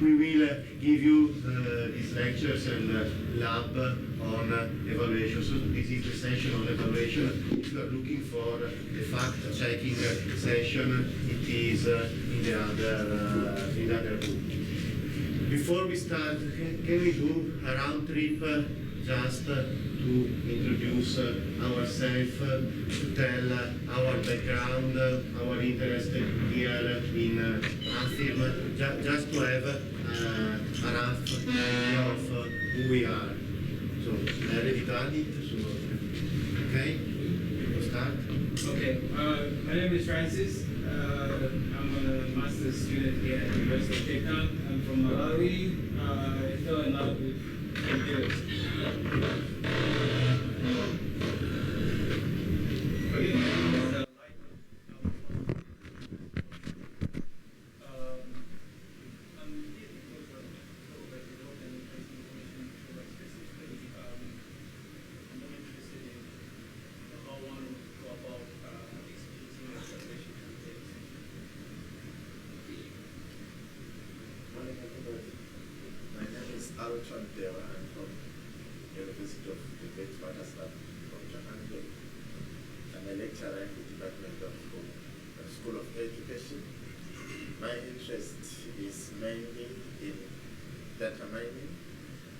we will give you these lectures and lab on evaluation. So this is the session on evaluation. If you are looking for a fact-checking session, it is in the other book. Before we start, can we do a round trip just to introduce ourselves, to tell our background, our interest here in AFIRM, just to have a rough idea of who we are. So, I already done it, so, okay, we'll start. Okay, my name is Francis. I'm a master's student here at the University of Cape Town. I'm from Malawi. I fell in love with computers. I'm from University of the Witwatersrand from Johannesburg. I'm a lecturer in the Department of School of Education. My interest is mainly in data mining.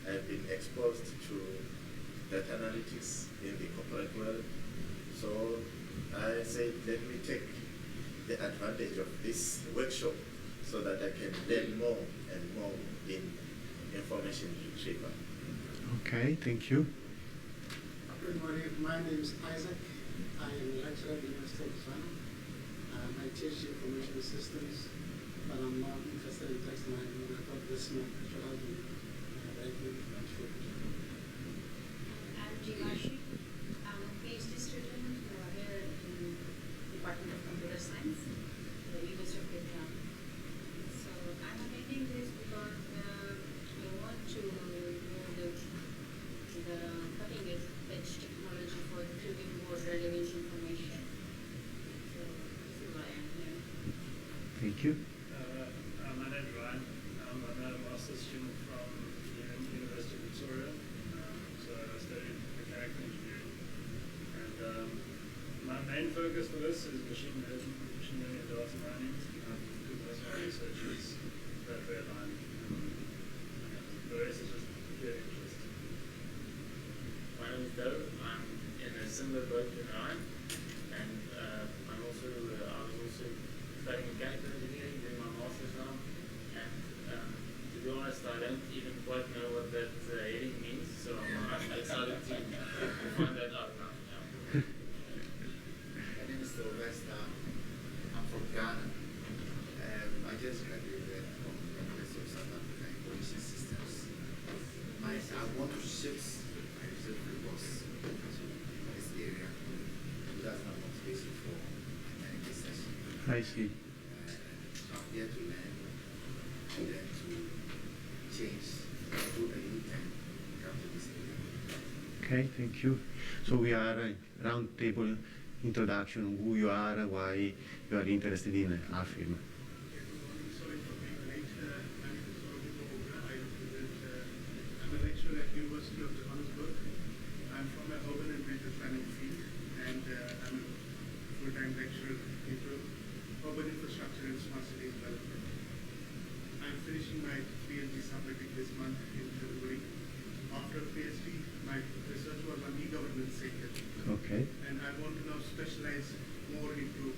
I've been exposed to data analytics in the corporate world. So I said, let me take the advantage of this workshop so that I can learn more and more in information retrieval. Okay, thank you. Good morning. My name is Isaac. I am a lecturer at the University of Ghana. I teach information systems, but I'm not interested in text mining. I thought this might should have been very good. I'm Jigashi. I'm a PhD student here in the Department of Computer Science at the University of Cape Town. So I'm attending this because I want to know the cutting edge technology for retrieving more relevant information. So this is why I'm here. Thank you. My name is Ryan. I'm a master's student from the University of Victoria. So I studied mechanical engineering. And my main focus for this is machine learning and data mining. Because most of my research is that way aligned. The rest is just pure interest. My name is Doe. I'm in a similar boat to Ryan, and I was also studying mechanical engineering, doing my master's now. And to be honest, I don't even quite know what that heading means, so I'm excited to find that out now. Yeah. My name is Sylvester. I'm from Ghana. I just graduated from the University of South Africa in Information Systems. I want to shift my research focus to this area. That's my motivation for this session. I see. So I'm here to learn and then to change, do a U-turn, come to this area. Okay, thank you. So we are a round table introduction, who you are, why you are interested in AFIRM. Sorry for being late. My name is I'm a lecturer at University of Johannesburg. I'm from a urban and metro planning field, and I'm a full-time lecturer into urban infrastructure and smart city development. I'm finishing my PhD subject this month in February. After PhD, my research was on e-governance sector. Okay. And I want to now specialize more into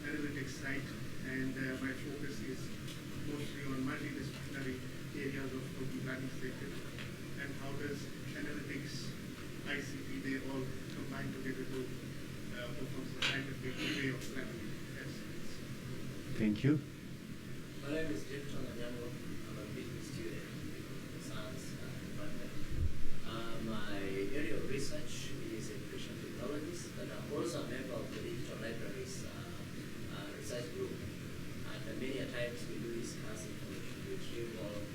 analytics side, and my focus is mostly on multidisciplinary areas of urban planning sector, and how does analytics, ICT, they all combine together to perform some scientific way of planning. Yes. Thank you. My name is Jim Chonganyamo. I'm a business student in science department. My area of research is information technologies, but I'm also a member of the Digital Libraries research group. And many a times we do discuss information retrieval,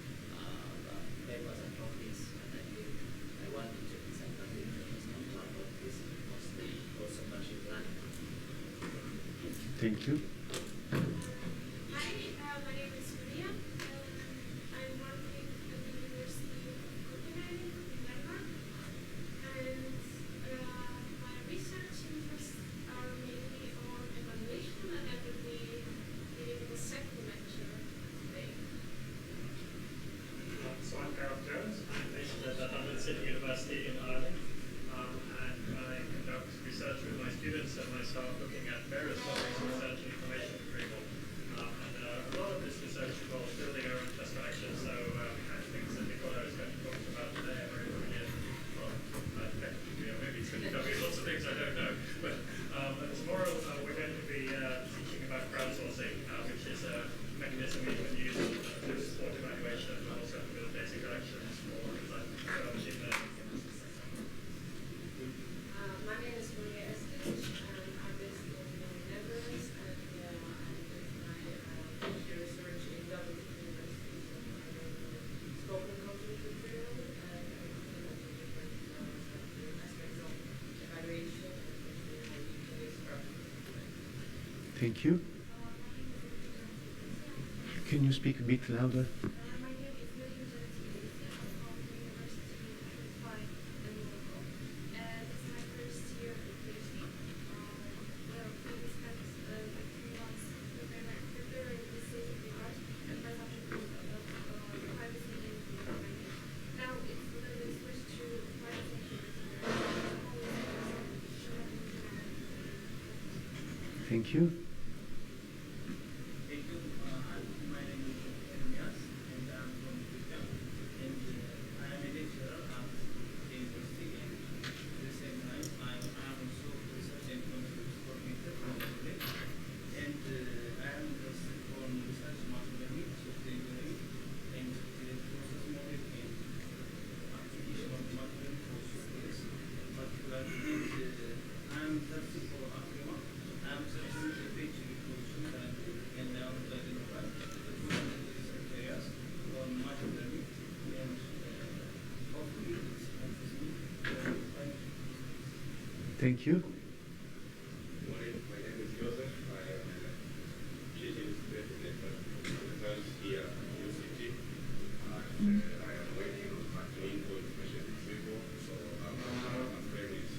papers and topics, and I want to take this advantage to understand more about this, mostly also machine learning. Thank you. Hi, my name is Surya. I'm Thank you. Can you speak a bit louder? My name is Nicola. I'm from the University of Ferro, and it's my first year at PhD. Well, we spent like 3 months preparing this part, and my subject was about privacy and information. Now it's switched to privacy and information. Thank you. Thank you. My name is and I'm from Vietnam. And I am a lecturer at the university. And at the same time, I am also research and conference coordinator from the college. And I am interested on research machine learning, software engineering, and the process modeling and application of machine learning for software. Particularly, I am interested for AFIRM. I am searching the page position and now the identify the areas on machine learning and hopefully it's helps me. Thank you. My name is Joseph. I am a PhD student in research here at UCT. And I am working on machine for information retrieval. So I'm afraid it's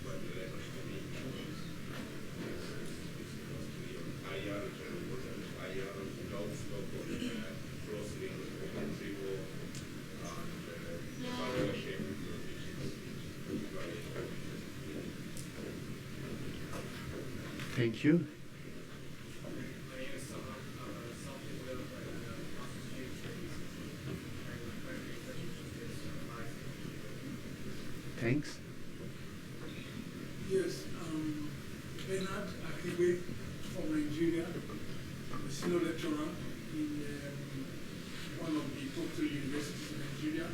quite relevant to me because higher jobs, closely retrieval and evaluation, which is very important. Thank you. My name is Saha. I'm a software developer and a master's student and my current research interest is Thanks. Yes, Bernard Akiwe from Nigeria. I'm a senior lecturer in one of the top 3 universities in Nigeria.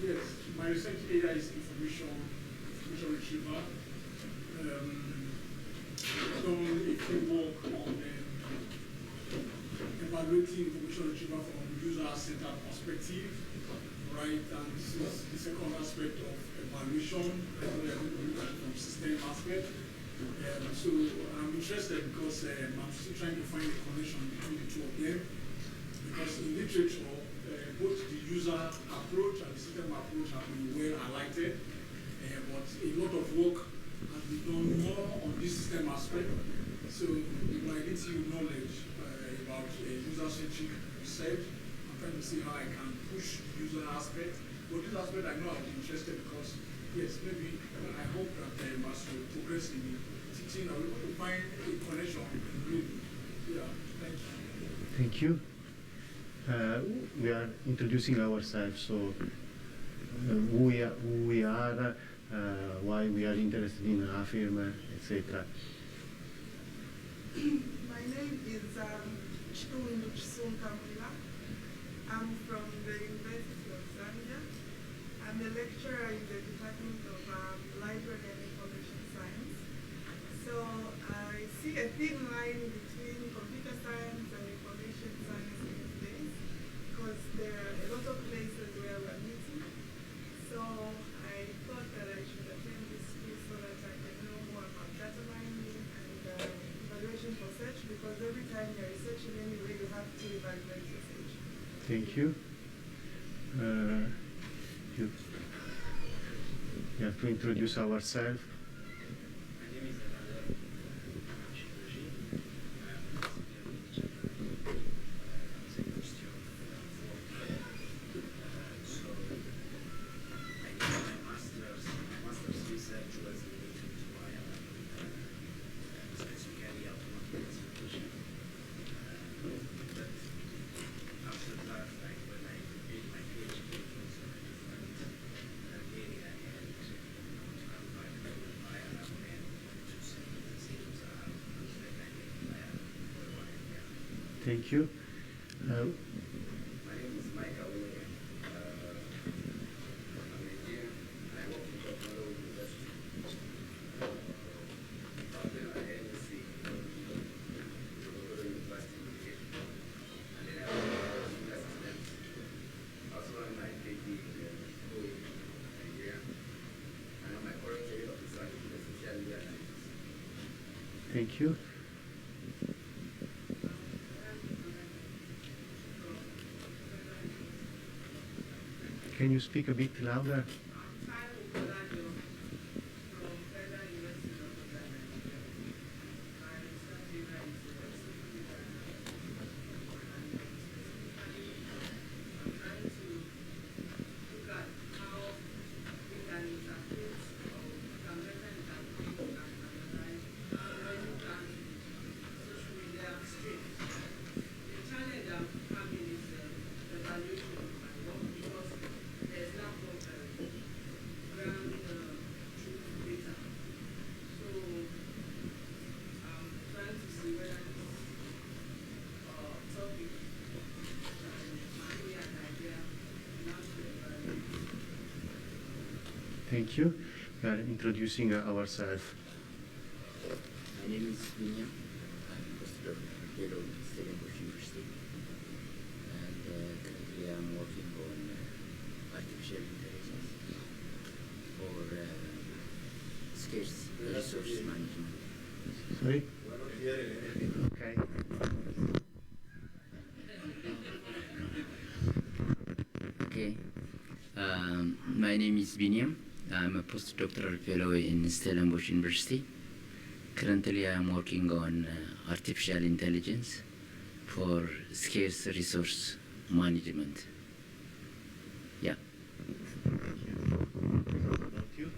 Yes, my research area is information retrieval. I've done a few work on evaluating information retrieval from user-centered perspective, right? And this is the second aspect of evaluation, from system aspect. So I'm interested because I'm still trying to find a connection between the two of them. Because in literature, both the user approach and the system approach have been well highlighted, but a lot of work has been done more on this system aspect. So it might need you knowledge about user-centric research. I'm trying to see how I can push the user aspect. But this aspect I know I'll be interested because, yes, maybe I hope that as we progress in the teaching, I'll be able to find a connection and really, yeah, thank you. Thank you. We are introducing ourselves, so who we are, why we are interested in AFIRM, etc. My name is Chikundu Chisunkamila. I'm from the University of Zambia. I'm a lecturer in the Department of Library and Information Science. So I see a thin line between computer science and information science these days because there are a lot of places where we're meeting. So I thought that I should attend this piece so that I can know more about data mining and evaluation for search, because every time you're researching anyway, you have to evaluate research. Thank you. We have to introduce ourselves. My name is Nicola. I'm a question so I did my master's research was related to specifically automatic classification. But after that, like when I did my PhD, it was a different area, and to come back to IRM and to see the systems are like IRM for 1 year. Thank you. My name is Michael William. I'm Nigerian. I work in Kampala University. Then I NSC, Kampala University Education. And then I work as a assistant. Also on my PhD in Nigeria. And on my current area of research in social media analytics. Thank Thank you. Can you speak a bit louder? Thank you. We are introducing ourselves. My name is William. I'm a postdoc fellow at Stellenbosch University. And currently I'm working on artificial intelligence for scarce resource management. Sorry? Okay. Okay. My name is Binyam. I'm a postdoctoral fellow in Stellenbosch University. Currently, I am working on artificial intelligence for scarce resource management. Yeah. Thank you.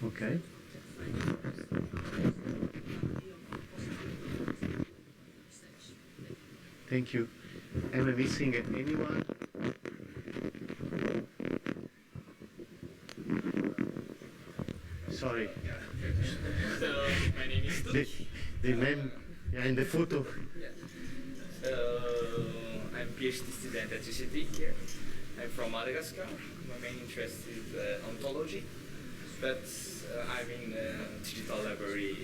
Okay. Thank you. Am I missing anyone? Sorry. So my name is The man in the photo. Yeah. So I'm PhD student at UCT here. I'm from Madagascar. My main interest is ontology, but I'm in digital laboratory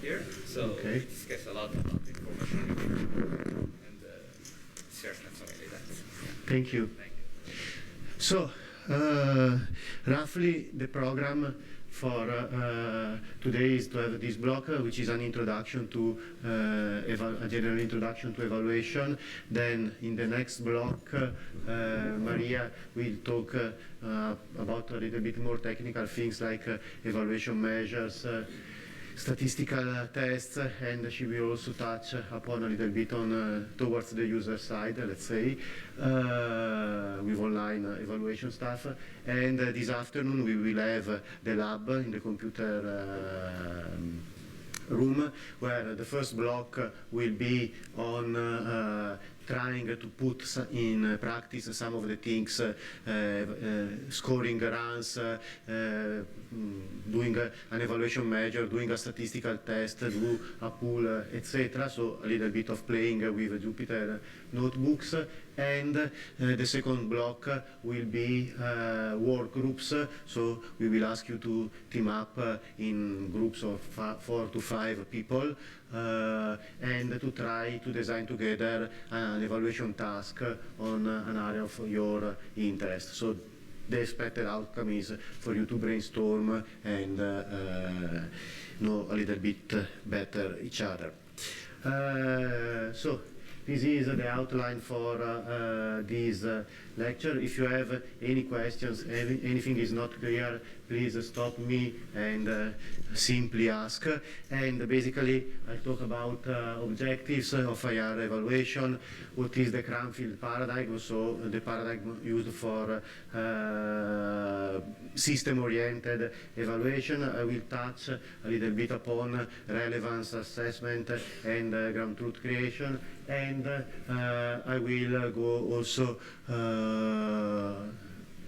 here. So we discuss a lot about information and search and something like that. Thank you. So, roughly the program for today is to have this block, which is an introduction to a general introduction to evaluation. Then in the next block, Maria will talk about a little bit more technical things like evaluation measures, statistical tests, and she will also touch upon a little bit on towards the user side, let's say, with online evaluation stuff. And this afternoon we will have the lab in the computer room, where the first block will be on trying to put in practice some of the things, scoring runs, doing an evaluation measure, doing a statistical test, do a pool, etc. So a little bit of playing with Jupyter notebooks. And the second block will be work groups. So we will ask you to team up in groups of 4 to 5 people and to try to design together an evaluation task on an area of your interest. So the expected outcome is for you to brainstorm and know a little bit better each other. So this is the outline for this lecture. If you have any questions, anything is not clear, please stop me and simply ask. And basically, I talk about objectives of IR evaluation, what is the Cranfield paradigm, so the paradigm used for system-oriented evaluation. I will touch a little bit upon relevance assessment and ground truth creation, and I will go also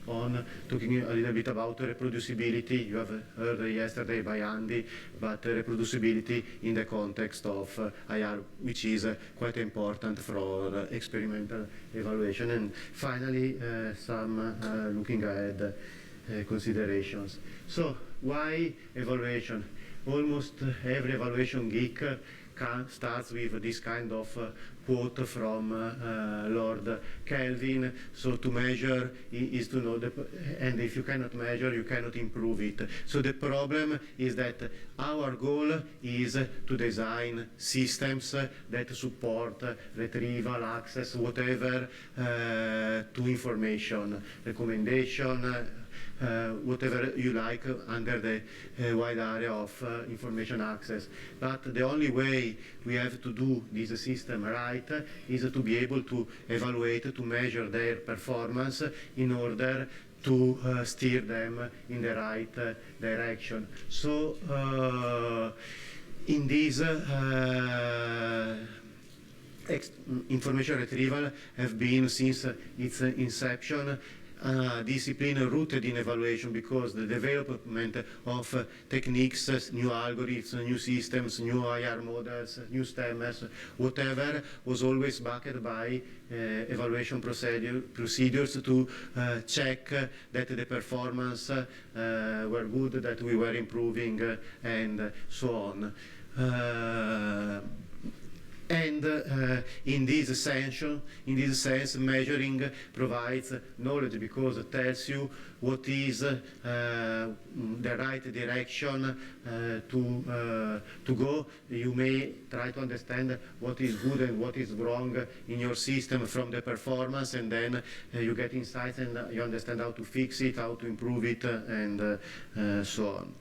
on talking a little bit about reproducibility. You have heard yesterday by Andy, but reproducibility in the context of IR, which is quite important for experimental evaluation. And finally, some looking ahead considerations. So, why evaluation? almost every evaluation geek starts with this kind of quote from Lord Kelvin. So to measure is to know, and if you cannot measure, you cannot improve it. So the problem is that our goal is to design systems that support retrieval, access, whatever, to information, recommendation, whatever you like under the wide area of information access. But the only way we have to do this system right is to be able to evaluate, to measure their performance in order to steer them in the right direction. So in this information retrieval have been, since its inception, discipline rooted in evaluation, because the development of techniques, new algorithms, new systems, new IR models, new STEMs, whatever, was always backed by evaluation procedures to check that the performance were good, that we were improving, and so on. And in this sense, measuring provides knowledge, because it tells you what is the right direction to go. You may try to understand what is good and what is wrong in your system from the performance, and then you get insights and you understand how to fix it, how to improve it, and so on.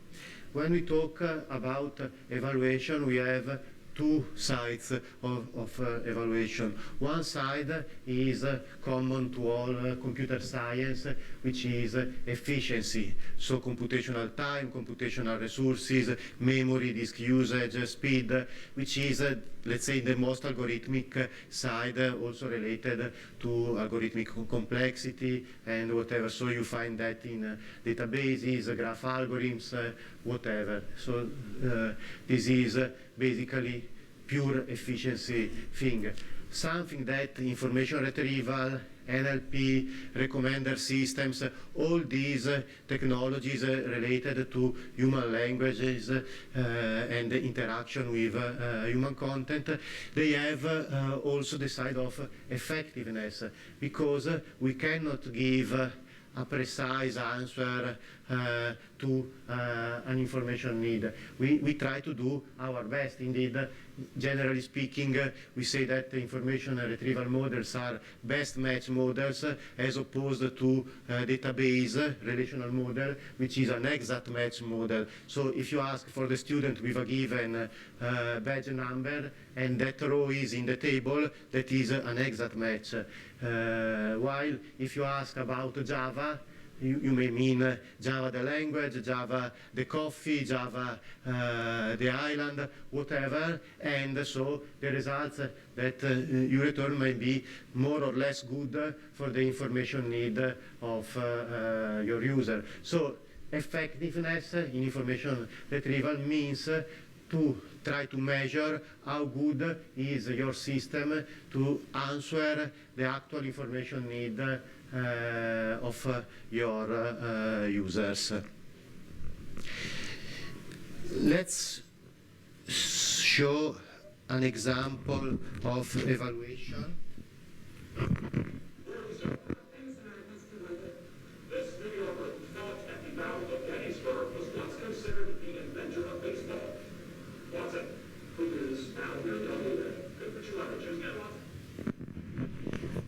When we talk about evaluation, we have two sides of evaluation. One side is common to all computer science, which is efficiency. So computational time, computational resources, memory, disk usage, speed, which is, let's say, the most algorithmic side, also related to algorithmic complexity and whatever. So you find that in databases, graph algorithms, whatever. So this is basically pure efficiency thing. Something that information retrieval, NLP, recommender systems, all these technologies related to human languages and interaction with human content, they have also the side of effectiveness, because we cannot give a precise answer to an information need. We try to do our best. Indeed, generally speaking, we say that the information retrieval models are best match models, as opposed to database relational model, which is an exact match model. So if you ask for the student with a given badge number, and that row is in the table, that is an exact match. While if you ask about Java, you may mean Java the language, Java the coffee, Java the island, whatever, and so the results that you return may be more or less good for the information need of your user. So effectiveness in information retrieval means to try to measure how good is your system to answer the actual information need of your users. Let's show an example of evaluation. This videographer thought and found that Maistro was once considered the inventor of baseball. Watson, who is now near double. Good for 2 hours. Just get Watson.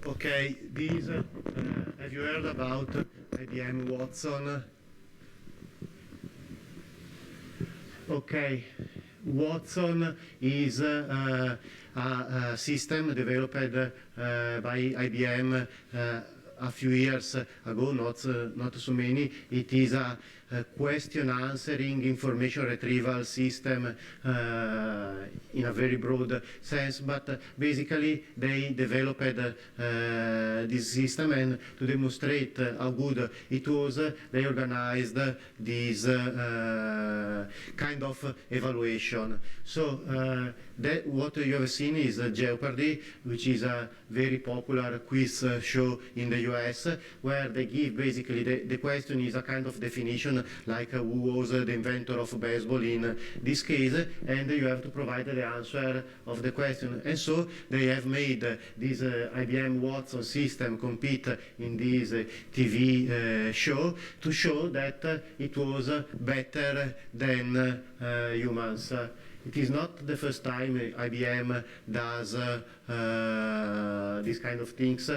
Okay, these, have you heard about IBM Watson? Okay, Watson is a system developed by IBM a few years ago, not so many. It is a question answering information retrieval system in a very broad sense, but basically they developed this system, and to demonstrate how good it was, they organized this kind of evaluation. So what you have seen is Jeopardy, which is a very popular quiz show in the US, where they give basically the question is a kind of definition person, like who was the inventor of baseball in this case, and you have to provide the answer of the question. And so they have made this IBM Watson system compete in this TV show to show that it was better than humans. It is not the first time IBM does these kind of things.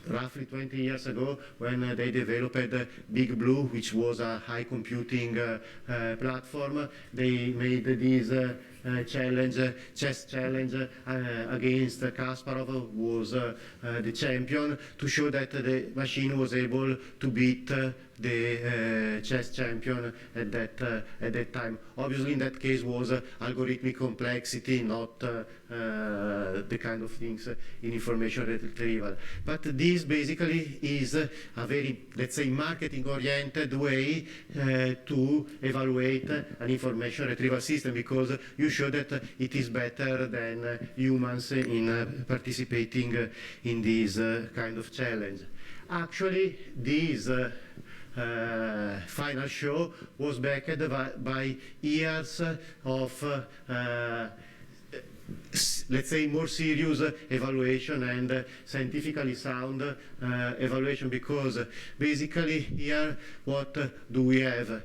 Roughly 20 years ago, when they developed Big Blue, which was a high computing platform, they made this chess challenge against Kasparov, who was the champion, to show that the machine was able to beat the chess champion at that time. Obviously, in that case, was algorithmic complexity, not the kind of things in information retrieval. But this basically is a very, let's say, marketing-oriented way to evaluate an information retrieval system, because you show that it is better than humans in participating in this kind of challenge. Actually, this final show was backed by years of let's say more serious evaluation and scientifically sound evaluation, because basically here what do we have?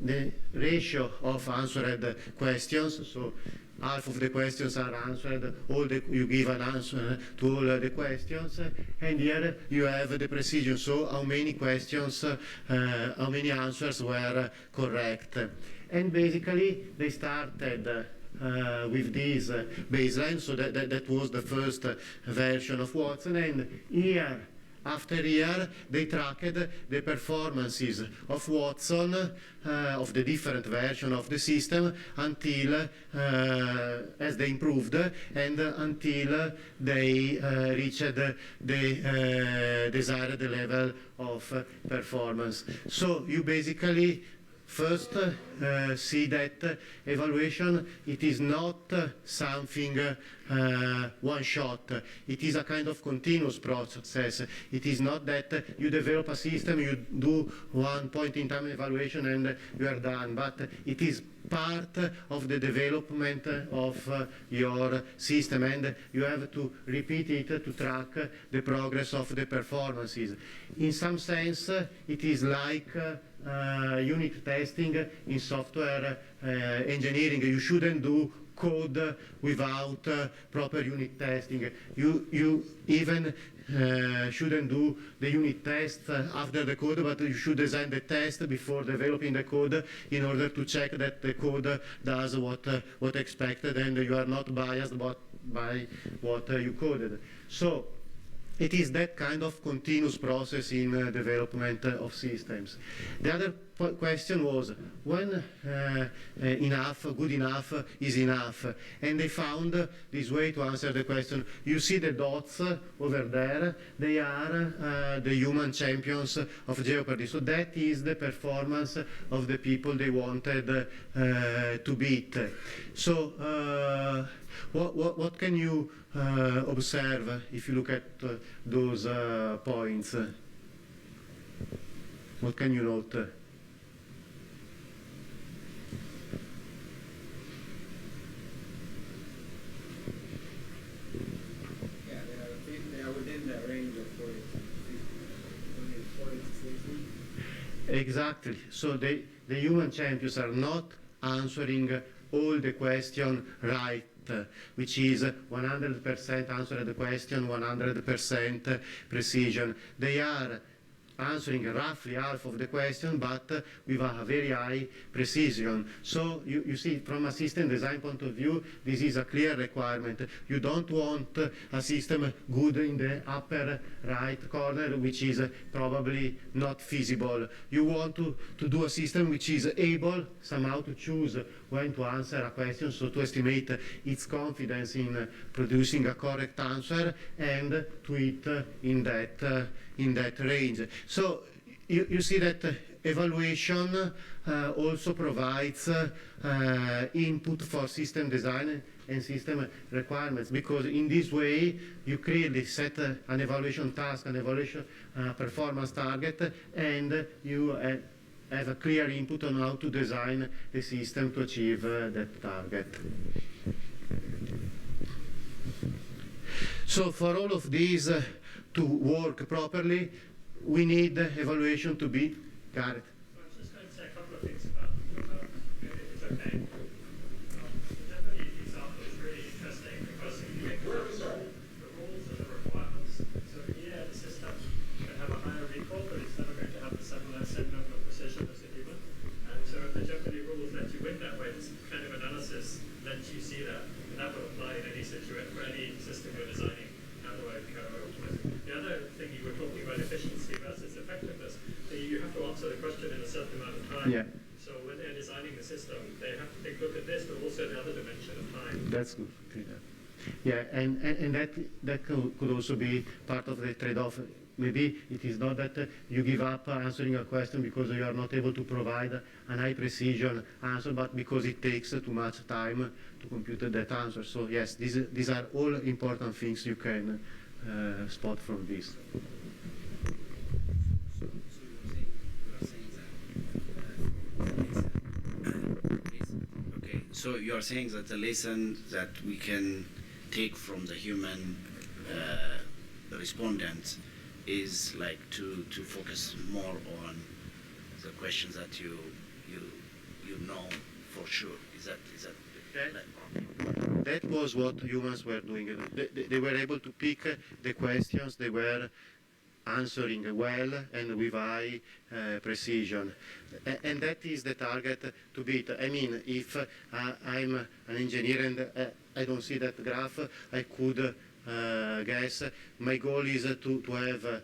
The ratio of answered questions, so half of the questions are answered, you give an answer to all the questions, and here you have the precision, so how many questions, how many answers were correct. And basically they started with this baseline, so that was the first version of Watson, and year after year they tracked the performances of Watson, of the different version of the system, until as they improved and until they reached the desired level of performance. So you basically first see that evaluation, it is not something one shot. It is a kind of continuous process. It is not that you develop a system, you do one point in time evaluation and you are done, but it is part of the development of your system, and you have to repeat it to track the progress of the performances. In some sense, it is like unit testing in software engineering. You shouldn't do code without proper unit testing. You even shouldn't do the unit test after the code, but you should design the test before developing the code in order to check that the code does what expected and you are not biased by what you coded. So it is that kind of continuous process in development of systems. The other question was, when good enough is enough? And they found this way to answer the question. You see the dots over there, they are the human champions of Jeopardy. So that is the performance of the people they wanted to beat. So what can you observe if you look at those points? What can you note? They are within the range of 40 to 60. Exactly. So the human champions are not answering all the questions right, which is 100% answer the question, 100% precision. They are answering roughly half of the question, but with a very high precision. So you see, from a system design point of view, this is a clear requirement. You don't want a system good in the upper right corner, which is probably not feasible. You want to do a system which is able somehow to choose when to answer a question, so to estimate its confidence in producing a correct answer and to it in that range. So you see that evaluation also provides input for system design and system requirements, because in this way you clearly set an evaluation task, an evaluation performance target, and you have a clear input on how to design the system to achieve that target. So for all of these to work properly, we need evaluation to be correct. So I'm just going to say a couple of things about if it's okay. The Japanese example is really interesting because if you think about the rules and the requirements, so yeah, the system can have a higher recall, but it's never going to have the same level of precision as a human. And so if the Japanese rules let you win that way, this kind of analysis lets you see that, and that would apply in any situation for any system you're designing. The other thing you were talking about, efficiency versus effectiveness, you have to answer the question in a certain amount of time. Yeah. So when they're designing the system, they have to take a look at this, but also the other dimension of time. That's good. Yeah, and that could also be part of the trade-off. Maybe it is not that you give up answering a question because you are not able to provide an high precision answer, but because it takes too much time to compute that answer. So yes, these are all important things you can spot from this. Okay, so you are saying that the lesson that we can take from the human respondent is like to focus more on the questions that you know for sure. Is that That was what humans were doing. They were able to pick the questions they were answering well and with high precision. And that is the target to beat. I mean, if I'm an engineer and I don't see that graph, I could guess. My goal is to have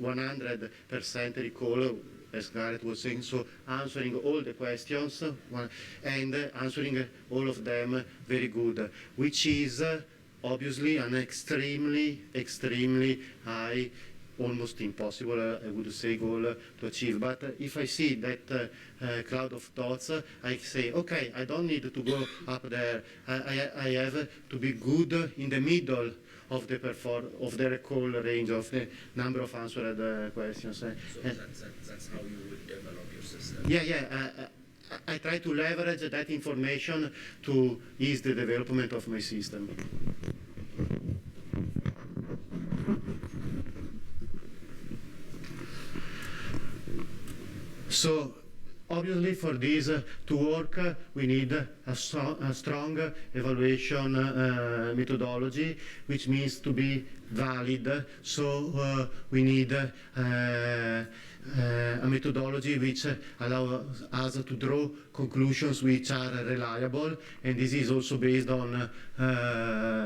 100% recall, as Gareth was saying, so answering all the questions and answering all of them very good, which is obviously an extremely high, almost impossible, I would say, goal to achieve. But if I see that cloud of thoughts, I say, okay, I don't need to go up there. I have to be good in the middle of the recall range of the number of answered questions. So that's how you would develop your system. Yeah. I try to leverage that information to ease the development of my system. So obviously for this to work, we need a strong evaluation methodology, which means to be valid. So we need a methodology which allows us to draw conclusions which are reliable, and this is also based on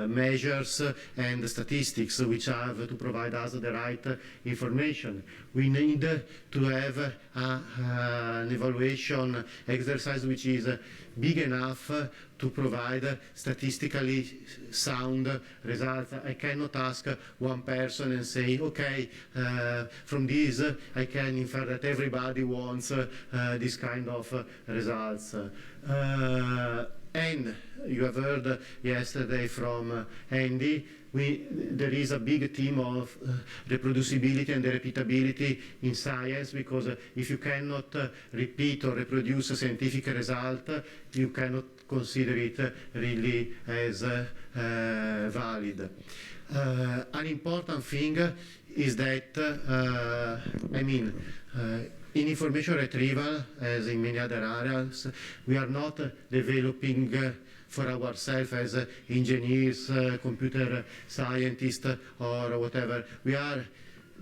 measures and statistics which have to provide us the right information. We need to have an evaluation exercise which is big enough to provide statistically sound results. I cannot ask one person and say, okay, from this I can infer that everybody wants this kind of results. And you have heard yesterday from Andy, there is a big theme of reproducibility and repeatability in science, because if you cannot repeat or reproduce a scientific result, you cannot consider it really as valid. An important thing is that, in information retrieval, as in many other areas, we are not developing for ourselves as engineers, computer scientists, or whatever. We are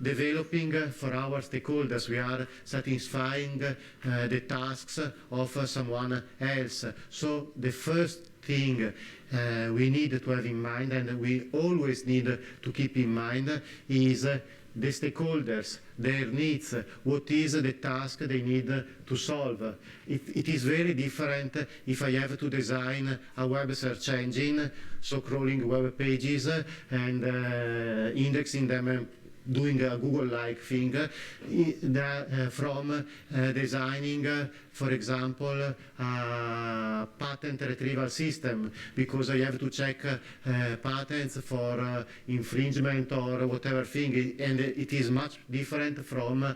developing for our stakeholders. We are satisfying the tasks of someone else. So the first thing we need to have in mind, and we always need to keep in mind, is the stakeholders, their needs, what is the task they need to solve. It is very different if I have to design a web search engine, so crawling web pages and indexing them doing a Google-like thing, from designing, for example, a patent retrieval system, because you have to check patents for infringement or whatever thing, and it is much different from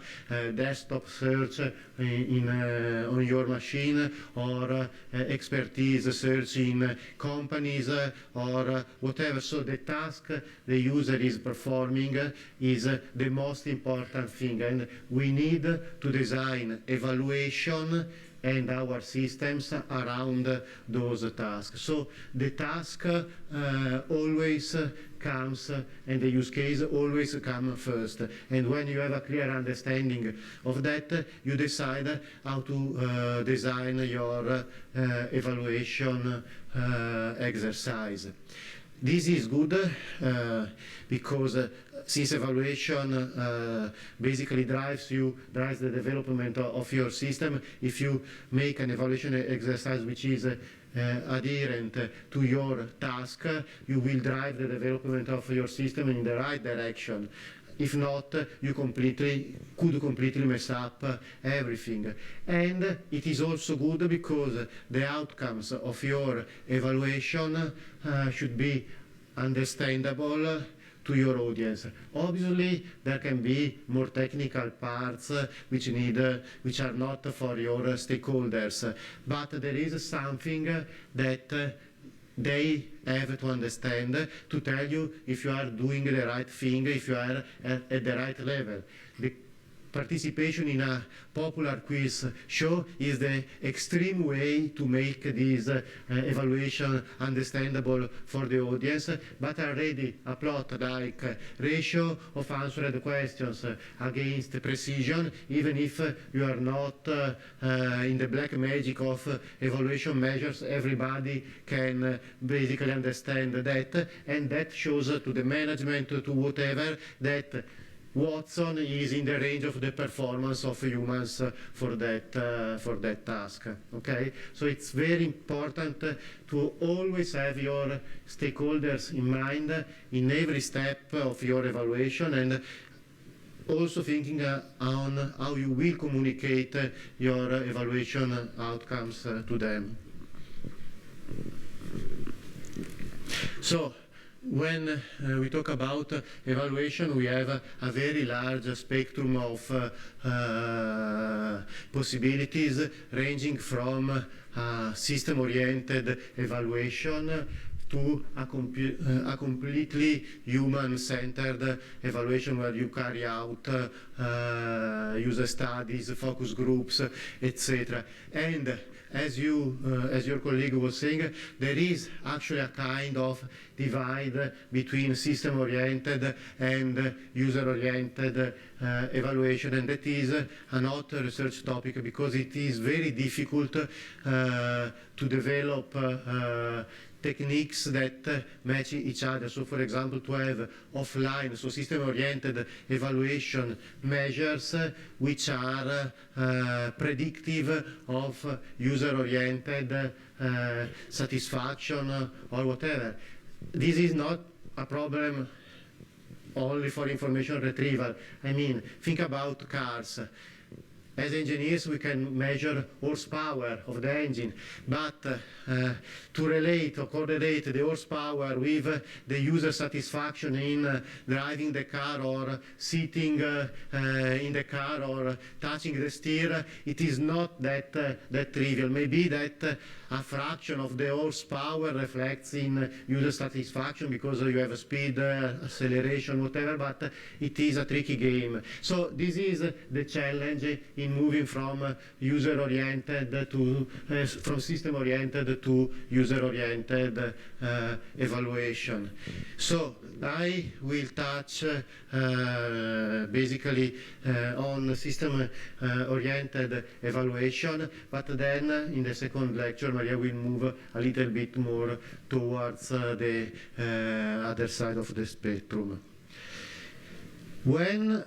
desktop search on your machine, or expertise search in companies or whatever. So the task the user is performing is the most important thing, and we need to design evaluation and our systems around those tasks. So the task always comes, and the use case always comes first. And when you have a clear understanding of that, you decide how to design your evaluation exercise. This is good because since evaluation basically drives the development of your system, if you make an evaluation exercise which is adherent to your task, you will drive the development of your system in the right direction. If not, you could completely mess up everything. And it is also good because the outcomes of your evaluation should be understandable to your audience. Obviously, there can be more technical parts which are not for your stakeholders, but there is something that they have to understand to tell you if you are doing the right thing, if you are at the right level. The participation in a popular quiz show is the extreme way to make this evaluation understandable for the audience, but already a plot like ratio of answered questions against precision, even if you are not in the black magic of evaluation measures, everybody can basically understand that, and that shows to the management, to whatever, that Watson is in the range of the performance of humans for that task. Okay, so it's very important to always have your stakeholders in mind in every step of your evaluation, and also thinking on how you will communicate your evaluation outcomes to them. So, when we talk about evaluation, we have a very large spectrum of possibilities, ranging from system-oriented evaluation to a completely human-centered evaluation, where you carry out user studies, focus groups, etc. And as your colleague was saying, there is actually a kind of divide between system-oriented and user-oriented evaluation, and that is a hot research topic because it is very difficult to develop techniques that match each other. So, for example, to have offline, so system-oriented evaluation measures which are predictive of user-oriented satisfaction or whatever. This is not a problem only for information retrieval. I mean, think about cars. As engineers, we can measure horsepower of the engine, but to relate or correlate the horsepower with the user satisfaction in driving the car or sitting in the car or touching the steer, it is not that trivial. Maybe that a fraction of the horsepower reflects in user satisfaction because you have a speed, acceleration, whatever, but it is a tricky game. So this is the challenge in moving from user-oriented to from system-oriented to user-oriented evaluation. So I will touch basically on system-oriented evaluation, but then in the second lecture Maria will move a little bit more towards the other side of the spectrum. When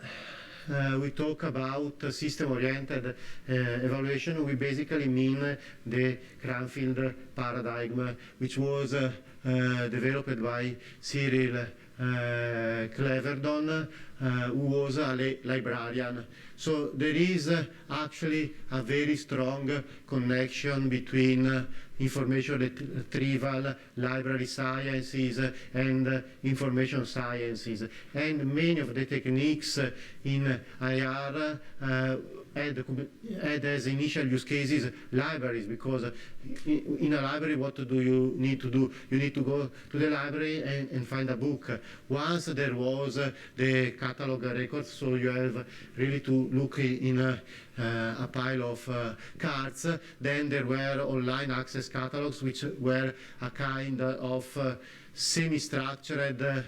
we talk about system-oriented evaluation, we basically mean the Cranfield paradigm, which was developed by Cyril Cleverdon, who was a librarian. So there is actually a very strong connection between information retrieval, library sciences, and information sciences. And many of the techniques in IR had as initial use cases libraries, because in a library, what do you need to do? You need to go to the library and find a book. Once there was the catalog records, so you have really to look in a pile of cards. Then there were online access catalogs, which were a kind of semi-structured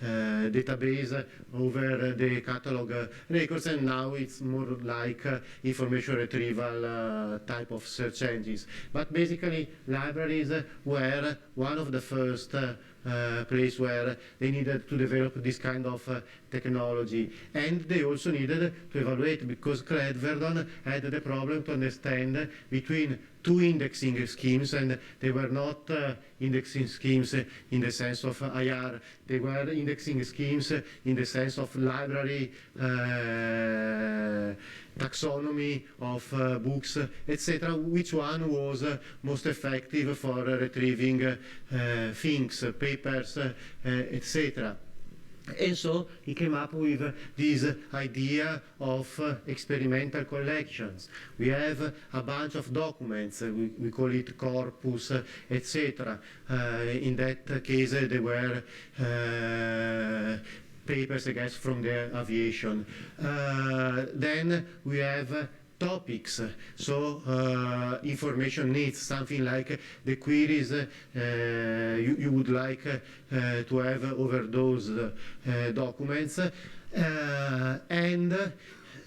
database over the catalog records, and now it's more like information retrieval type of search engines. But basically, libraries were one of the first place where they needed to develop this kind of technology, and they also needed to evaluate, because Cleverdon had the problem to understand between two indexing schemes, and they were not indexing schemes in the sense of IR. They were indexing schemes in the sense of library taxonomy of books, etc. Which one was most effective for retrieving things, papers, etc. And so he came up with this idea of experimental collections. We have a bunch of documents, we call it corpus, etc. In that case, they were papers, I guess, from the aviation. Then we have topics, so information needs, something like the queries you would like to have over those documents. And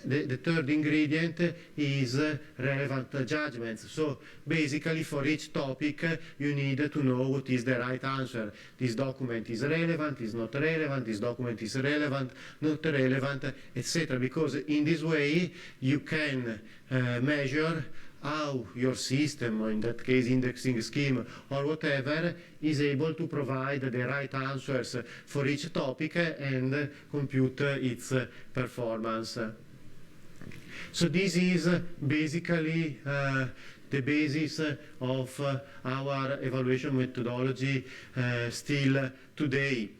the third ingredient is relevant judgments. So basically, for each topic, you need to know what is the right answer. This document is relevant, is not relevant, this document is relevant, not relevant, etc. Because in this way, you can measure how your system, or in that case indexing scheme or whatever, is able to provide the right answers for each topic and compute its performance. So this is basically the basis of our evaluation methodology still today.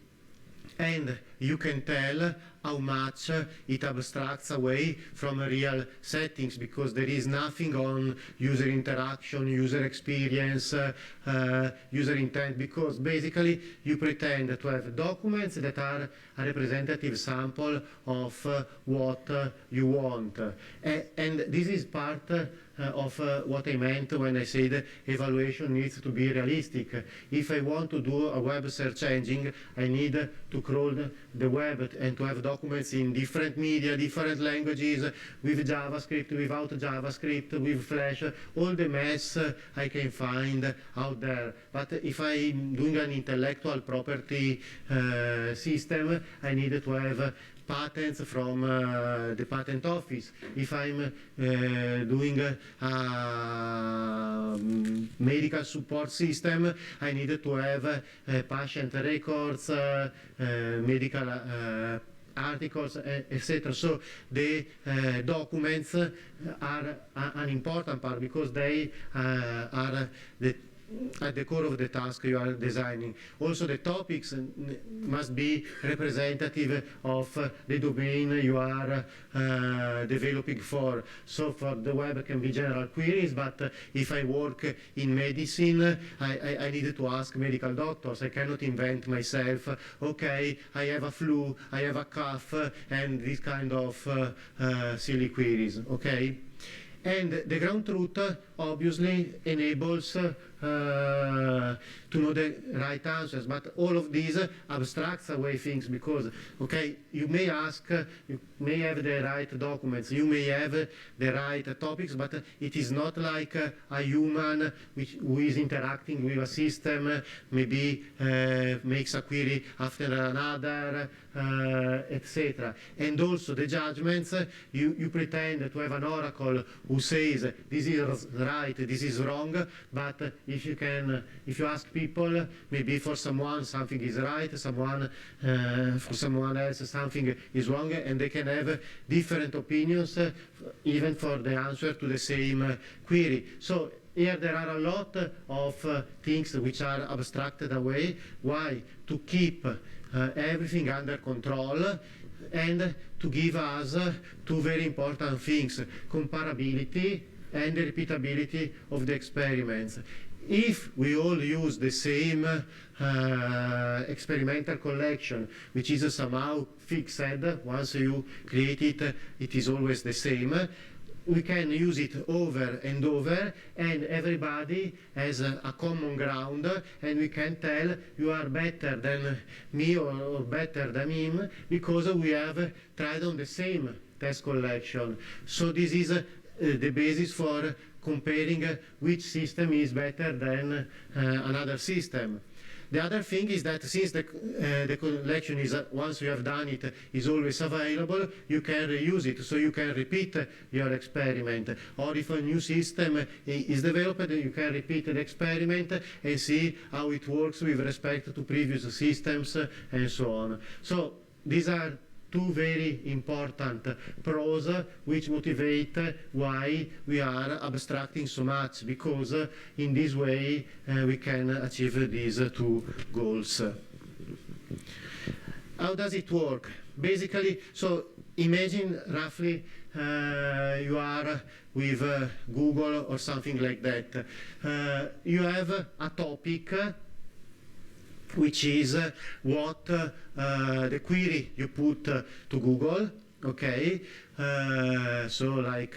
And you can tell how much it abstracts away from real settings, because there is nothing on user interaction, user experience, user intent, because basically you pretend to have documents that are a representative sample of what you want. And this is part of what I meant when I said evaluation needs to be realistic. If I want to do a web search engine, I need to crawl the web and to have documents in different media, different languages, with JavaScript, without JavaScript, with Flash, all the mess I can find out there. But if I'm doing an intellectual property system, I need to have patents from the patent office. If I'm doing a medical support system, I need to have patient records, medical articles, etc. So the documents are an important part, because they are at the core of the task you are designing. Also, the topics must be representative of the domain you are developing for. So for the web can be general queries, but if I work in medicine, I need to ask medical doctors. I cannot invent myself, okay, I have a flu, I have a cough, and this kind of silly queries, okay? And the ground truth obviously enables to know the right answers, but all of these abstracts away things, because, okay, you may ask, you may have the right documents, you may have the right topics, but it is not like a human who is interacting with a system, maybe makes a query after another, etc. And also the judgments, you pretend to have an oracle who says this is right, this is wrong, but if you ask people, maybe for someone something is right, for someone else something is wrong, and they can have different opinions, even for the answer to the same query. So here there are a lot of things which are abstracted away. Why? To keep everything under control and to give us two very important things: comparability and the repeatability of the experiments. If we all use the same experimental collection, which is somehow fixed, once you create it, it is always the same, we can use it over and over, and everybody has a common ground, and we can tell you are better than me or better than him because we have tried on the same test collection. So this is the basis for comparing which system is better than another system. The other thing is that since the collection is, once you have done it, is always available, you can reuse it, so you can repeat your experiment. Or if a new system is developed, you can repeat the experiment and see how it works with respect to previous systems and so on. So these are two very important pros which motivate why we are abstracting so much, because in this way we can achieve these two goals. How does it work? Basically, so imagine roughly you are with Google or something like that. You have a topic which is what the query you put to Google, okay? So like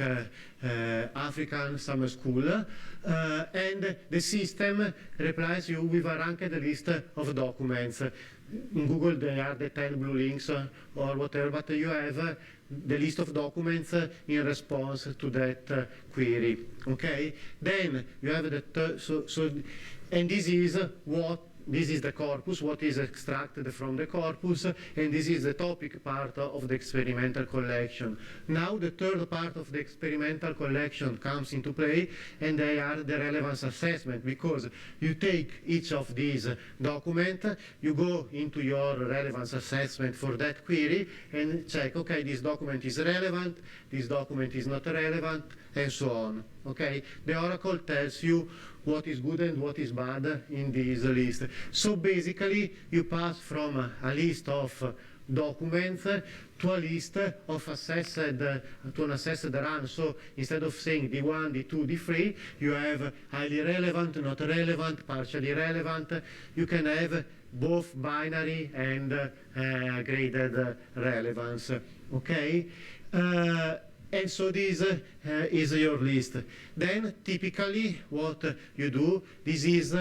African summer school, and the system replies you with a ranked list of documents. In Google there are the 10 blue links or whatever, but you have the list of documents in response to that query, okay? Then you have the, and this is what, this is the corpus, what is extracted from the corpus, and this is the topic part of the experimental collection. Now the third part of the experimental collection comes into play, and they are the relevance assessment, because you take each of these documents, you go into your relevance assessment for that query, and check, okay, this document is relevant, this document is not relevant, and so on. Okay? The Oracle tells you what is good and what is bad in this list. So basically, you pass from a list of documents to a list of assessed, to an assessed run. So instead of saying D1, D2, D3, you have highly relevant, not relevant, partially relevant. You can have both binary and graded relevance. Okay? And so this is your list. Then typically what you do, this is,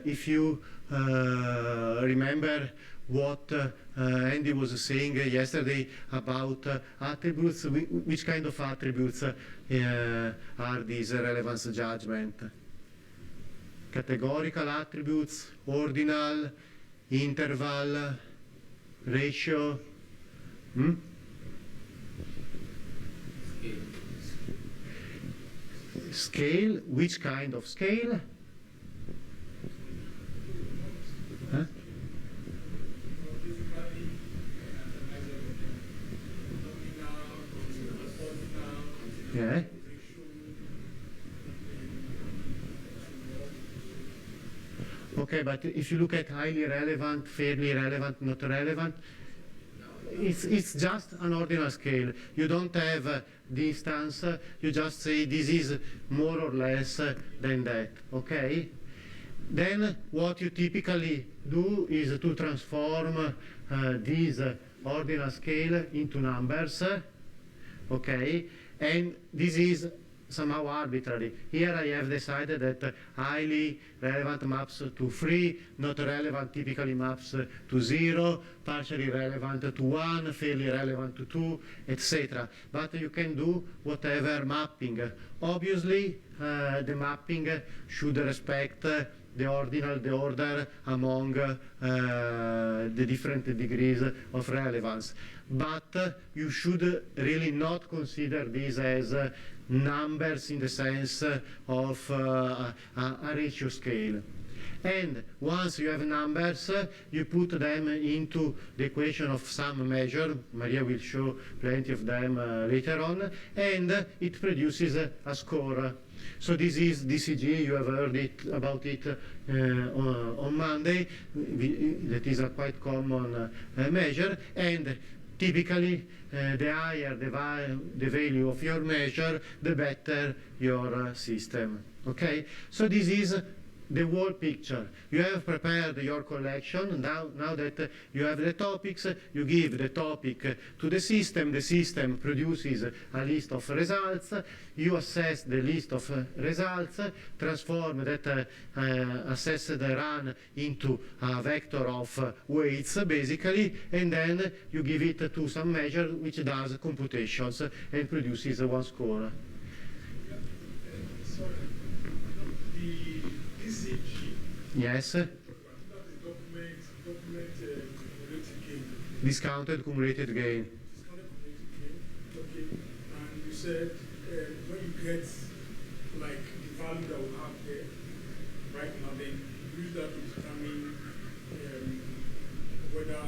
if you remember what Andy was saying yesterday about attributes, which kind of attributes are these relevance judgment? Categorical attributes, ordinal, interval, ratio? Scale, which kind of scale? Huh? Yeah. Okay, but if you look at highly relevant, fairly relevant, not relevant, it's just an ordinal scale. You don't have distance, you just say this is more or less than that, okay? Then what you typically do is to transform this ordinal scale into numbers, okay? And this is somehow arbitrary. Here I have decided that highly relevant maps to 3, not relevant typically maps to 0, partially relevant to 1, fairly relevant to 2, etc. But you can do whatever mapping. Obviously, the mapping should respect the order among the different degrees of relevance. But you should really not consider these as numbers in the sense of a ratio scale. And once you have numbers, you put them into the equation of some measure. Maria will show plenty of them later on, and it produces a score. So this is DCG. You have heard about it on Monday. That is a quite common measure, and typically the higher the value of your measure, the better your system. Okay, so this is the whole picture. You have prepared your collection. Now that you have the topics, you give the topic to the system produces a list of results, you assess the list of results, transform that assessed run into a vector of weights basically, and then you give it to some measure which does computations and produces one score. Sorry, the DCG. Yes. That is document cumulative gain. Discounted cumulated gain. Discounted cumulative gain. Okay. And you said when you get like the value that we have there right now, then you use that to determine whether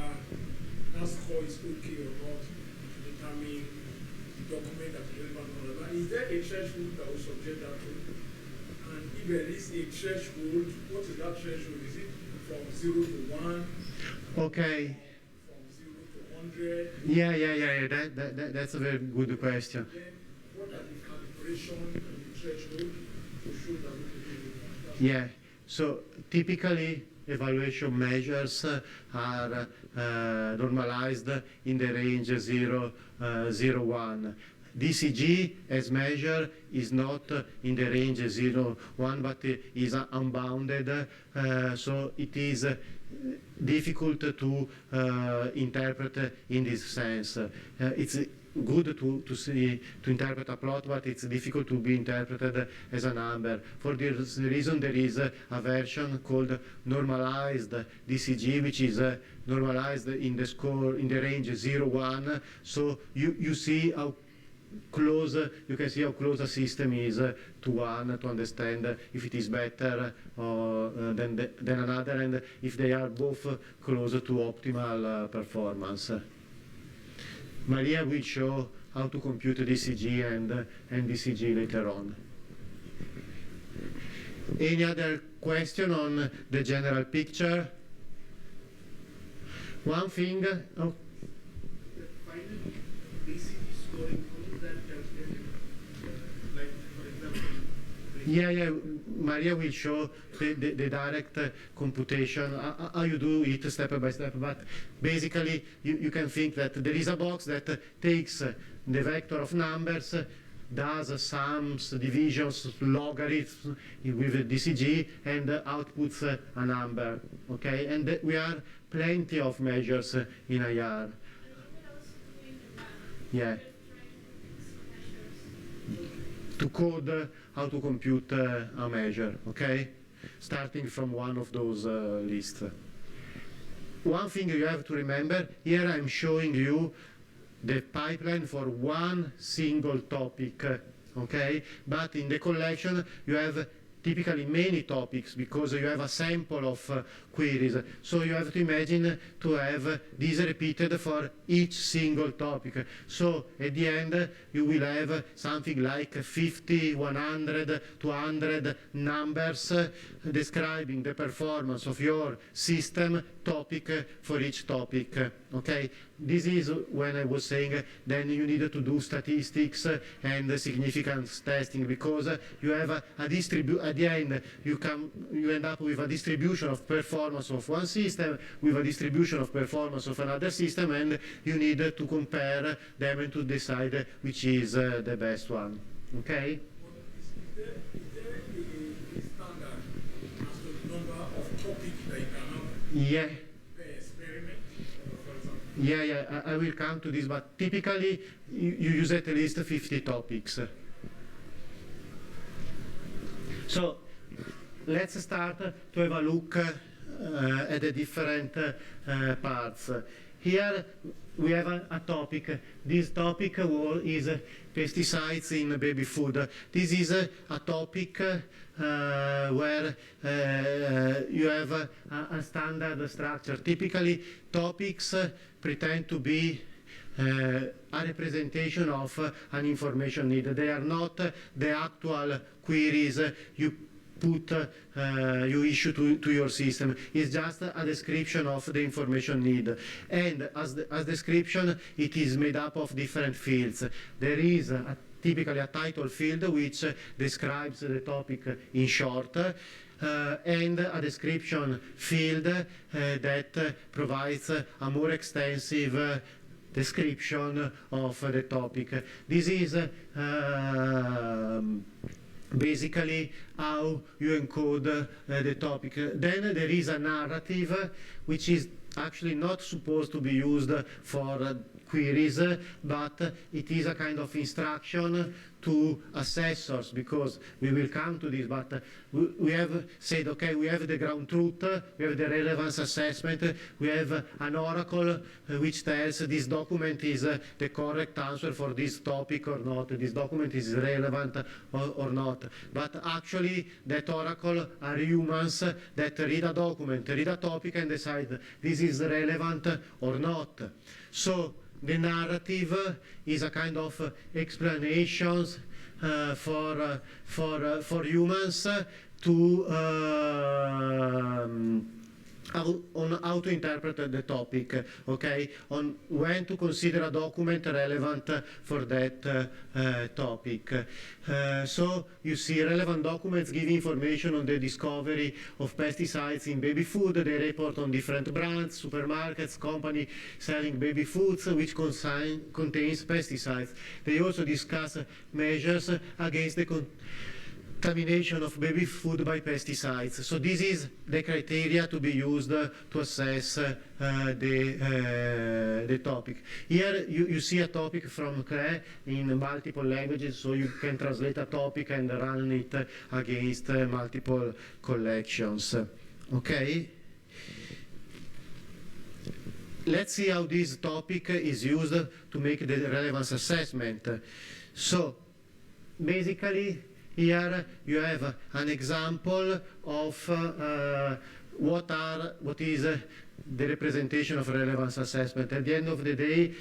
that score is okay or not, to determine the document that is relevant or not. Is there a threshold that will subject that to? And if there is a threshold, what is that threshold? Is it from 0 to 1? Okay. From 0 to 100? Yeah. That's a very good question. Then what are the calculations and the threshold to show that we can do? Yeah. So typically evaluation measures are normalized in the range 0, 1. DCG as measure is not in the range 0, 1, but is unbounded, so it is difficult to interpret in this sense. It's good to interpret a plot, but it's difficult to be interpreted as a number. For this reason, there is a version called normalized DCG, which is normalized in the score in the range 0, 1. So you see how close, you can see how close a system is to one to understand if it is better than another, and if they are both close to optimal performance. Maria will show how to compute DCG and DCG later on. Any other question on the general picture? One thing. Oh. The final DCG scoring, how is that calculated? Like, for example, Yeah, Maria will show the direct computation, how you do it step by step, but basically you can think that there is a box that takes the vector of numbers, does sums, divisions, logarithms with DCG, and outputs a number, okay? And we are plenty of measures in IR. Yeah. To code how to compute a measure, okay? Starting from one of those lists. One thing you have to remember, here I'm showing you the pipeline for one single topic, okay? But in the collection you have typically many topics because you have a sample of queries. So you have to imagine to have this repeated for each single topic. So at the end you will have something like 50, 100, 200 numbers describing the performance of your system topic for each topic. Okay? This is when I was saying then you need to do statistics and significance testing, because you have at the end you end up with a distribution of performance of one system with a distribution of performance of another system, and you need to compare them and to decide which is the best one. Okay? Is there a standard as to the number of topics that you can have? Yeah. Per experiment, for example? Yeah, I will come to this, but typically you use at least 50 topics. So let's start to have a look at the different parts. Here we have a topic. This topic is pesticides in baby food. This is a topic where you have a standard structure. Typically, topics pretend to be a representation of an information need. They are not the actual queries you put, you issue to your system. It's just a description of the information need. And as description, it is made up of different fields. There is typically a title field which describes the topic in short, and a description field that provides a more extensive description of the topic. This is basically how you encode the topic. Then there is a narrative which is actually not supposed to be used for queries, but it is a kind of instruction to assessors, because we will come to this, but we have said, okay, we have the ground truth, we have the relevance assessment, we have an oracle which tells this document is the correct answer for this topic or not, this document is relevant or not. But actually that oracle are humans that read a document, read a topic and decide this is relevant or not. So the narrative is a kind of explanations for humans to on how to interpret the topic, okay, on when to consider a document relevant for that topic. So you see relevant documents give information on the discovery of pesticides in baby food. They report on different brands, supermarkets, company selling baby foods which contains pesticides. They also discuss measures against the contamination of baby food by pesticides. So this is the criteria to be used to assess the topic. Here you see a topic from CRE in multiple languages, so you can translate a topic and run it against multiple collections. Okay? Let's see how this topic is used to make the relevance assessment. So basically, here you have an example of what is the representation of relevance assessment. At the end of the day,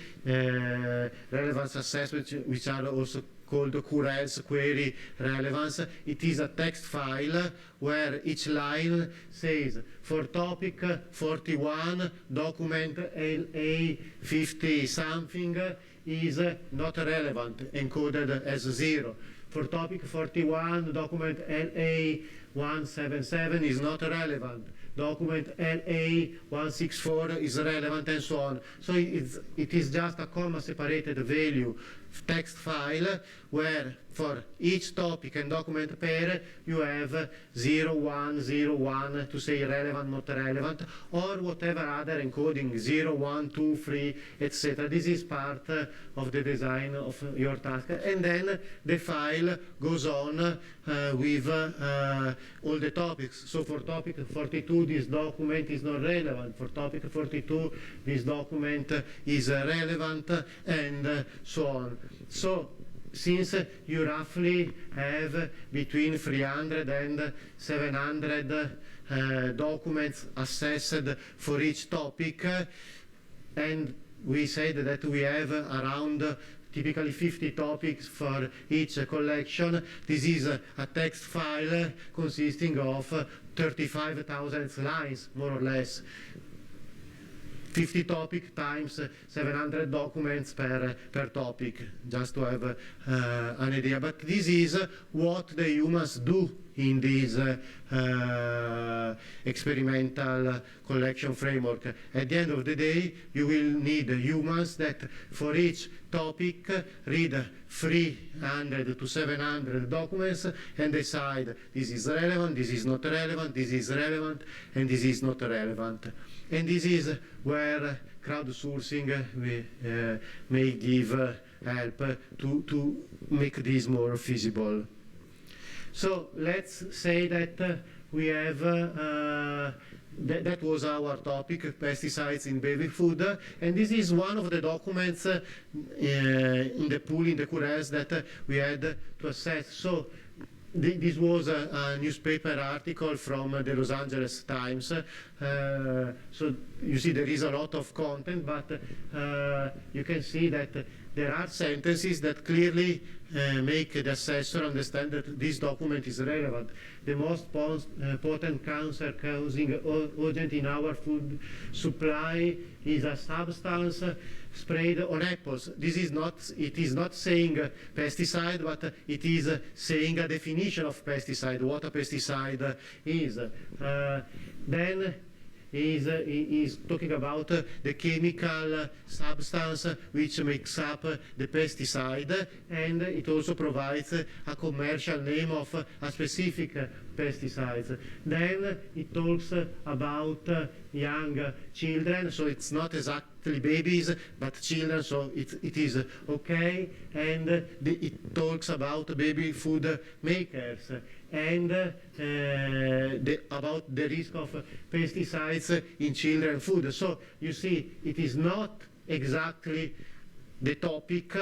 relevance assessments, which are also called QRELs, query relevance, it is a text file where each line says, for topic 41, document LA50 something is not relevant, encoded as 0. For topic 41, document LA177 is not relevant. Document LA164 is relevant, and so on. So it is just a comma-separated value text file where for each topic and document pair you have 0, 1, 0, 1 to say relevant, not relevant, or whatever other encoding, 0, 1, 2, 3, etc. This is part of the design of your task. And then the file goes on with all the topics. So for topic 42, this document is not relevant. For topic 42, this document is relevant, and so on. So since you roughly have between 300 and 700 documents assessed for each topic, and we said that we have around typically 50 topics for each collection. This is a text file consisting of 35,000 lines, more or less. 50 topic times 700 documents per topic, just to have an idea. But this is what the humans do in this experimental collection framework. At the end of the day, you will need humans that for each topic read 300 to 700 documents and decide this is relevant, this is not relevant, this is relevant, and this is not relevant. And this is where crowdsourcing may give help to make this more feasible. So let's say that we have that was our topic, pesticides in baby food, and this is one of the documents in the pool, in the QRS, that we had to assess. So this was a newspaper article from the Los Angeles Times. So you see there is a lot of content, but you can see that there are sentences that clearly make the assessor understand that this document is relevant. The most potent cancer-causing agent in our food supply is a substance sprayed on apples. This is not, it is not saying pesticide, but it is saying a definition of pesticide, what a pesticide is. Then is talking about the chemical substance which makes up the pesticide, and it also provides a commercial name of a specific pesticides. Then it talks about young children, so it's not exactly babies but children, so it is okay. And it talks about baby food makers and about the risk of pesticides in children food. So you see, it is not exactly the topic,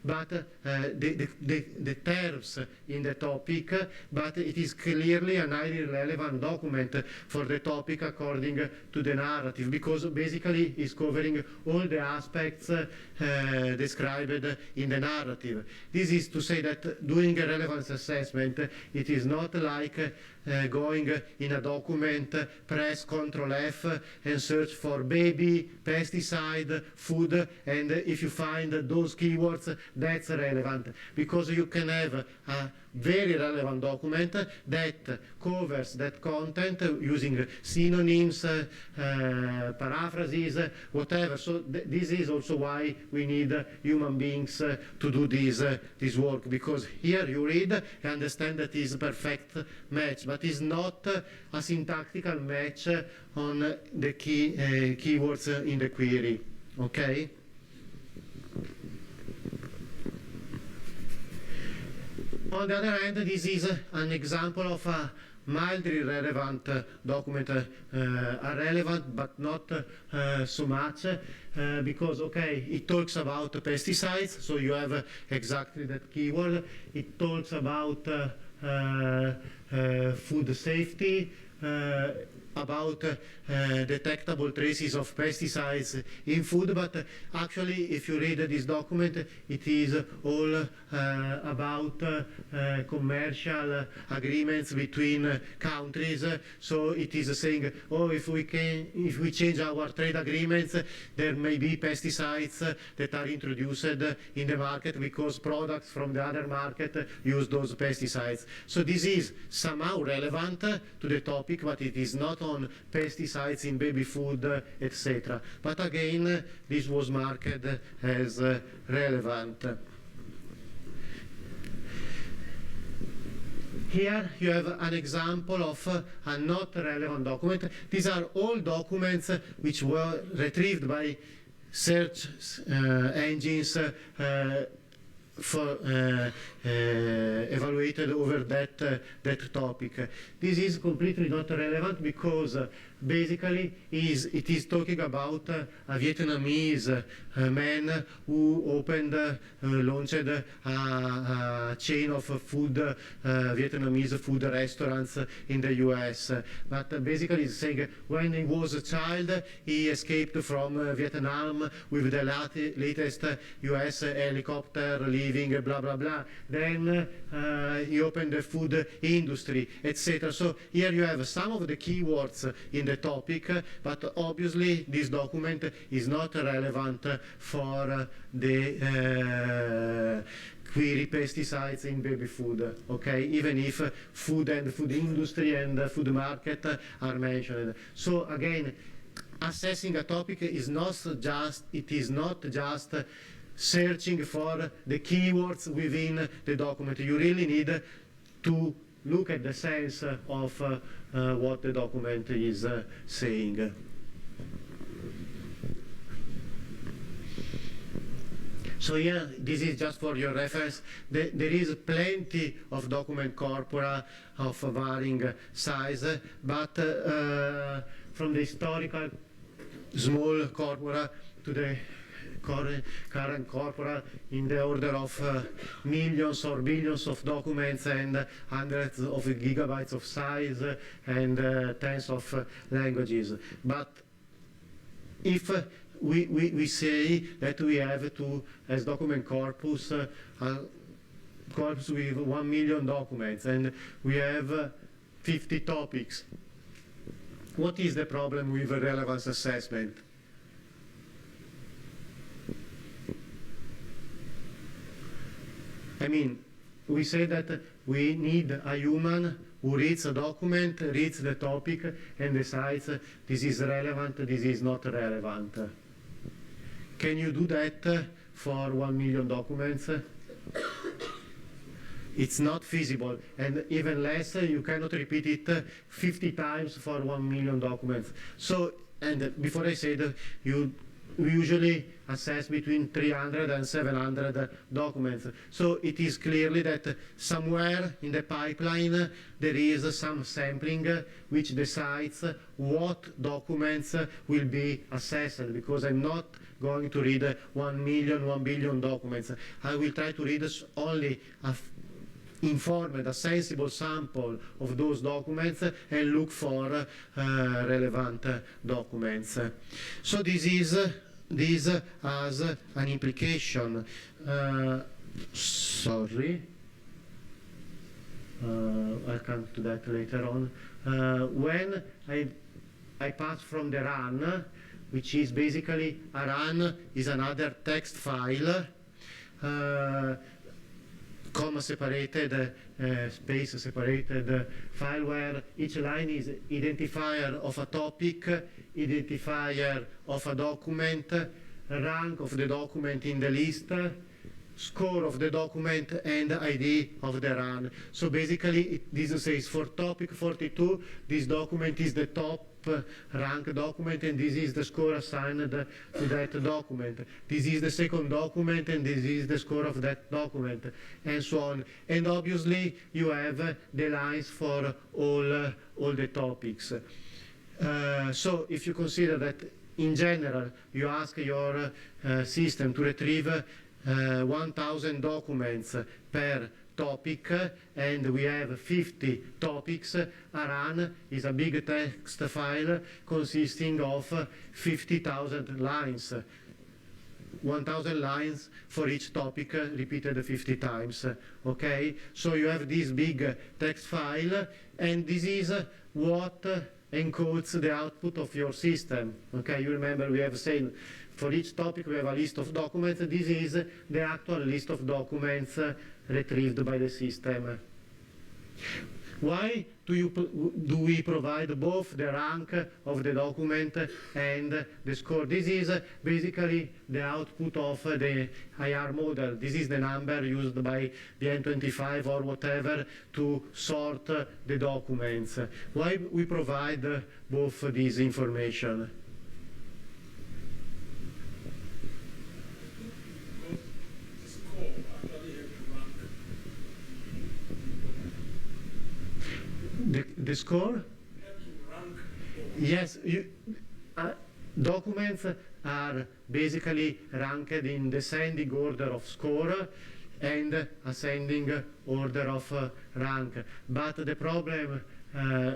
but the terms in the topic, but it is clearly a highly relevant document for the topic according to the narrative, because basically it's covering all the aspects described in the narrative. This is to say that doing a relevance assessment, it is not like going in a document, press Ctrl F and search for baby, pesticide, food, and if you find those keywords, that's relevant, because you can have a very relevant document that covers that content using synonyms, paraphrases, whatever. So this is also why we need human beings to do this work, because here you read and understand that is a perfect match, but it's not a syntactical match on the keywords in the query. Okay? On the other hand, this is an example of a mildly relevant document, relevant but not so much, because, okay, it talks about pesticides, so you have exactly that keyword. It talks about food safety, about detectable traces of pesticides in food, but actually if you read this document, it is all about commercial agreements between countries. So it is saying, oh, if we change our trade agreements, there may be pesticides that are introduced in the market because products from the other market use those pesticides. So this is somehow relevant to the topic, but it is not on pesticides in baby food, etc. But again, this was marked as relevant. Here you have an example of a not relevant document. These are all documents which were retrieved by search engines evaluated over that topic. This is completely not relevant because basically it is talking about a Vietnamese man who launched a chain of Vietnamese food restaurants in the US. But basically it's saying when he was a child, he escaped from Vietnam with the latest US helicopter leaving, blah blah blah. Then he opened the food industry, etc. So here you have some of the keywords in the topic, but obviously this document is not relevant for the query pesticides in baby food, okay, even if food and food industry and food market are mentioned. So again, assessing a topic is not just searching for the keywords within the document. You really need to look at the sense of what the document is saying. So here, this is just for your reference. There is plenty of document corpora of varying size, but from the historical small corpora to the current corpora in the order of millions or billions of documents and hundreds of gigabytes of size and tens of languages. But if we say that we have to, as document corpus, corpus with 1 million documents, and we have 50 topics. What is the problem with relevance assessment? I mean, we say that we need a human who reads a document, reads the topic, and decides this is relevant, this is not relevant. Can you do that for 1 million documents? It's not feasible, and even less, you cannot repeat it 50 times for 1 million documents. So, and before I said, we usually assess between 300 and 700 documents. So it is clearly that somewhere in the pipeline there is some sampling which decides what documents will be assessed, because I'm not going to read 1 million, 1 billion documents. I will try to read only informed, a sensible sample of those documents and look for relevant documents. So this has an implication. Sorry, I'll come to that later on. When I pass from the run, which is basically a run is another text file, comma separated, space separated file where each line is identifier of a topic, identifier of a document, rank of the document in the list, score of the document, and ID of the run. So basically this says for topic 42, this document is the top rank document, and this is the score assigned to that document. This is the second document, and this is the score of that document, and so on. And obviously you have the lines for all the topics. So if you consider that in general you ask your system to retrieve 1,000 documents per topic, and we have 50 topics, a run is a big text file consisting of 50,000 lines. 1,000 lines for each topic, repeated 50 times. Okay, so you have this big text file, and this is what encodes the output of your system. Okay, you remember we have said for each topic we have a list of documents. This is the actual list of documents retrieved by the system. Why do we provide both the rank of the document and the score? This is basically the output of the IR model. This is the number used by the N25 or whatever to sort the documents. Why we provide both this information? The score? Yes, documents are basically ranked in descending order of score and ascending order of rank. But the problem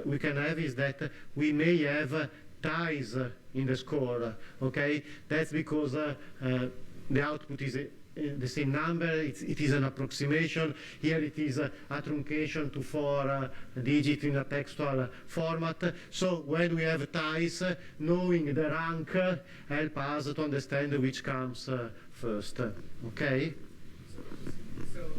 we can have is that we may have ties in the score. Okay, that's because the output is the same number, it is an approximation. Here it is a truncation to 4 digits in a textual format. So when we have ties, knowing the rank help us to understand which comes first. Okay? So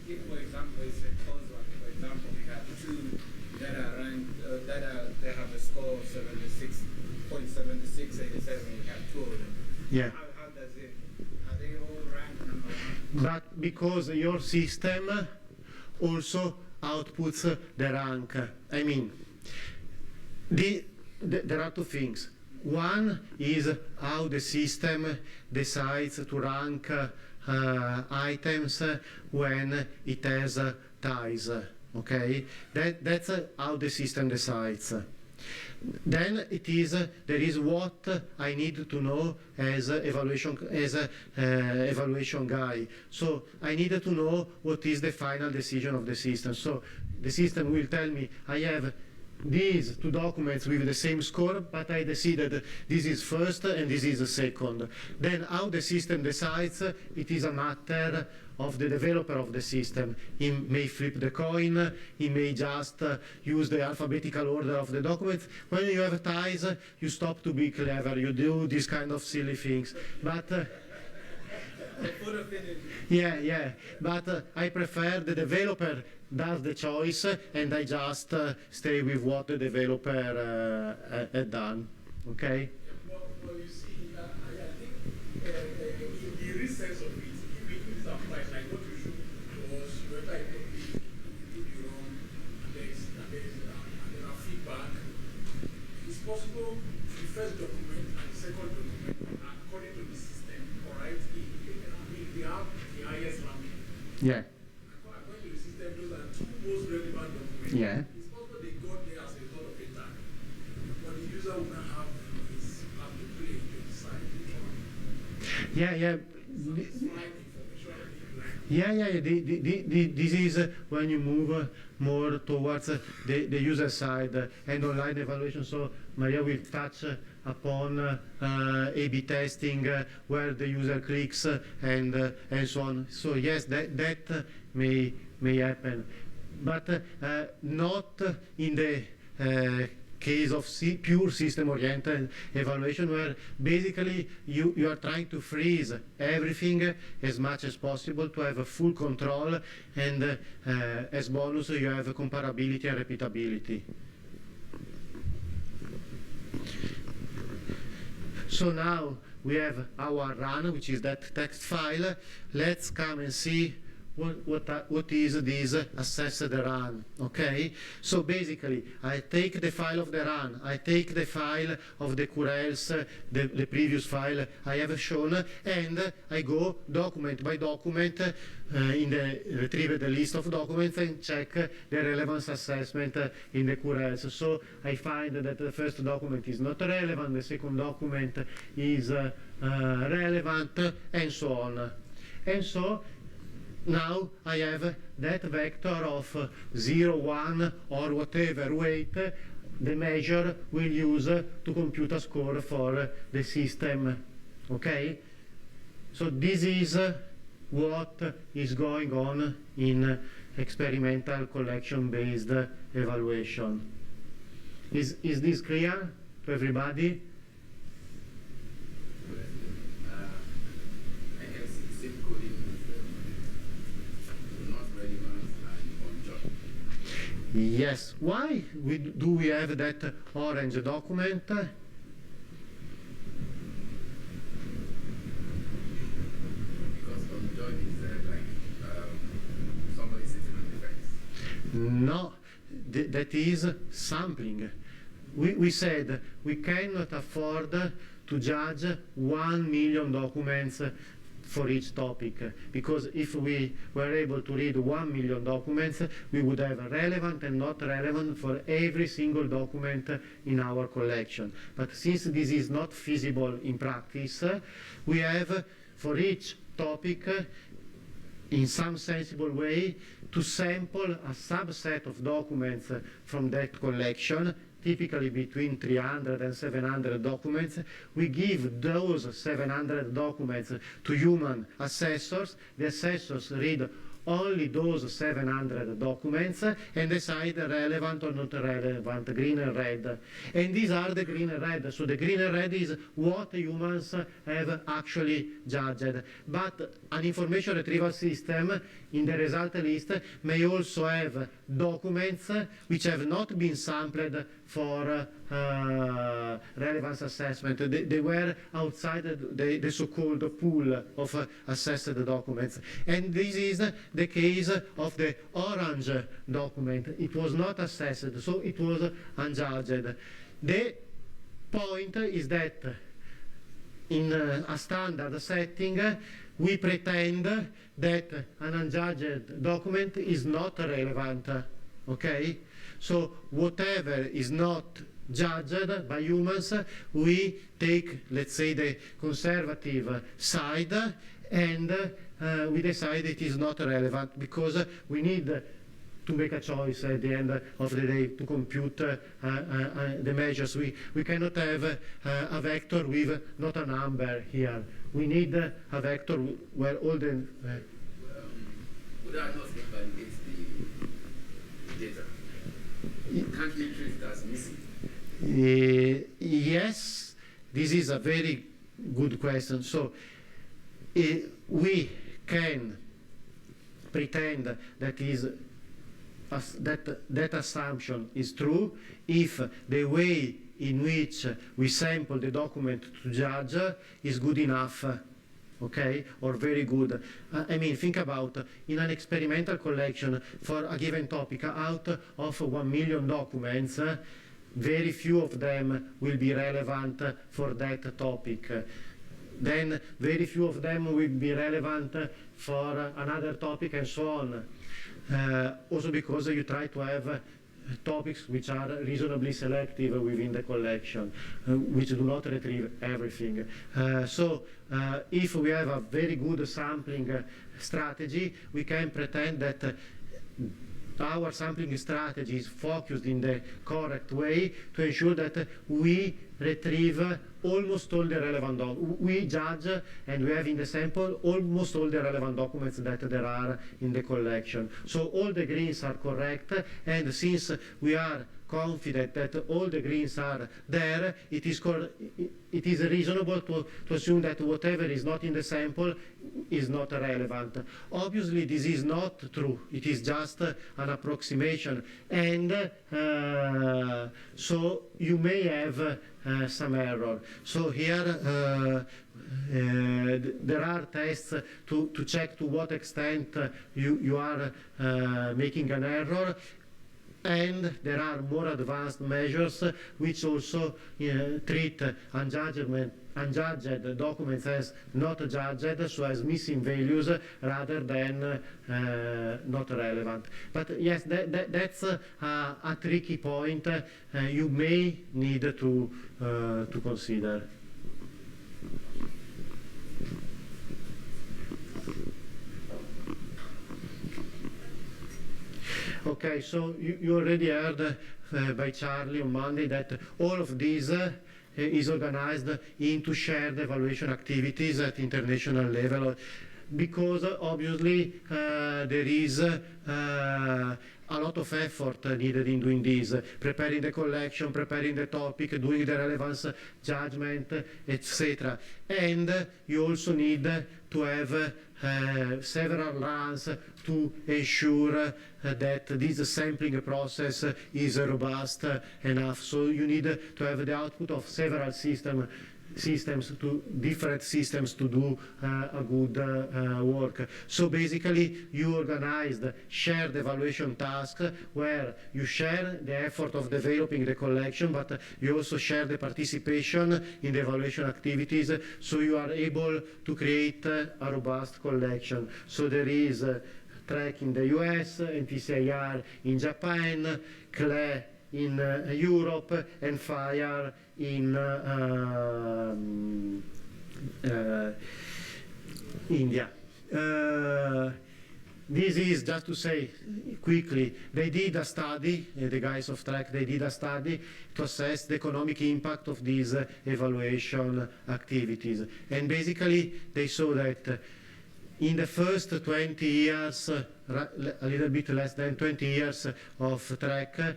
if for example, it's a close one, for example, we have two that are ranked, they have a score of 76.7687, we have two of them. Yeah. How does it, are they all ranked number one? But because your system also outputs the rank. I mean, there are two things. One is how the system decides to rank items when it has ties. Okay, that's how the system decides. Then there is what I need to know as evaluation guy. So I need to know what is the final decision of the system. So the system will tell me I have these two documents with the same score, but I decided this is first and this is second. Then how the system decides, it is a matter of the developer of the system. He may flip the coin, he may just use the alphabetical order of the documents. When you have ties, you stop to be clever, you do these kind of silly things. But yeah, but I prefer the developer does the choice and I just stay with what the developer had done. Okay? Well, you see, I think in the real sense of it, if it applies like what you showed was you enter a topic, you did wrong, and there are feedback. It's possible the first document and the second document, according to the system, all right, they have the highest ranking. Yeah. According to the system, those are two most relevant documents. Yeah. It's possible they got there as a result of a tag, but the user will not have to play to decide which one. Yeah. This is when you move more towards the user side and online evaluation. So Maria will touch upon A/B testing where the user clicks and so on. So yes, that may happen, but not in the case of pure system-oriented evaluation, where basically you are trying to freeze everything as much as possible to have a full control, and as bonus you have comparability and repeatability. So now we have our run, which is that text file. Let's come and see what is this assessed run, okay? So basically, I take the file of the run, I take the file of the curls, the previous file I have shown, and I go document by document retrieve the list of documents and check the relevance assessment in the curls. So I find that the first document is not relevant, the second document is relevant, and so on. And so now I have that vector of 0, 1, or whatever weight the measure will use to compute a score for the system. Okay? So this is what is going on in experimental collection-based evaluation. Is this clear to everybody? Yes. Why do we have that orange document? Because conjoint is like somebody sitting on the fence. No, that is sampling. We said we cannot afford to judge 1 million documents for each topic, because if we were able to read 1 million documents, we would have relevant and not relevant for every single document in our collection. But since this is not feasible in practice, we have for each topic in some sensible way to sample a subset of documents from that collection, typically between 300 and 700 documents. We give those 700 documents to human assessors. The assessors read only those 700 documents and decide relevant or not relevant, green and red. And these are the green and red. So the green and red is what humans have actually judged. But an information retrieval system in the result list may also have documents which have not been sampled for relevance assessment. They were outside the so-called pool of assessed documents. And this is the case of the orange document. It was not assessed, so it was unjudged. The point is that in a standard setting, we pretend that an unjudged document is not relevant, okay? So whatever is not judged by humans, we take, let's say, the conservative side, and we decide it is not relevant because we need to make a choice at the end of the day to compute the measures. We cannot have a vector with not a number here. We need a vector where all the... would I not invalidate the data? Can't we treat it as missing? Yes, this is a very good question. So we can pretend that assumption is true if the way in which we sample the document to judge is good enough, okay, or very good. I mean, think about in an experimental collection for a given topic, out of 1 million documents, very few of them will be relevant for that topic. Then very few of them will be relevant for another topic, and so on. Also because you try to have topics which are reasonably selective within the collection, which do not retrieve everything. So if we have a very good sampling strategy, we can pretend that our sampling strategy is focused in the correct way to ensure that we retrieve almost all the relevant documents. We judge and we have in the sample almost all the relevant documents that there are in the collection. So all the greens are correct, and since we are confident that all the greens are there, it is reasonable to assume that whatever is not in the sample is not relevant. Obviously this is not true, it is just an approximation, and so you may have some error. So here there are tests to check to what extent you are making an error, and there are more advanced measures which also treat unjudged documents as not judged, so as missing values rather than not relevant. But yes, that's a tricky point you may need to consider. Okay, so you already heard by Charlie on Monday that all of this is organized into shared evaluation activities at international level, because obviously there is a lot of effort needed in doing this, preparing the collection, preparing the topic, doing the relevance judgment, etc. And you also need to have several runs to ensure that this sampling process is robust enough. So you need to have the output of several different systems to do a good work. So basically you organized shared evaluation tasks where you share the effort of developing the collection, but you also share the participation in the evaluation activities, so you are able to create a robust collection. So there is TREC in the US, NTCIR in Japan, CLE in Europe, and FIRE in India. This is just to say quickly, they did a study, the guys of TREC, they did a study to assess the economic impact of these evaluation activities. And basically they saw that in the first 20 years, a little bit less than 20 years of TREC,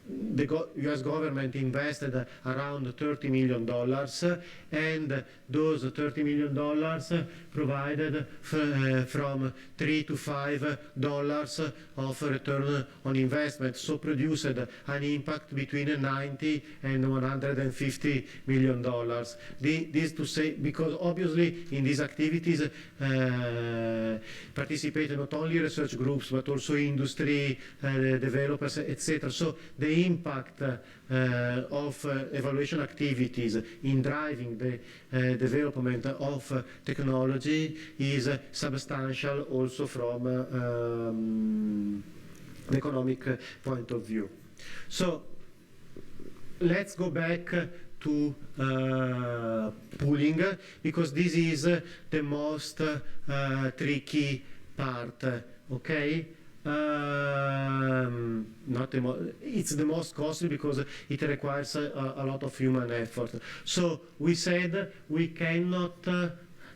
the US government invested around $30 million, and those $30 million provided from $3 to $5 of return on investment, so produced an impact between 90 and $150 million. This to say, because obviously in these activities participated not only research groups, but also industry, developers, etc. So the impact of evaluation activities in driving the development of technology is substantial also from the economic point of view. So let's go back to pooling, because this is the most tricky part, okay? It's the most costly because it requires a lot of human effort. So we said we cannot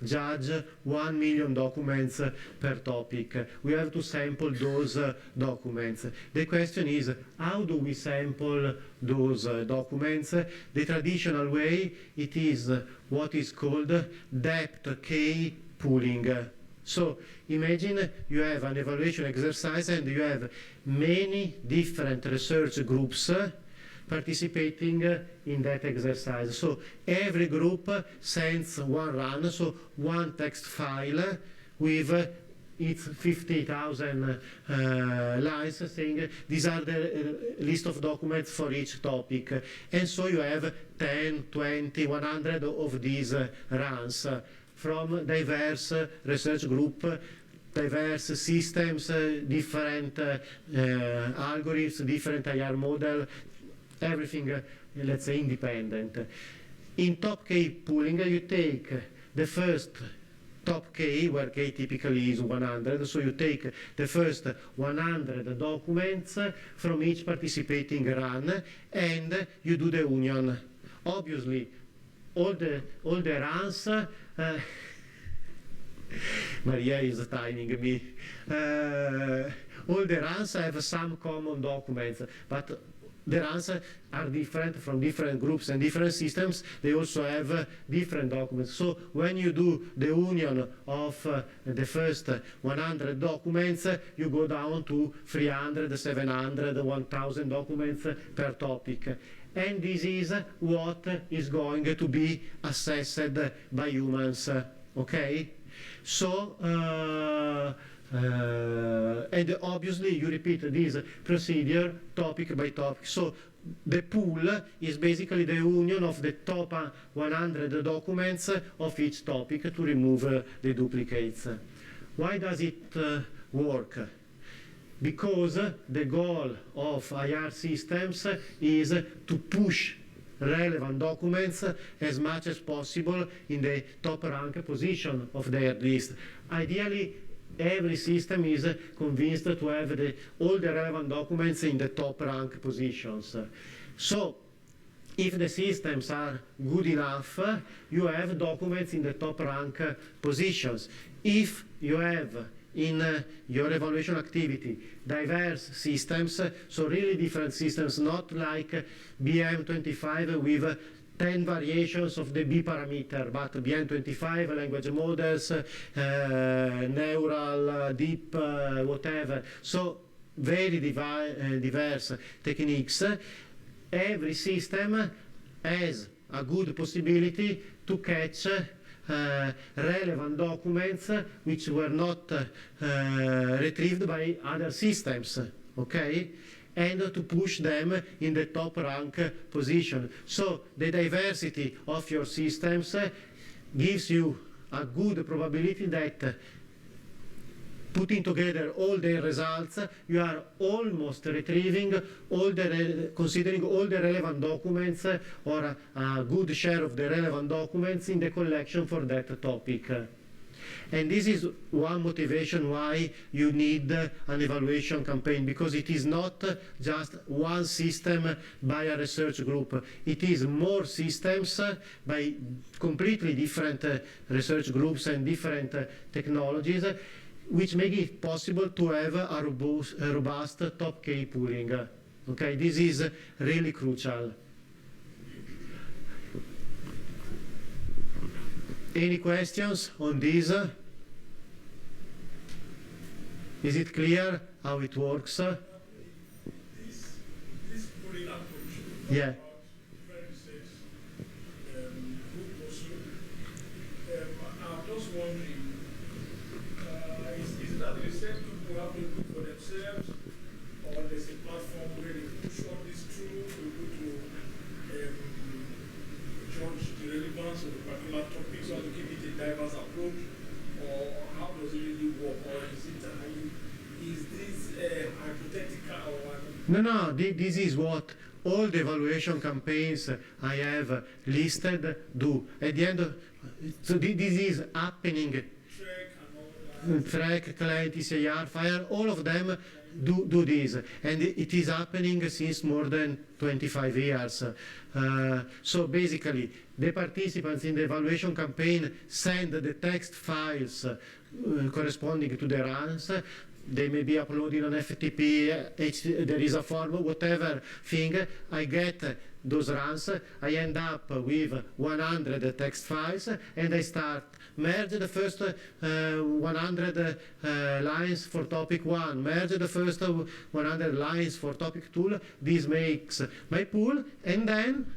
judge 1 million documents per topic. We have to sample those documents. The question is, how do we sample those documents? The traditional way, it is what is called depth K pooling. So imagine you have an evaluation exercise and you have many different research groups participating in that exercise. So every group sends one run, so one text file with its 50,000 lines saying these are the list of documents for each topic. And so you have 10, 20, 100 of these runs from diverse research group, diverse systems, different algorithms, different IR model, everything, let's say, independent. In top K pooling, you take the first top K, where K typically is 100, so you take the first 100 documents from each participating run, and you do the union. Obviously, all the runs, Maria is timing me, all the runs have some common documents, but the runs are different from different groups and different systems. They also have different documents. So when you do the union of the first 100 documents, you go down to 300, 700, 1000 documents per topic. And this is what is going to be assessed by humans, okay? So, and obviously you repeat this procedure topic by topic. So the pool is basically the union of the top 100 documents of each topic to remove the duplicates. Why does it work? Because the goal of IR systems is to push relevant documents as much as possible in the top rank position of their list. Ideally, every system is convinced to have all the relevant documents in the top rank positions. So, if the systems are good enough, you have documents in the top rank positions. If you have in your evaluation activity diverse systems, so really different systems, not like BM25 with 10 variations of the B parameter, but BM25, language models, neural, deep, whatever. So very diverse techniques. Every system has a good possibility to catch relevant documents which were not retrieved by other systems, okay? And to push them in the top rank position. So the diversity of your systems gives you a good probability that putting together all the results, you are almost retrieving all the, considering all the relevant documents or a good share of the relevant documents in the collection for that topic. And this is one motivation why you need an evaluation campaign, because it is not just one system by a research group. It is more systems by completely different research groups and different technologies, which make it possible to have a robust top K pooling. Okay, this is really crucial. Any questions on this? Is it clear how it works? This pooling approach, yeah. Different research group also. I'm just wondering, is it that the research people have to do for themselves, or there's a platform where they push all this through to be able to judge the relevance of the particular topics, or to give it a diverse approach, or how does it really work, or is this hypothetical or? No, this is what all the evaluation campaigns I have listed do. At the end, so this is happening. Track, client, ECR, Fire, all of them do this, and it is happening since more than 25 years. So basically, the participants in the evaluation campaign send the text files corresponding to the runs. They may be uploaded on FTP, there is a form, whatever thing. I get those runs, I end up with 100 text files, and I start merge the first 100 lines for topic 1, merge the first 100 lines for topic 2. This makes my pool, and then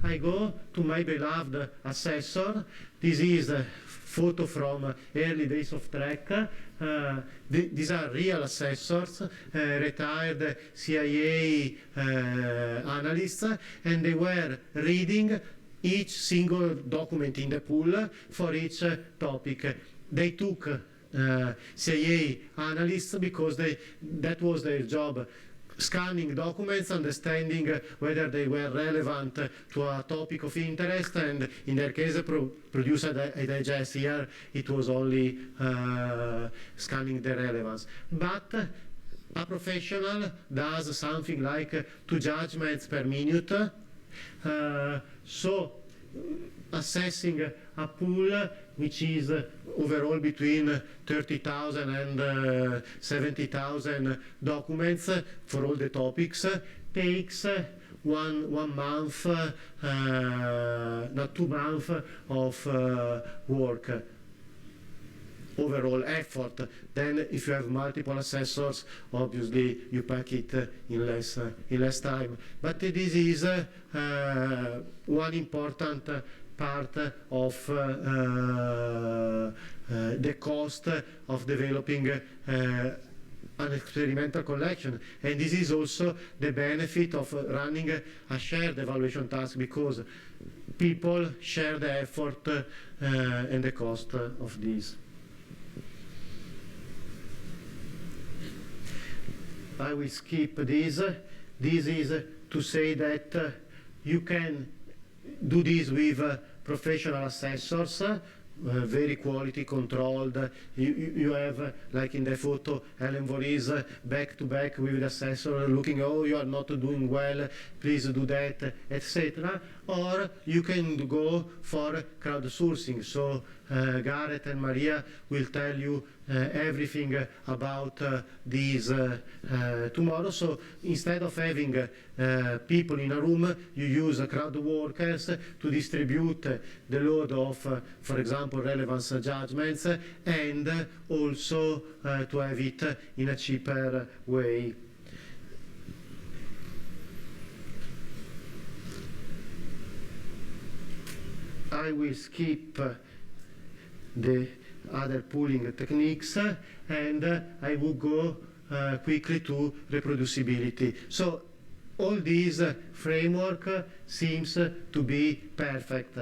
I go to my beloved assessor. This is a photo from early days of Trek. These are real assessors, retired CIA analysts, and they were reading each single document in the pool for each topic. They took CIA analysts because that was their job. Scanning documents, understanding whether they were relevant to a topic of interest, and in their case produce a digest. Here it was only scanning the relevance. But a professional does something like 2 judgments per minute. So assessing a pool which is overall between 30,000 and 70,000 documents for all the topics takes 1 month, not 2 months of work. Overall effort. Then if you have multiple assessors, obviously you pack it in less time. But this is one important part of the cost of developing an experimental collection. And this is also the benefit of running a shared evaluation task, because people share the effort and the cost of this. I will skip this. This is to say that you can do this with professional assessors, very quality controlled. You have, like in the photo, Ellen Voorhees back to back with the assessor looking, oh, you are not doing well, please do that, etc. Or you can go for crowdsourcing. So Gareth and Maria will tell you everything about these tomorrow. So instead of having people in a room, you use crowd workers to distribute the load of, for example, relevance judgments, and also to have it in a cheaper way. I will skip the other pooling techniques, and I will go quickly to reproducibility. So all this framework seems to be perfect.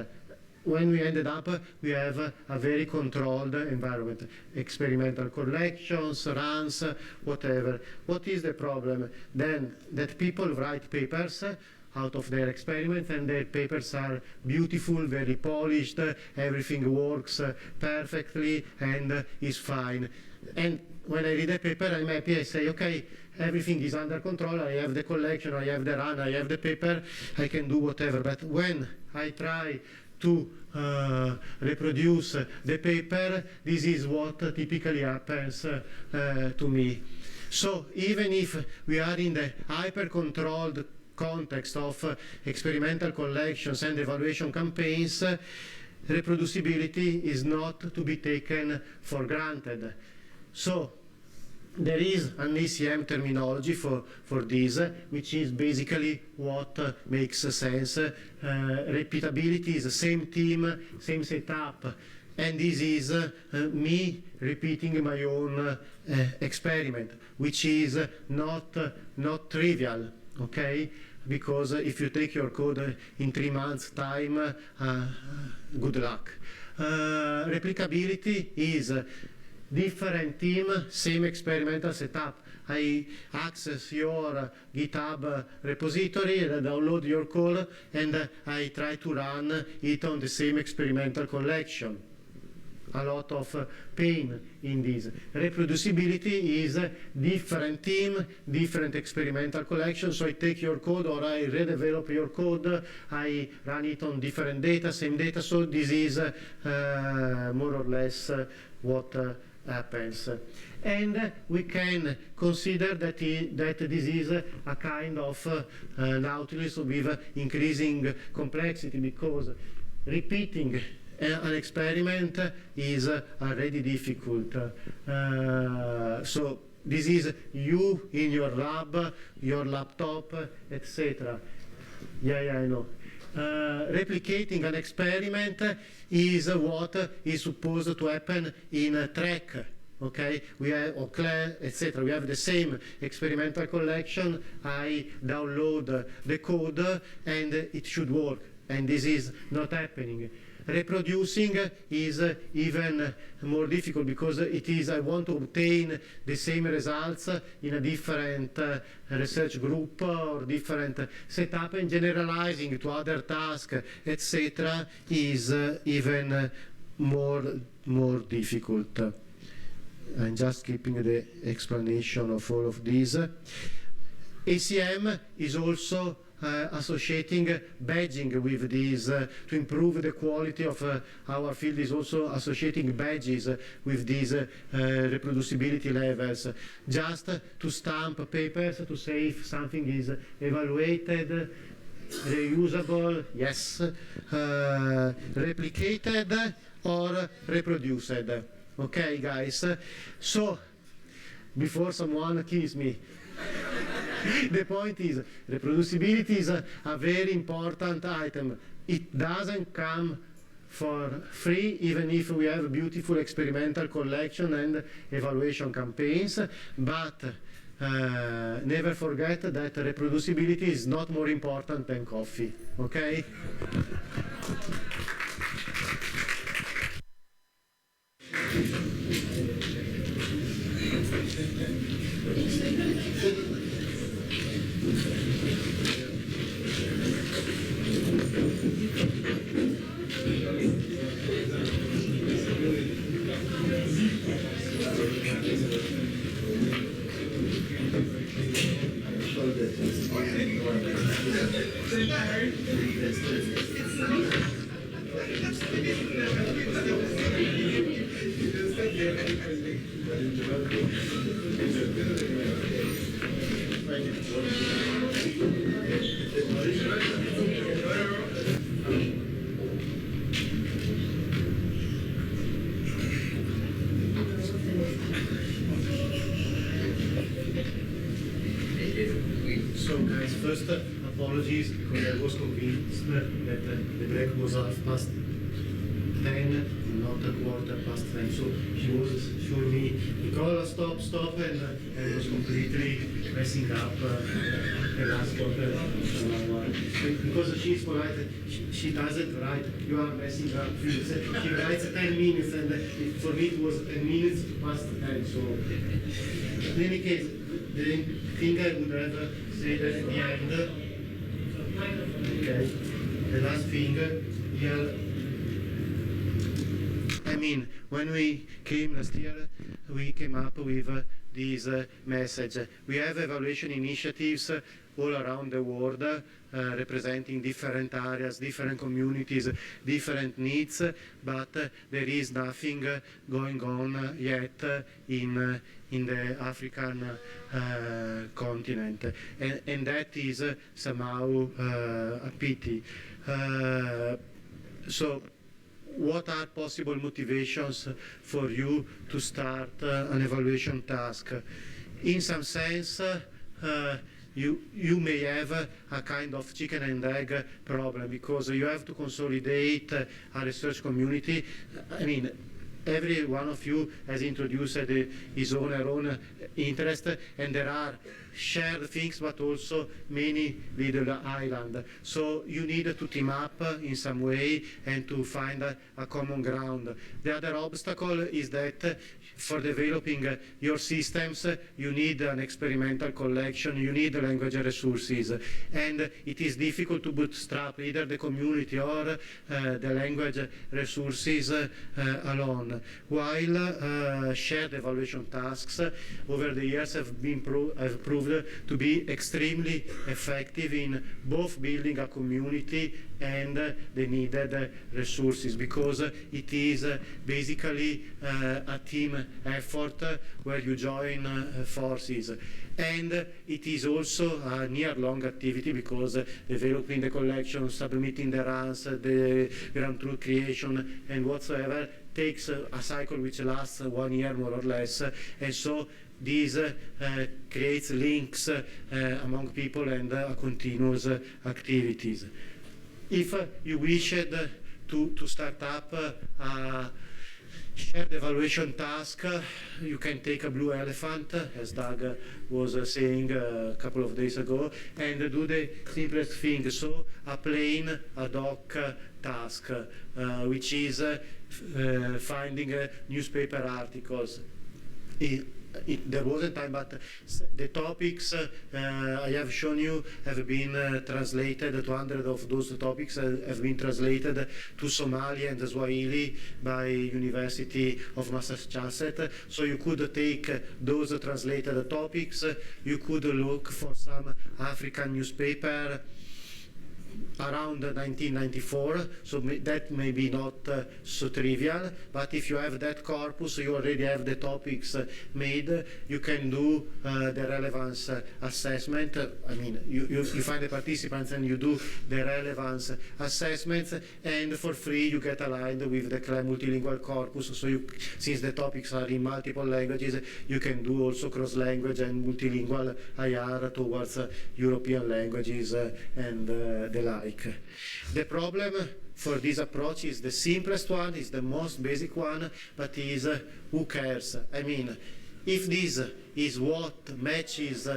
When we ended up, we have a very controlled environment, experimental collections, runs, whatever. What is the problem? Then that people write papers out of their experiments, and their papers are beautiful, very polished, everything works perfectly and is fine. And when I read a paper, I'm happy. I say, okay, everything is under control. I have the collection, I have the run, I have the paper, I can do whatever. But when I try to reproduce the paper, this is what typically happens to me. So even if we are in the hyper-controlled context of experimental collections and evaluation campaigns, reproducibility is not to be taken for granted. So there is an ACM terminology for this, which is basically what makes sense. Repeatability is the same team, same setup, and this is me repeating my own experiment, which is not trivial, okay? Because if you take your code in 3 months' time, good luck. Replicability is different team, same experimental setup. I access your GitHub repository and I download your code and I try to run it on the same experimental collection. A lot of pain in this. Reproducibility is different team, different experimental collection. So I take your code or I redevelop your code, I run it on different data, same data. So this is more or less what happens. And we can consider that this is a kind of Nautilus with increasing complexity, because repeating an experiment is already difficult. So this is you in your lab, your laptop, etc. Yeah, I know. Replicating an experiment is what is supposed to happen in a track. Okay, we have Oclair, etc. We have the same experimental collection. I download the code and it should work. And this is not happening. Reproducing is even more difficult, because it is I want to obtain the same results in a different research group or different setup, and generalizing to other tasks, etc. is even more difficult. I'm just keeping the explanation of all of these. ACM is also associating badging with these to improve the quality of our field, is also associating badges with these reproducibility levels, just to stamp papers to say if something is evaluated, reusable, yes, replicated or reproduced. Okay, guys? So, before someone kills me, the point is, reproducibility is a very important item. It doesn't come for free, even if we have beautiful experimental collection and evaluation campaigns, but never forget that reproducibility is not more important than coffee, okay? So guys, first apologies, because I was convinced that the break was 10:30, not 10:15. So she was showing me, Nicola, stop, and I was completely messing up the last quarter of an hour. Because she's polite, she doesn't write, you are messing up. She writes 10 minutes, and for me it was 10 minutes past 10. So in any case, the thing I would have said at the end, okay, the last thing here, I mean, when we came last year, we came up with this message. We have evaluation initiatives all around the world, representing different areas, different communities, different needs, but there is nothing going on yet in the African continent, and that is somehow a pity. So what are possible motivations for you to start an evaluation task? In some sense, you may have a kind of chicken and egg problem, because you have to consolidate a research community. I mean, every one of you has introduced his own her own interest, and there are shared things, but also many little islands. So you need to team up in some way and to find a common ground. The other obstacle is that for developing your systems, you need an experimental collection, you need language resources, and it is difficult to bootstrap either the community or the language resources alone. While shared evaluation tasks over the years have proved to be extremely effective in both building a community and the needed resources, because it is basically a team effort where you join forces. And it is also a near-long activity, because developing the collection, submitting the runs, the ground truth creation, and whatsoever takes a cycle which lasts 1 year more or less. And so this creates links among people and continuous activities. If you wished to start up a shared evaluation task, you can take a blue elephant, as Doug was saying a couple of days ago, and do the simplest thing. So a plain ad hoc task, which is finding newspaper articles. There wasn't time, but the topics I have shown you have been translated. 200 of those topics have been translated to Somali and Swahili by University of Massachusetts. So you could take those translated topics. You could look for some African newspaper around 1994, so that may be not so trivial, but if you have that corpus, you already have the topics made, you can do the relevance assessment. I mean, you find the participants and you do the relevance assessments, and for free you get aligned with the CLE multilingual corpus. So since the topics are in multiple languages, you can do also cross-language and multilingual IR towards European languages and the like. The problem for this approach is the simplest one, is the most basic one, but is who cares? I mean, if this is what matches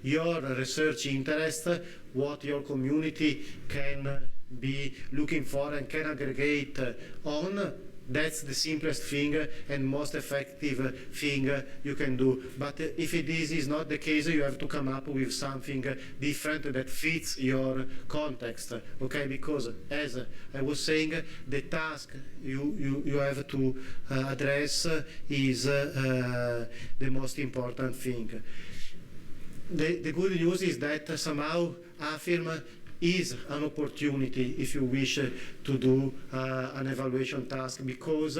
your research interest, what your community can be looking for and can aggregate on, that's the simplest thing and most effective thing you can do. But if this is not the case, you have to come up with something different that fits your context, okay? Because as I was saying, the task you have to address is the most important thing. The good news is that somehow AFIRM is an opportunity if you wish to do an evaluation task, because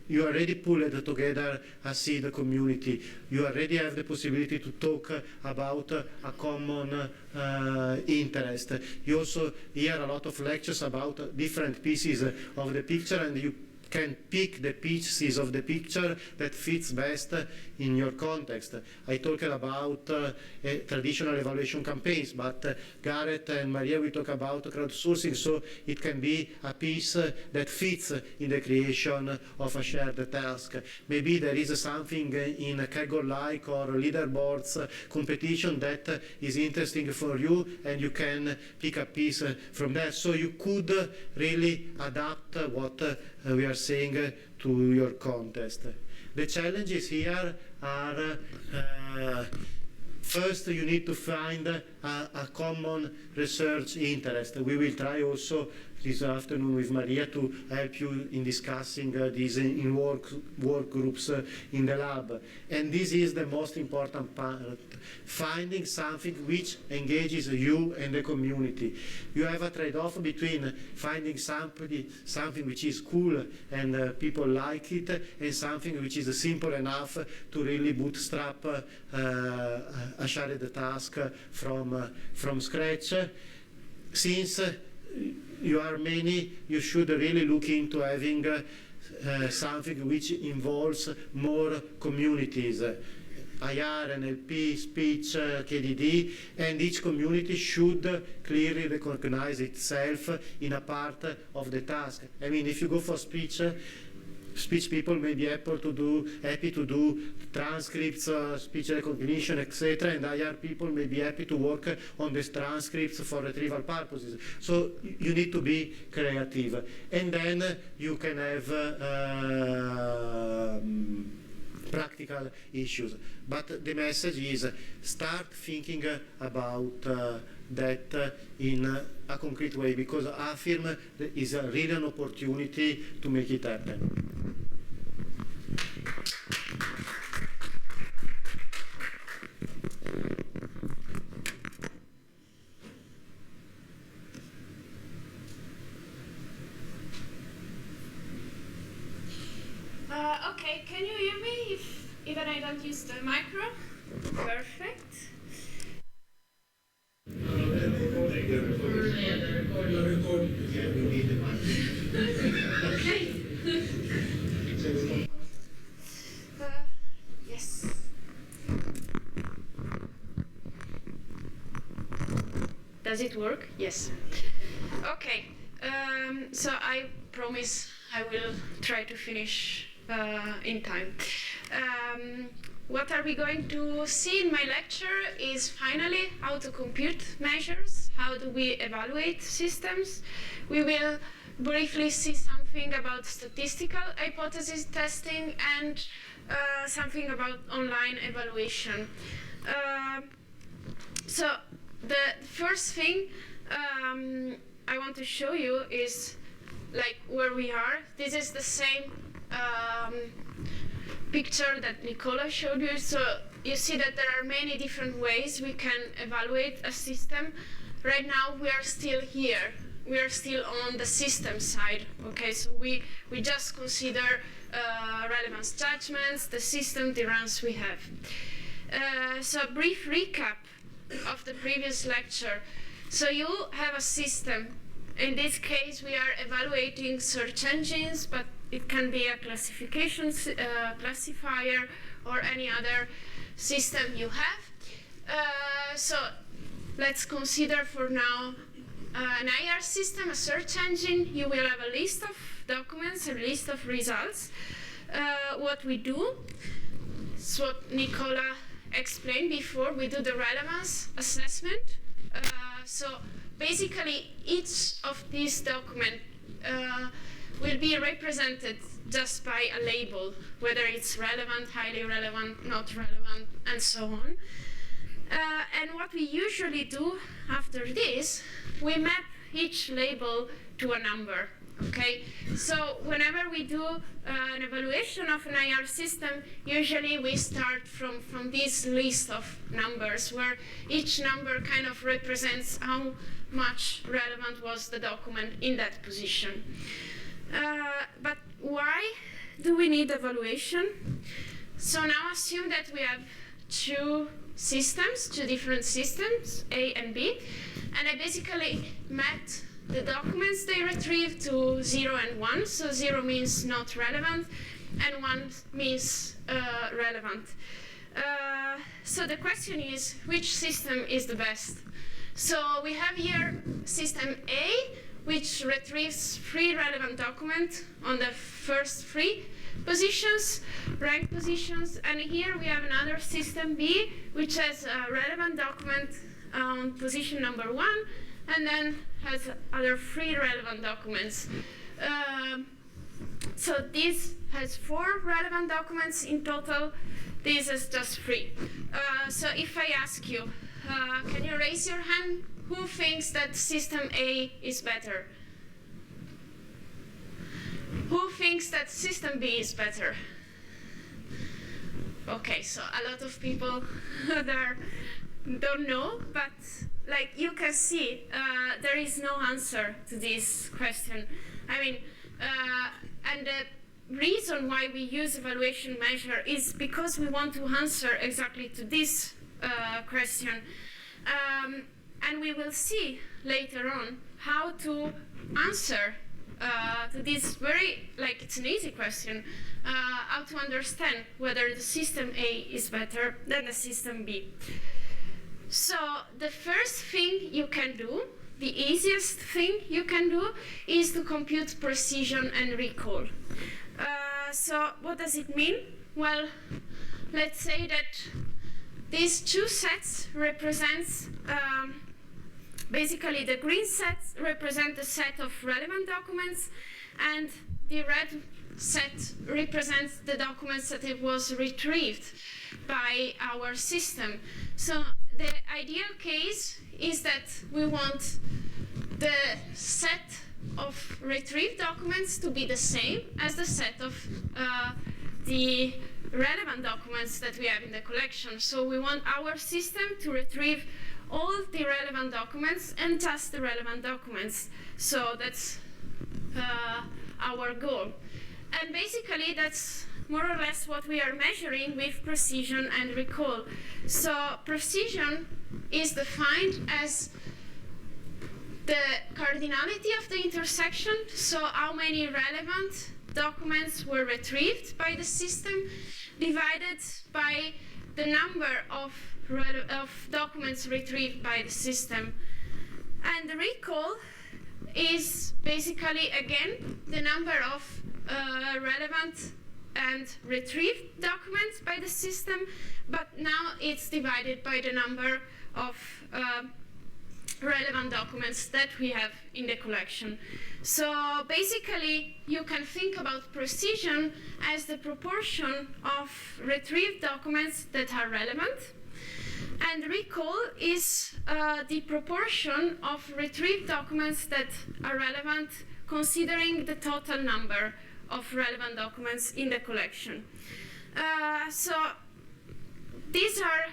you already pulled together a seed community. You already have the possibility to talk about a common interest. You also hear a lot of lectures about different pieces of the picture, and you can pick the pieces of the picture that fits best in your context. I talked about traditional evaluation campaigns, but Gareth and Maria will talk about crowdsourcing, so it can be a piece that fits in the creation of a shared task. Maybe there is something in Kaggle-like or leaderboards competition that is interesting for you, and you can pick a piece from there. So you could really adapt what we are saying to your context. The challenges here are first, you need to find a common research interest. We will try also this afternoon with Maria to help you in discussing these in work groups in the lab. And this is the most important part, finding something which engages you and the community. You have a trade-off between finding something which is cool and people like it, and something which is simple enough to really bootstrap a shared task from scratch. Since you are many, you should really look into having something which involves more communities. IR, NLP, speech, KDD, and each community should clearly recognize itself in a part of the task. I mean, if you go for speech people may be happy to do transcripts, speech recognition, etc., and IR people may be happy to work on these transcripts for retrieval purposes. So you need to be creative, and then you can have practical issues. But the message is start thinking about that in a concrete way, because AFIRM is really an opportunity to make it happen. Okay, can you hear me if even I don't use the micro? Perfect. Yes. Does it work? Yes. Okay. So I promise I will try to finish in time. What are we going to see in my lecture is finally how to compute measures, how do we evaluate systems. We will briefly see something about statistical hypothesis testing and something about online evaluation. So the first thing I want to show you is like where we are. This is the same picture that Nicola showed you. So you see that there are many different ways we can evaluate a system. Right now we are still here. We are still on the system side. Okay, so we just consider relevance judgments, the system, the runs we have. So a brief recap of the previous lecture. So you have a system. In this case, we are evaluating search engines, but it can be a classification classifier or any other system you have. So let's consider for now an IR system, a search engine. You will have a list of documents, a list of results. What we do is what Nicola explained before. We do the relevance assessment. So basically, each of these documents will be represented just by a label, whether it's relevant, highly relevant, not relevant, and so on. And what we usually do after this, we map each label to a number. Okay, so whenever we do an evaluation of an IR system, usually we start from this list of numbers, where each number kind of represents how much relevant was the document in that position. But why do we need evaluation? So now assume that we have two different systems, A and B, and I basically mapped the documents they retrieve to 0 and 1. So 0 means not relevant, and 1 means relevant. So the question is, which system is the best? So we have here system A, which retrieves 3 relevant documents on the first 3 positions, ranked positions, and here we have another system B, which has a relevant document on position number 1, and then has other 3 relevant documents. So this has 4 relevant documents in total. This is just 3. So if I ask you, can you raise your hand? Who thinks that system A is better? Who thinks that system B is better? Okay, so a lot of people there don't know, but like you can see, there is no answer to this question. I mean, and the reason why we use evaluation measure is because we want to answer exactly to this question. And we will see later on how to answer to this very, like, it's an easy question, how to understand whether the system A is better than the system B. So the first thing you can do, the easiest thing you can do, is to compute precision and recall. So what does it mean? Well, let's say that these two sets represents, basically the green sets represent the set of relevant documents, and the red set represents the documents that it was retrieved by our system. So the ideal case is that we want the set of retrieved documents to be the same as the set of the relevant documents that we have in the collection. So we want our system to retrieve all the relevant documents and just the relevant documents. So that's our goal. And basically that's more or less what we are measuring with precision and recall. So precision is defined as the cardinality of the intersection, so how many relevant documents were retrieved by the system, divided by the number of documents retrieved by the system. And the recall is basically, again, the number of relevant and retrieved documents by the system, but now it's divided by the number of relevant documents that we have in the collection. So basically, you can think about precision as the proportion of retrieved documents that are relevant, and recall is the proportion of retrieved documents that are relevant considering the total number of relevant documents in the collection. So these are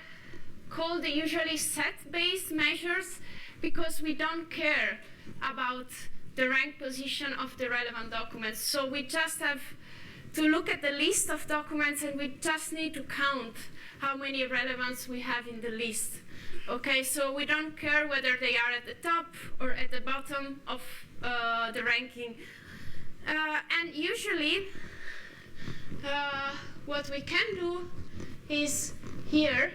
called usually set-based measures because we don't care about the rank position of the relevant documents. So we just have to look at the list of documents and we just need to count how many relevance we have in the list. Okay, so we don't care whether they are at the top or at the bottom of the ranking. And usually, what we can do is here,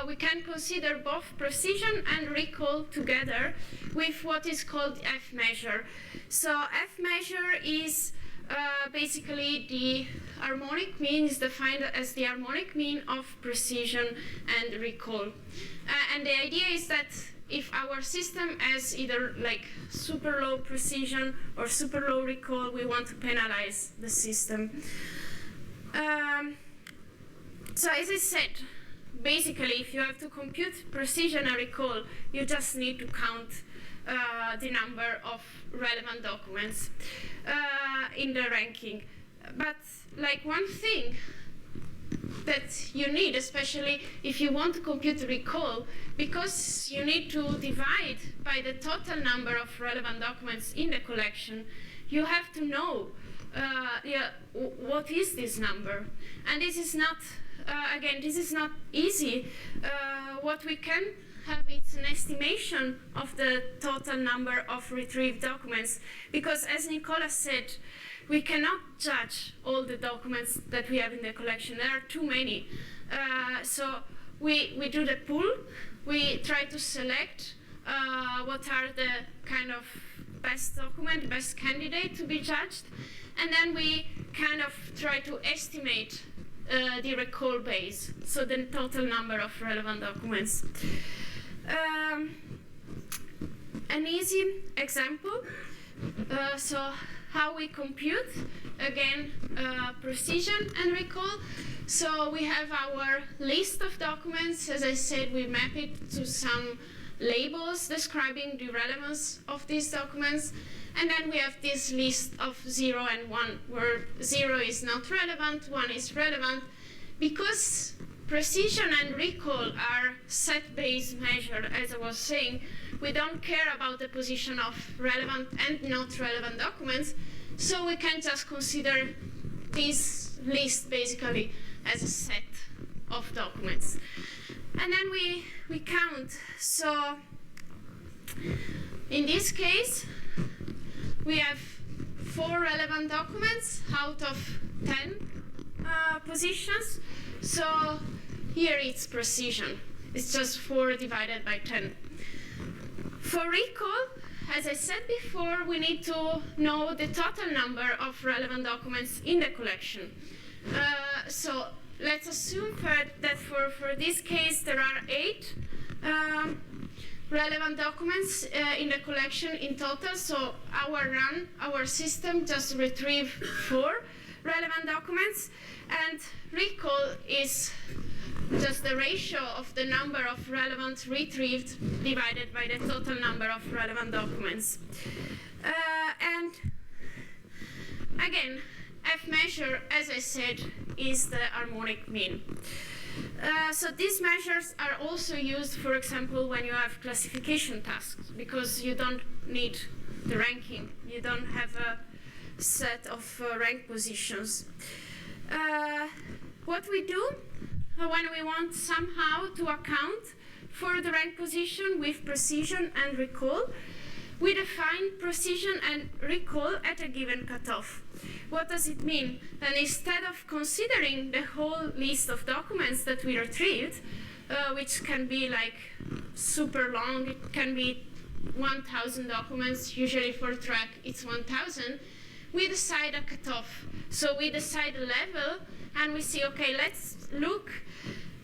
we can consider both precision and recall together with what is called F measure. So F measure is basically the harmonic mean, is defined as the harmonic mean of precision and recall. And the idea is that if our system has either like super low precision or super low recall, we want to penalize the system. So as I said, basically, if you have to compute precision and recall, you just need to count the number of relevant documents in the ranking. But like one thing that you need, especially if you want to compute recall, because you need to divide by the total number of relevant documents in the collection, you have to know what is this number. And this is not, again, this is not easy. What we can have is an estimation of the total number of retrieved documents, because as Nicola said, we cannot judge all the documents that we have in the collection. There are too many. So we do the pool, we try to select what are the kind of best document, best candidate to be judged, and then we kind of try to estimate the recall base, so the total number of relevant documents. An easy example, so how we compute, again, precision and recall. So we have our list of documents. As I said, we map it to some labels describing the relevance of these documents. And then we have this list of 0 and 1, where 0 is not relevant, 1 is relevant. Because precision and recall are set-based measures, as I was saying, we don't care about the position of relevant and not relevant documents, so we can just consider this list basically as a set of documents. And then we count. So in this case, we have 4 relevant documents out of 10 positions. So here it's precision. It's just 4 divided by 10. For recall, as I said before, we need to know the total number of relevant documents in the collection. So let's assume that for this case there are 8 relevant documents in the collection in total. So our system just retrieve 4 relevant documents, and recall is just the ratio of the number of relevant retrieved divided by the total number of relevant documents. And again, F measure, as I said, is the harmonic mean. So these measures are also used, for example, when you have classification tasks, because you don't need the ranking. You don't have a set of rank positions. What we do when we want somehow to account for the rank position with precision and recall, we define precision and recall at a given cutoff. What does it mean? That instead of considering the whole list of documents that we retrieved, which can be like super long, it can be 1,000 documents, usually for track it's 1,000, we decide a cutoff. So we decide a level and we see, okay, let's look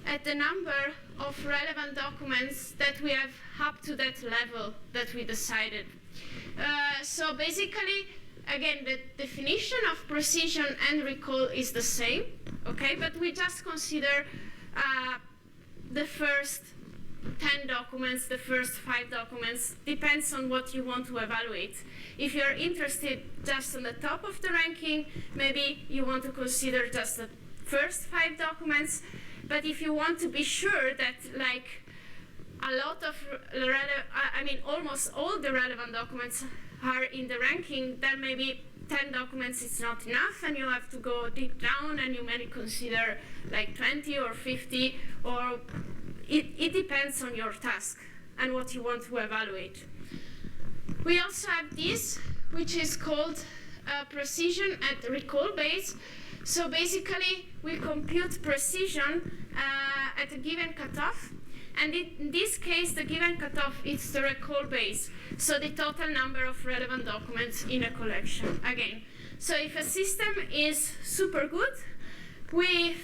at the number of relevant documents that we have up to that level that we decided. So basically, again, the definition of precision and recall is the same, okay? But we just consider the first 10 documents, the first 5 documents, depends on what you want to evaluate. If you're interested just on the top of the ranking, maybe you want to consider just the first 5 documents. But if you want to be sure that like a lot of, almost all the relevant documents are in the ranking, then maybe 10 documents is not enough and you have to go deep down and you may consider like 20 or 50, or it depends on your task and what you want to evaluate. We also have this, which is called precision at recall base. So basically, we compute precision at a given cutoff, and in this case, the given cutoff is the recall base, so the total number of relevant documents in a collection, again. So if a system is super good, we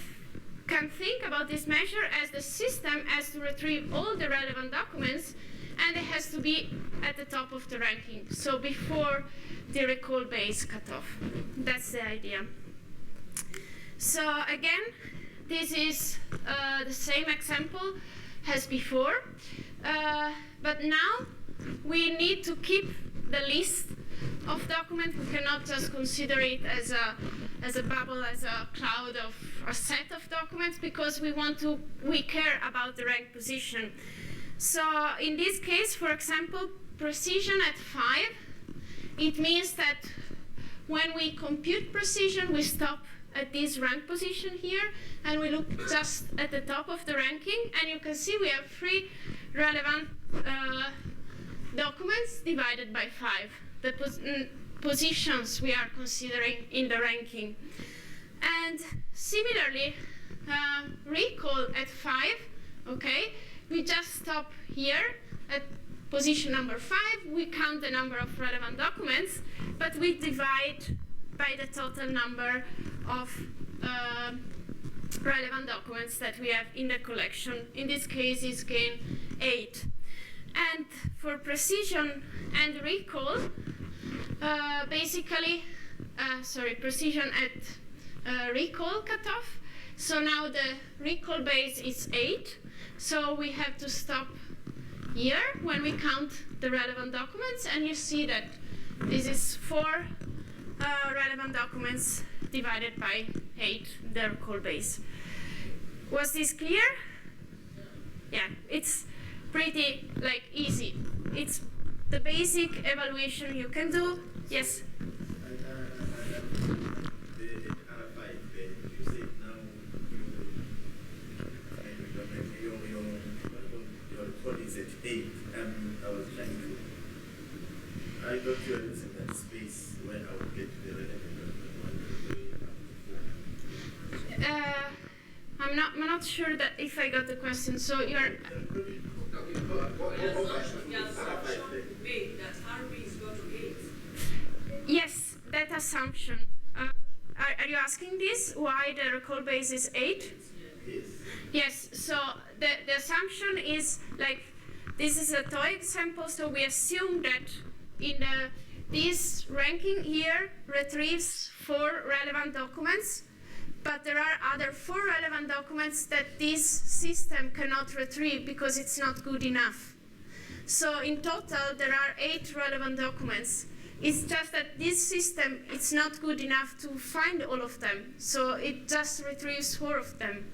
can think about this measure as the system has to retrieve all the relevant documents, and it has to be at the top of the ranking, so before the recall base cutoff. That's the idea. So again, this is the same example as before, but now we need to keep the list of documents. We cannot just consider it as a bubble, as a cloud of a set of documents, because we care about the rank position. So in this case, for example, precision at 5, it means that when we compute precision, we stop at this rank position here, and we look just at the top of the ranking, and you can see we have 3 relevant documents divided by 5, the positions we are considering in the ranking. And similarly, recall at 5, okay, we just stop here at position number 5, we count the number of relevant documents, but we divide by the total number of relevant documents that we have in the collection. In this case, it's again 8. And for precision and recall, precision at recall cutoff. So now the recall base is 8. So we have to stop here when we count the relevant documents, and you see that this is 4 relevant documents divided by 8, the recall base. Was this clear? Yeah, it's pretty easy. It's the basic evaluation you can do. Yes? I thought you were using that space where I would get the not sure that if I got the question. So you're. The assumption made that RB is equal to 8. Yes, that assumption. Are you asking this? Why the recall base is 8? Yes, so the assumption is like, this is a toy example, so we assume that in this ranking here retrieves 4 relevant documents, but there are other 4 relevant documents that this system cannot retrieve because it's not good enough. So in total, there are 8 relevant documents. It's just that this system, it's not good enough to find all of them, so it just retrieves 4 of them.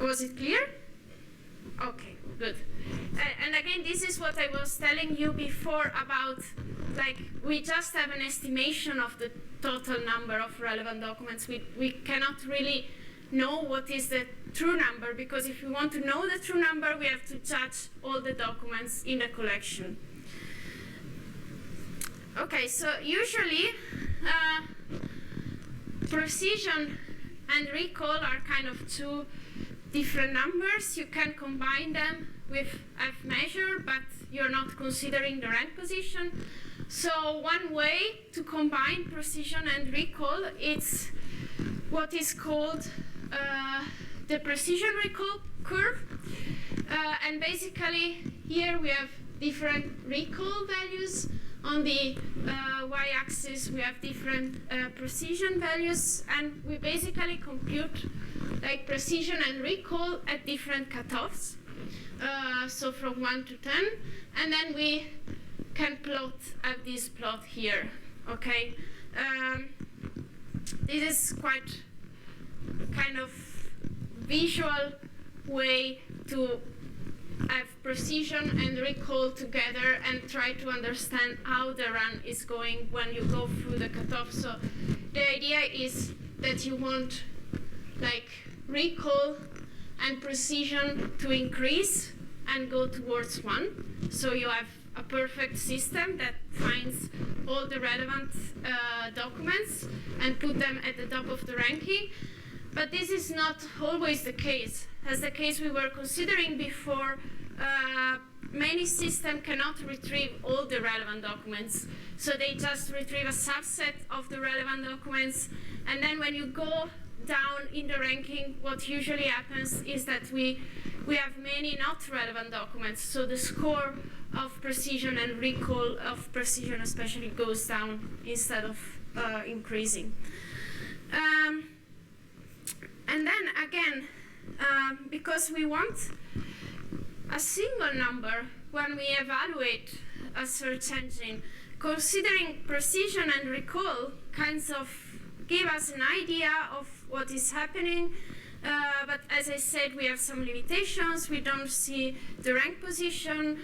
Was it clear? Okay, good. And again, this is what I was telling you before about, like, we just have an estimation of the total number of relevant documents. We cannot really know what is the true number, because if we want to know the true number, we have to judge all the documents in the collection. Okay, so usually precision and recall are kind of 2 different numbers. You can combine them with F measure, but you're not considering the rank position. So one way to combine precision and recall is what is called the precision recall curve. And basically here we have different recall values. On the y-axis we have different precision values, and we basically compute like precision and recall at different cutoffs. So from 1 to 10, and then we can plot at this plot here. Okay, this is quite kind of visual way to have precision and recall together and try to understand how the run is going when you go through the cutoff. So the idea is that you want like recall and precision to increase and go towards 1. So you have a perfect system that finds all the relevant documents and put them at the top of the ranking. But this is not always the case. As the case we were considering before, many systems cannot retrieve all the relevant documents. So they just retrieve a subset of the relevant documents. And then when you go down in the ranking, what usually happens is that we have many not relevant documents. So the score of precision and recall of precision especially goes down instead of increasing. And then again, because we want a single number when we evaluate a search engine, considering precision and recall kinds of give us an idea of what is happening. But as I said, we have some limitations. We don't see the rank position.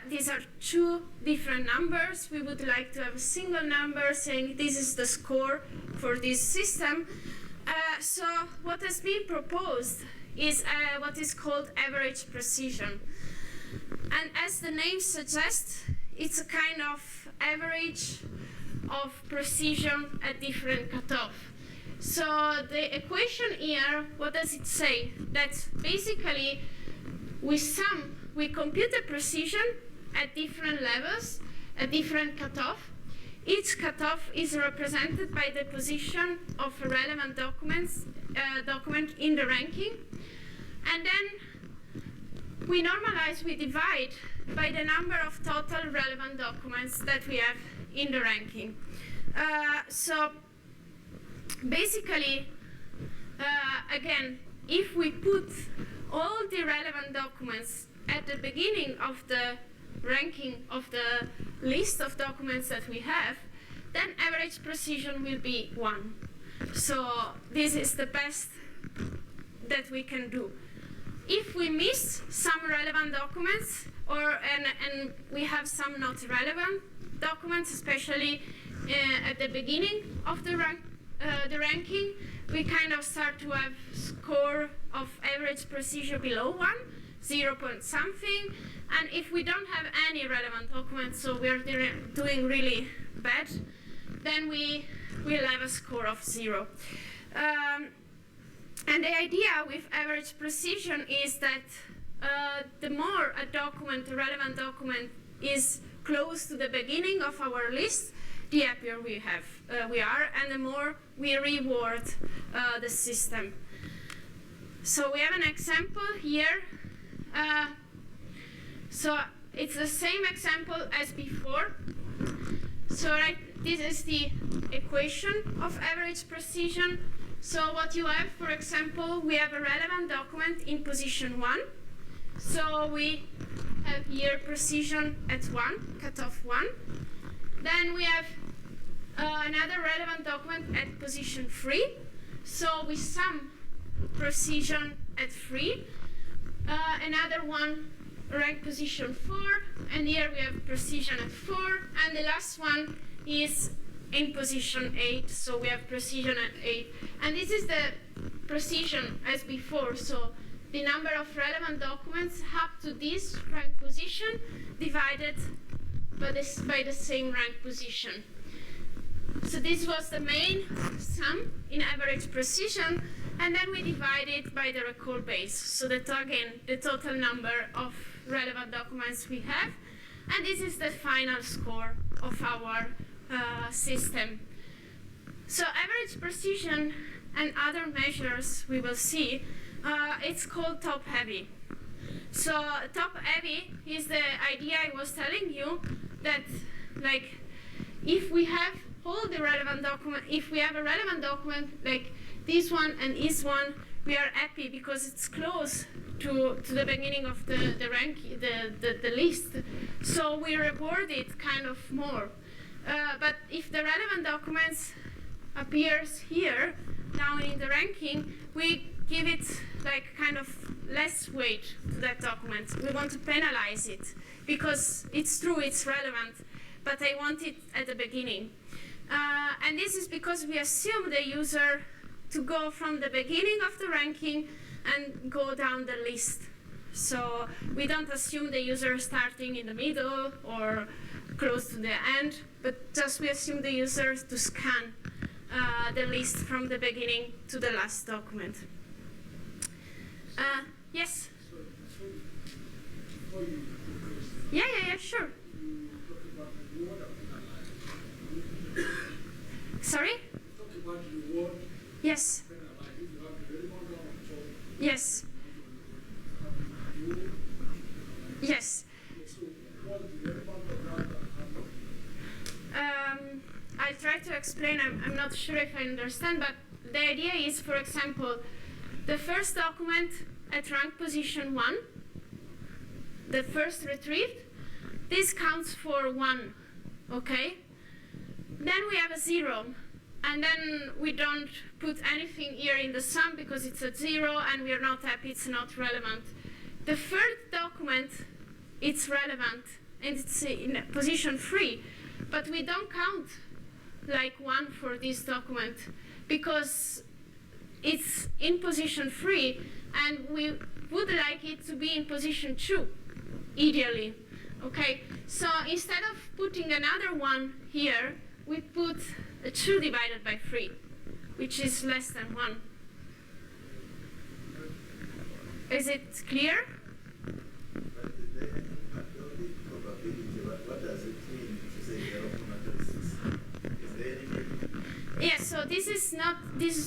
These are 2 different numbers. We would like to have a single number saying this is the score for this system. So what has been proposed is what is called average precision. And as the name suggests, it's a kind of average of precision at different cutoff. So the equation here, what does it say? That basically we compute the precision at different levels, at different cutoff. Each cutoff is represented by the position of a relevant document in the ranking. And then we normalize, we divide by the number of total relevant documents that we have in the ranking. So basically, again, if we put all the relevant documents at the beginning of the ranking of the list of documents that we have, then average precision will be 1. So this is the best that we can do. If we miss some relevant documents, and we have some not relevant documents, especially at the beginning of the ranking, we kind of start to have score of average precision below 1, 0 point something. And if we don't have any relevant documents, so we're doing really bad, then we will have a score of 0. And the idea with average precision is that the more a document, a relevant document, is close to the beginning of our list, the happier we are, and the more we reward the system. So we have an example here. So it's the same example as before. So this is the equation of average precision. So what you have, for example, we have a relevant document in position 1. So we have here precision at 1, cutoff 1. Then we have another relevant document at position 3. So we sum precision at 3. Another one rank position 4, and here we have precision at 4, and the last one is in position 8, so we have precision at 8. And this is the precision as before, so the number of relevant documents up to this rank position divided by the same rank position. So this was the main sum in average precision, and then we divide it by the recall base, so that again the total number of relevant documents we have, and this is the final score of our system. So average precision and other measures we will see, it's called top heavy. So top heavy is the idea I was telling you that, like, if we have all the relevant document, if we have a relevant document like this one and this one, we are happy because it's close to the beginning of the rank, the list. So we reward it kind of more. But if the relevant documents appears here, down in the ranking, we give it like kind of less weight to that document. We want to penalize it because it's true, it's relevant, but I want it at the beginning. And this is because we assume the user to go from the beginning of the ranking and go down the list. So we don't assume the user starting in the middle or close to the end, but just we assume the user to scan the list from the beginning to the last document. Yes? Yeah, sure. Sorry? Yes. Yes. Yes. I'll try to explain. I'm not sure if I understand, but the idea is, for example, the first document at rank position 1, the first retrieved, this counts for 1, okay? Then we have a 0, and then we don't put anything here in the sum because it's at 0 and we are not happy, it's not relevant. The third document, it's relevant and it's in position 3, but we don't count like 1 for this document because it's in position 3 and we would like it to be in position 2, ideally. Okay, so instead of putting another 1 here, we put a 2 divided by 3, which is less than 1. Is it clear? But is there any probability? What does it mean to say 0.36? Is there any? Yes, so this is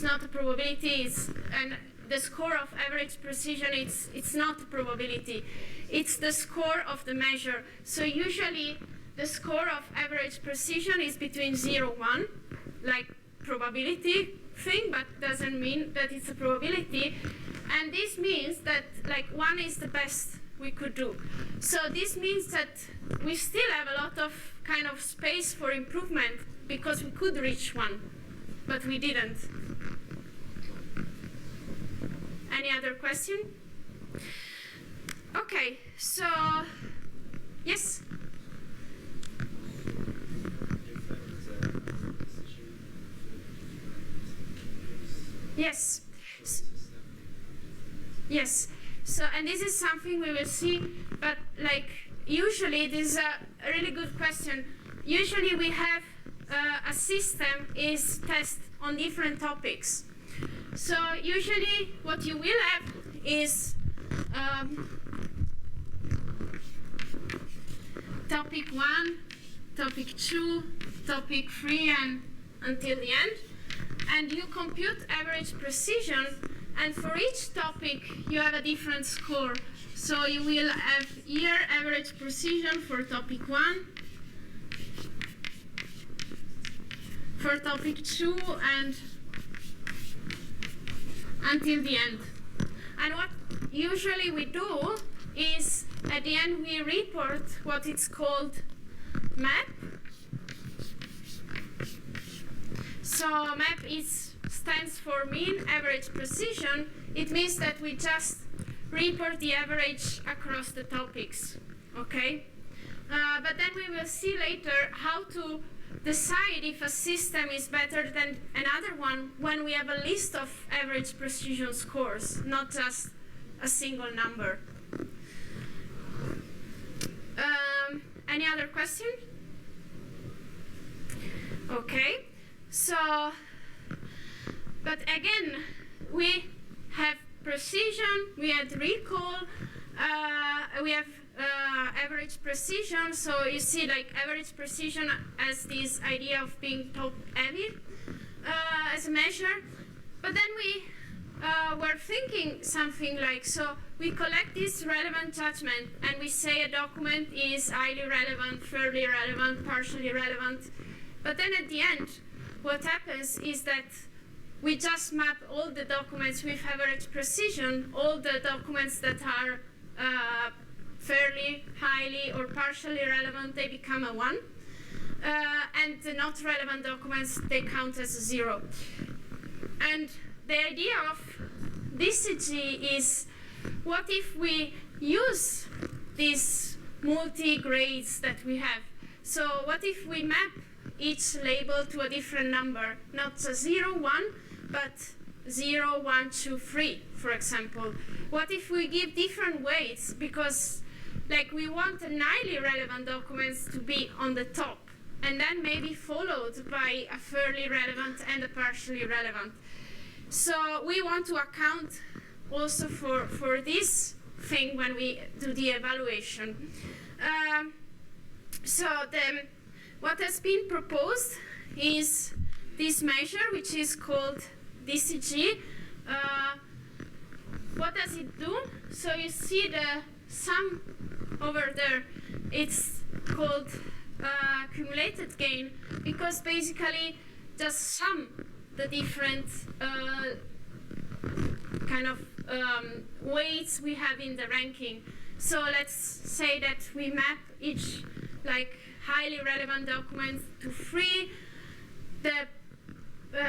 not a probability, and the score of average precision, it's not a probability. It's the score of the measure. So usually the score of average precision is between 0 and 1, like probability thing, but doesn't mean that it's a probability. And this means that like 1 is the best we could do. So this means that we still have a lot of kind of space for improvement because we could reach 1, but we didn't. Any other question? Okay, so yes? Yes. Yes. So, and this is something we will see, but like usually this is a really good question. Usually we have a system is test on different topics. So usually what you will have is topic 1, topic 2, topic 3, and until the end. And you compute average precision, and for each topic you have a different score. So you will have here average precision for topic 1, for topic 2, and until the end. And what usually we do is at the end we report what it's called map. So map stands for mean average precision. It means that we just report the average across the topics, okay? But then we will see later how to decide if a system is better than another one when we have a list of average precision scores, not just a single number. Any other question? Okay, so, but again, we have precision, we have recall, we have average precision. So you see, like, average precision as this idea of being top heavy as a measure. But then we were thinking something like, so we collect this relevant judgment and we say a document is highly relevant, fairly relevant, partially relevant. But then at the end, what happens is that we just map all the documents with average precision, all the documents that are fairly, highly, or partially relevant, they become a 1. And the not relevant documents, they count as a 0. And the idea of DCG is, what if we use these multi-grades that we have? So what if we map each label to a different number, not a 0, 1, but 0, 1, 2, 3, for example? What if we give different weights? Because, like, we want the highly relevant documents to be on the top, and then maybe followed by a fairly relevant and a partially relevant. So we want to account also for this thing when we do the evaluation. What has been proposed is this measure, which is called DCG. What does it do? So you see the sum over there. It's called accumulated gain, because basically just sum the different kind of weights we have in the ranking. So let's say that we map each, like, highly relevant document to 3, the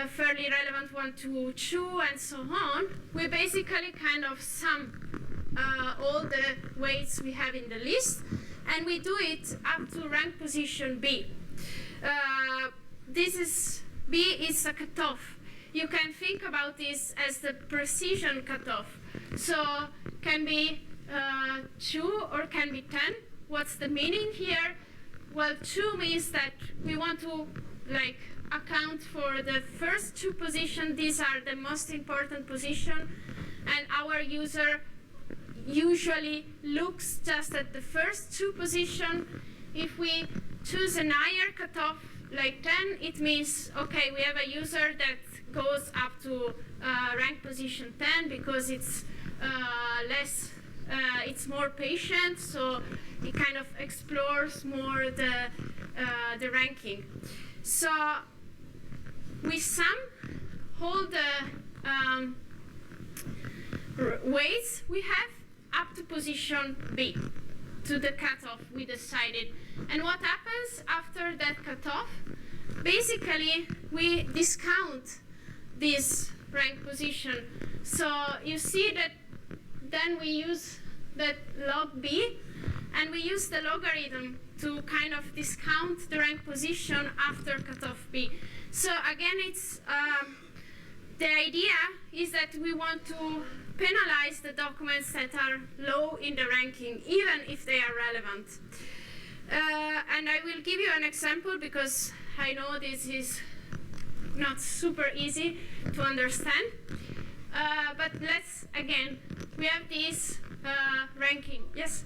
fairly relevant one to 2, and so on. We basically kind of sum all the weights we have in the list, and we do it up to rank position B. B is a cutoff. You can think about this as the precision cutoff. So can be 2 or can be 10. What's the meaning here? Well, 2 means that we want to, like, account for the first 2 positions. These are the most important position, and our user usually looks just at the first 2 positions. If we choose a higher cutoff, like 10, it means, okay, we have a user that goes up to rank position 10 because it's it's more patient, so it kind of explores more the ranking. So we sum all the weights we have up to position B, to the cutoff we decided. And what happens after that cutoff? Basically, we discount this rank position. So you see that then we use that log B, and we use the logarithm to kind of discount the rank position after cutoff B. So again, it's the idea is that we want to penalize the documents that are low in the ranking, even if they are relevant. And I will give you an example because I know this is not super easy to understand. But let's, again, we have this ranking. Yes?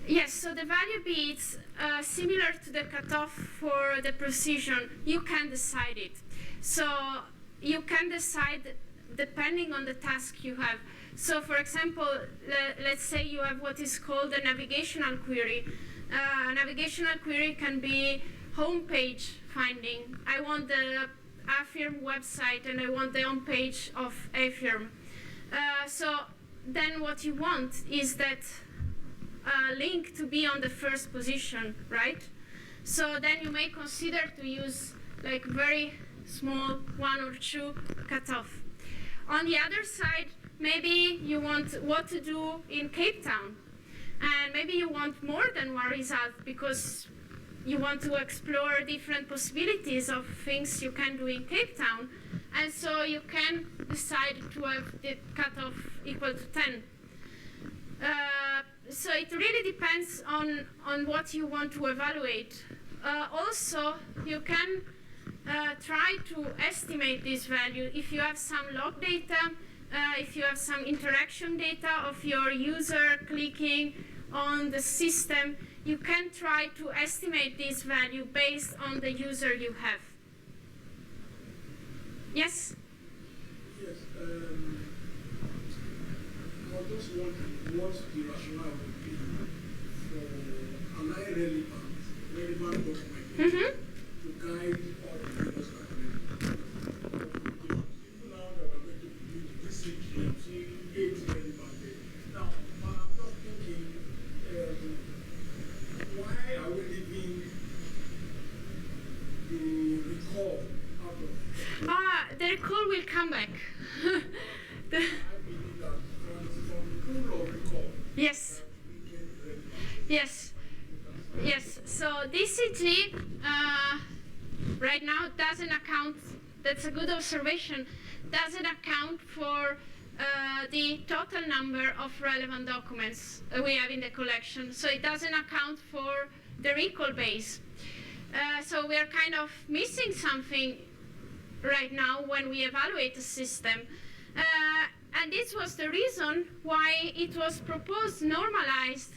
Yes, so the value B is similar to the cutoff for the precision. You can decide it. So you can decide depending on the task you have. So for example, let's say you have what is called a navigational query. A navigational query can be homepage finding. I want the AFIRM website and I want the homepage of AFIRM. So then what you want is that link to be on the first position, right? So then you may consider to use like very small 1 or 2 cutoff. On the other side, maybe you want what to do in Cape Town. And maybe you want more than one result because you want to explore different possibilities of things you can do in Cape Town. And so you can decide to have the cutoff equal to 10. So it really depends on what you want to evaluate. Also, you can try to estimate this value. If you have some log data, if you have some interaction data of your user clicking on the system, you can try to estimate this value based on the user you have. Yes? Yes. I was just wondering what the rationale would be for an relevant document to guide all the users calculating. Now that we're going to use this I'm seeing 8 relevant data. Now, I'm just thinking, why are we leaving the recall out of? The recall will come back. Yes. Yes. Yes. So DCG right now doesn't account, that's a good observation, doesn't account for the total number of relevant documents we have in the collection. So it doesn't account for the recall base. So we are kind of missing something right now when we evaluate the system. And this was the reason why it was proposed normalized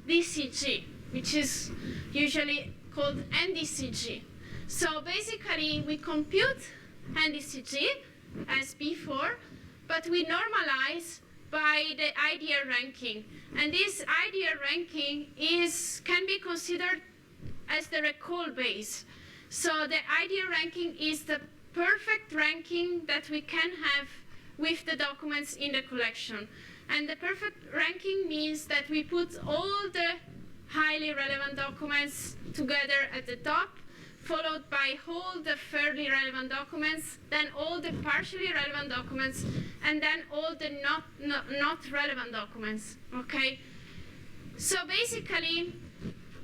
DCG, which is usually called NDCG. So basically, we compute NDCG as before, but we normalize by the idea ranking. And this idea ranking can be considered as the recall base. So the idea ranking is the perfect ranking that we can have with the documents in the collection. And the perfect ranking means that we put all the highly relevant documents together at the top, followed by all the fairly relevant documents, then all the partially relevant documents, and then all the not relevant documents, okay? So basically,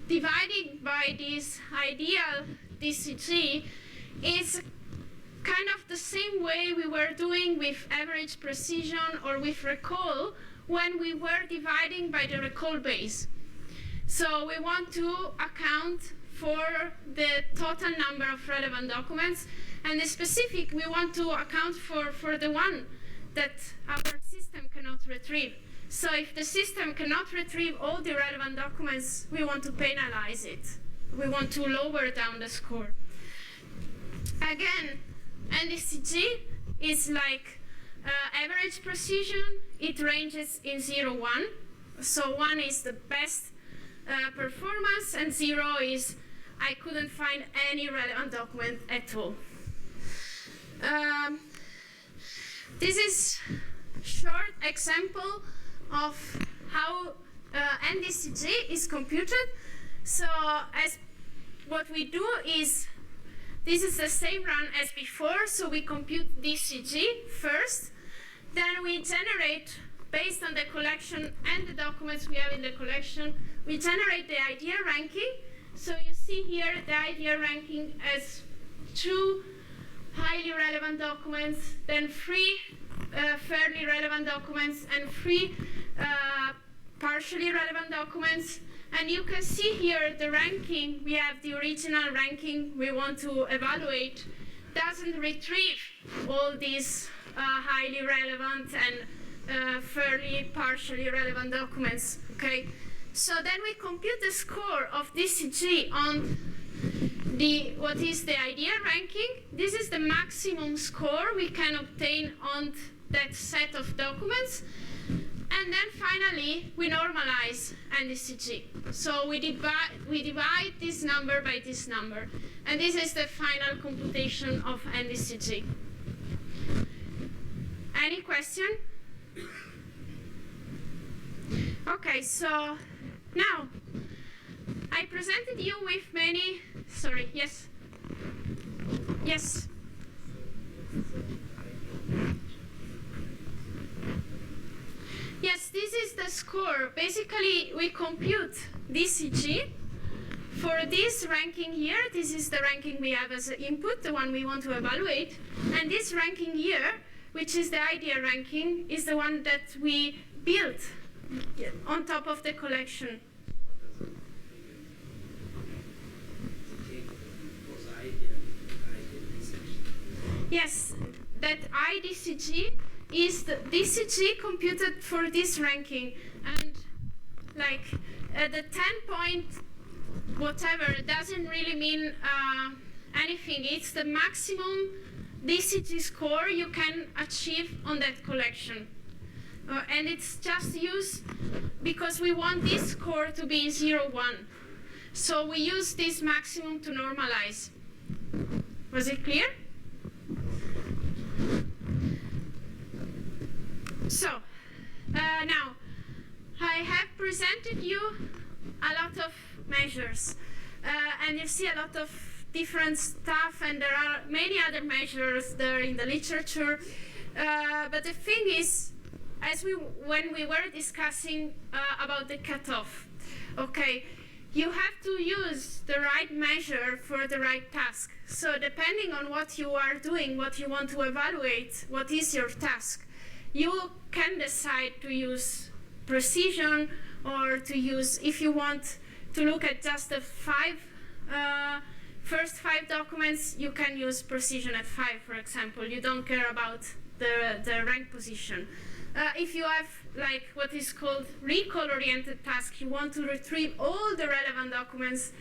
dividing by this ideal DCG is kind of the same way we were doing with average precision or with recall when we were dividing by the recall base. So we want to account for the total number of relevant documents, and the specific we want to account for the one that our system cannot retrieve. So if the system cannot retrieve all the relevant documents, we want to penalize it. We want to lower down the score. Again, NDCG is like average precision. It ranges in 0, 1. So 1 is the best performance, and 0 is I couldn't find any relevant document at all. This is a short example of how NDCG is computed. So as what we do is, this is the same run as before, so we compute DCG first, then we generate, based on the collection and the documents we have in the collection, we generate the idea ranking. So you see here the idea ranking as 2 highly relevant documents, then 3 fairly relevant documents, and 3 partially relevant documents. And you can see here the ranking. We have the original ranking we want to evaluate. Doesn't retrieve all these highly relevant and fairly partially relevant documents. Okay, so then we compute the score of DCG on what is the ideal ranking. This is the maximum score we can obtain on that set of documents. And then finally, we normalize NDCG. So we divide this number by this number. And this is the final computation of NDCG. Any question? Okay, so now I presented you with many, sorry, yes? Yes? Yes, this is the score. Basically, we compute DCG for this ranking here. This is the ranking we have as an input, the one we want to evaluate. And this ranking here, which is the ideal ranking, is the one that we built on top of the collection. Yes, that IDCG is the DCG computed for this ranking, and like the 10 point whatever doesn't really mean anything. It's the maximum DCG score you can achieve on that collection. And it's just used because we want this score to be 0, 1. So we use this maximum to normalize. Was it clear? So, now, I have presented you a lot of measures. And you see a lot of different stuff, and there are many other measures there in the literature. But the thing is, when we were discussing about the cutoff, okay, you have to use the right measure for the right task. So depending on what you are doing, what you want to evaluate, what is your task, you can decide to use precision, or to use, if you want to look at just the first 5 documents, you can use precision at 5, for example. You don't care about the rank position. If you have like what is called recall-oriented task, you want to retrieve all the relevant documents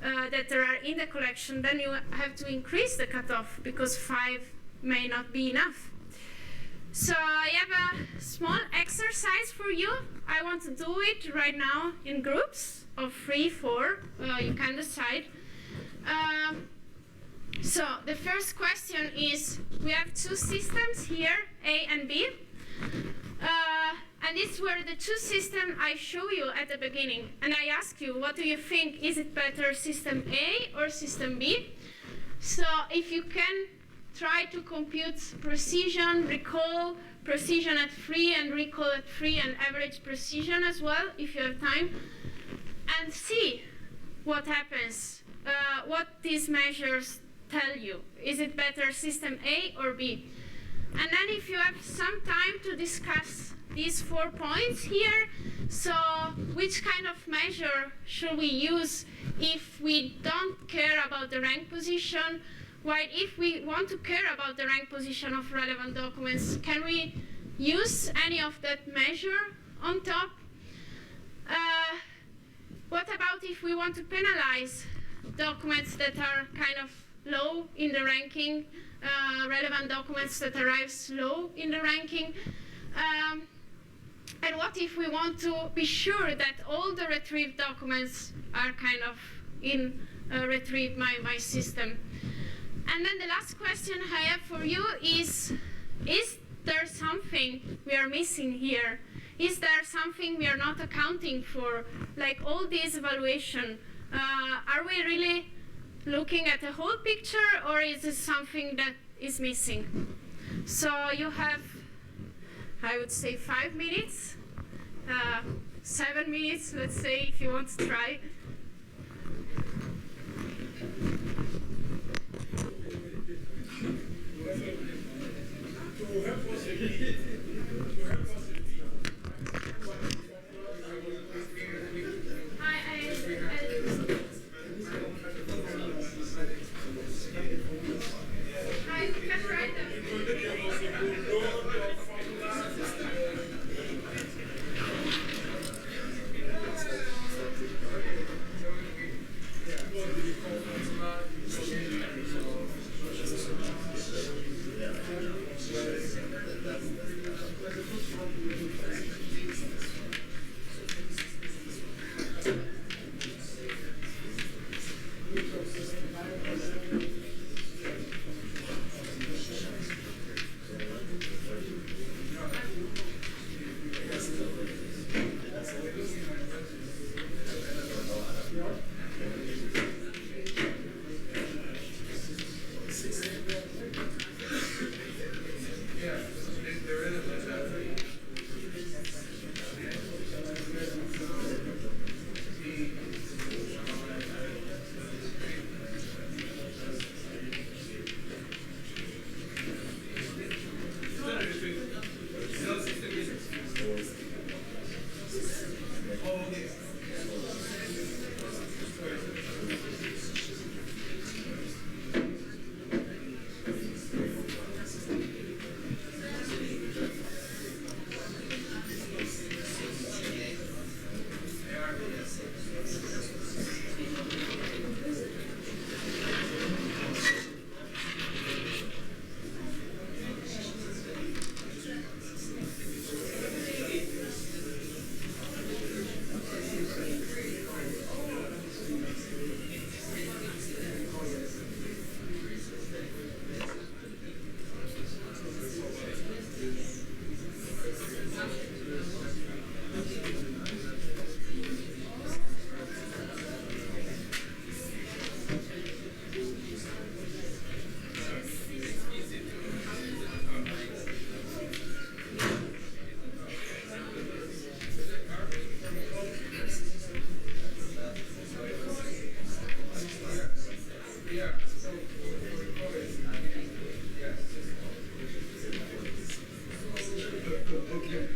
that there are in the collection, then you have to increase the cutoff, because 5 may not be enough. So I have a small exercise for you. I want to do it right now in groups of 3, 4. You can decide. So the first question is, we have 2 systems here, A and B. And these were the 2 systems I showed you at the beginning. And I ask you, what do you think? Is it better system A or system B? So if you can try to compute precision, recall, precision at 3 and recall at 3, and average precision as well, if you have time, and see what happens, what these measures tell you. Is it better system A or B? And then if you have some time to discuss these 4 points here, so which kind of measure should we use if we don't care about the rank position? While if we want to care about the rank position of relevant documents, can we use any of that measure on top? What about if we want to penalize documents that are kind of low in the ranking, relevant documents that arrive slow in the ranking? And what if we want to be sure that all the retrieved documents are kind of retrieved by my system? And then the last question I have for you is there something we are missing here? Is there something we are not accounting for? Like all this evaluation, are we really looking at the whole picture, or is it something that is missing? So you have, I would say, 5 minutes, 7 minutes, let's say, if you want to try. Yeah, so for recording, yes. Okay.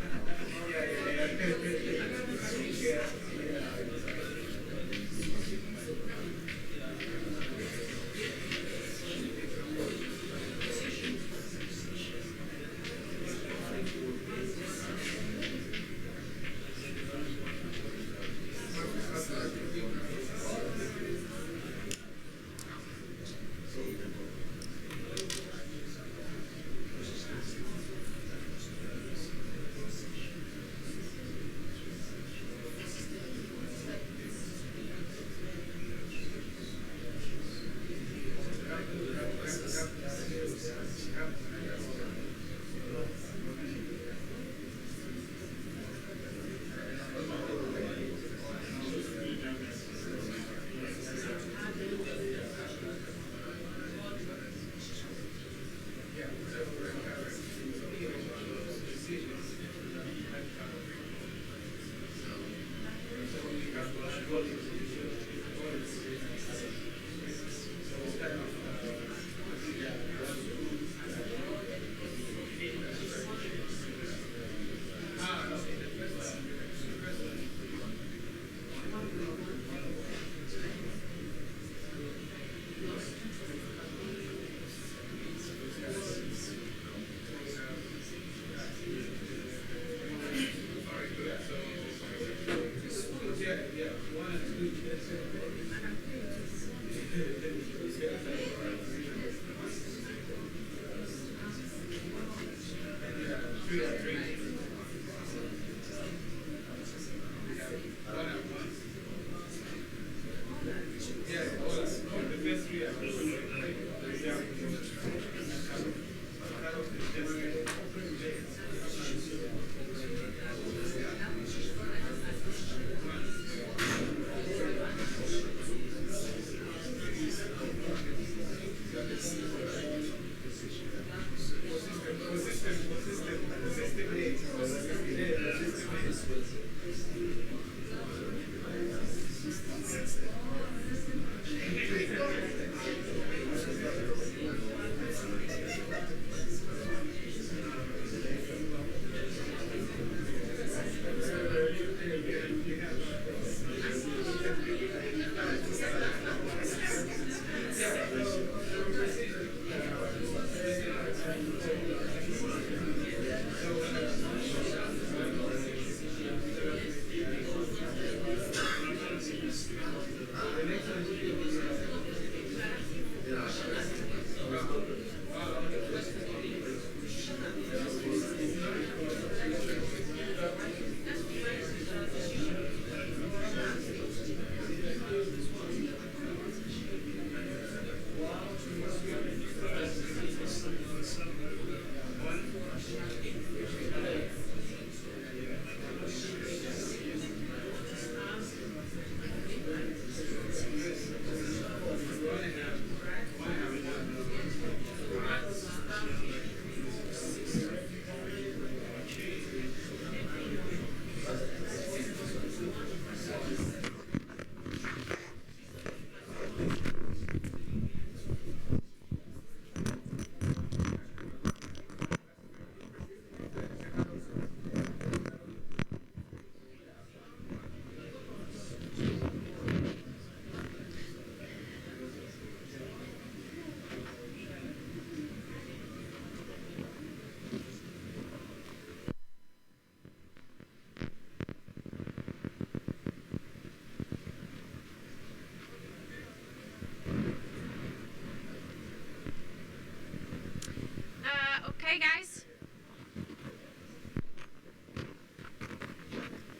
Okay, guys.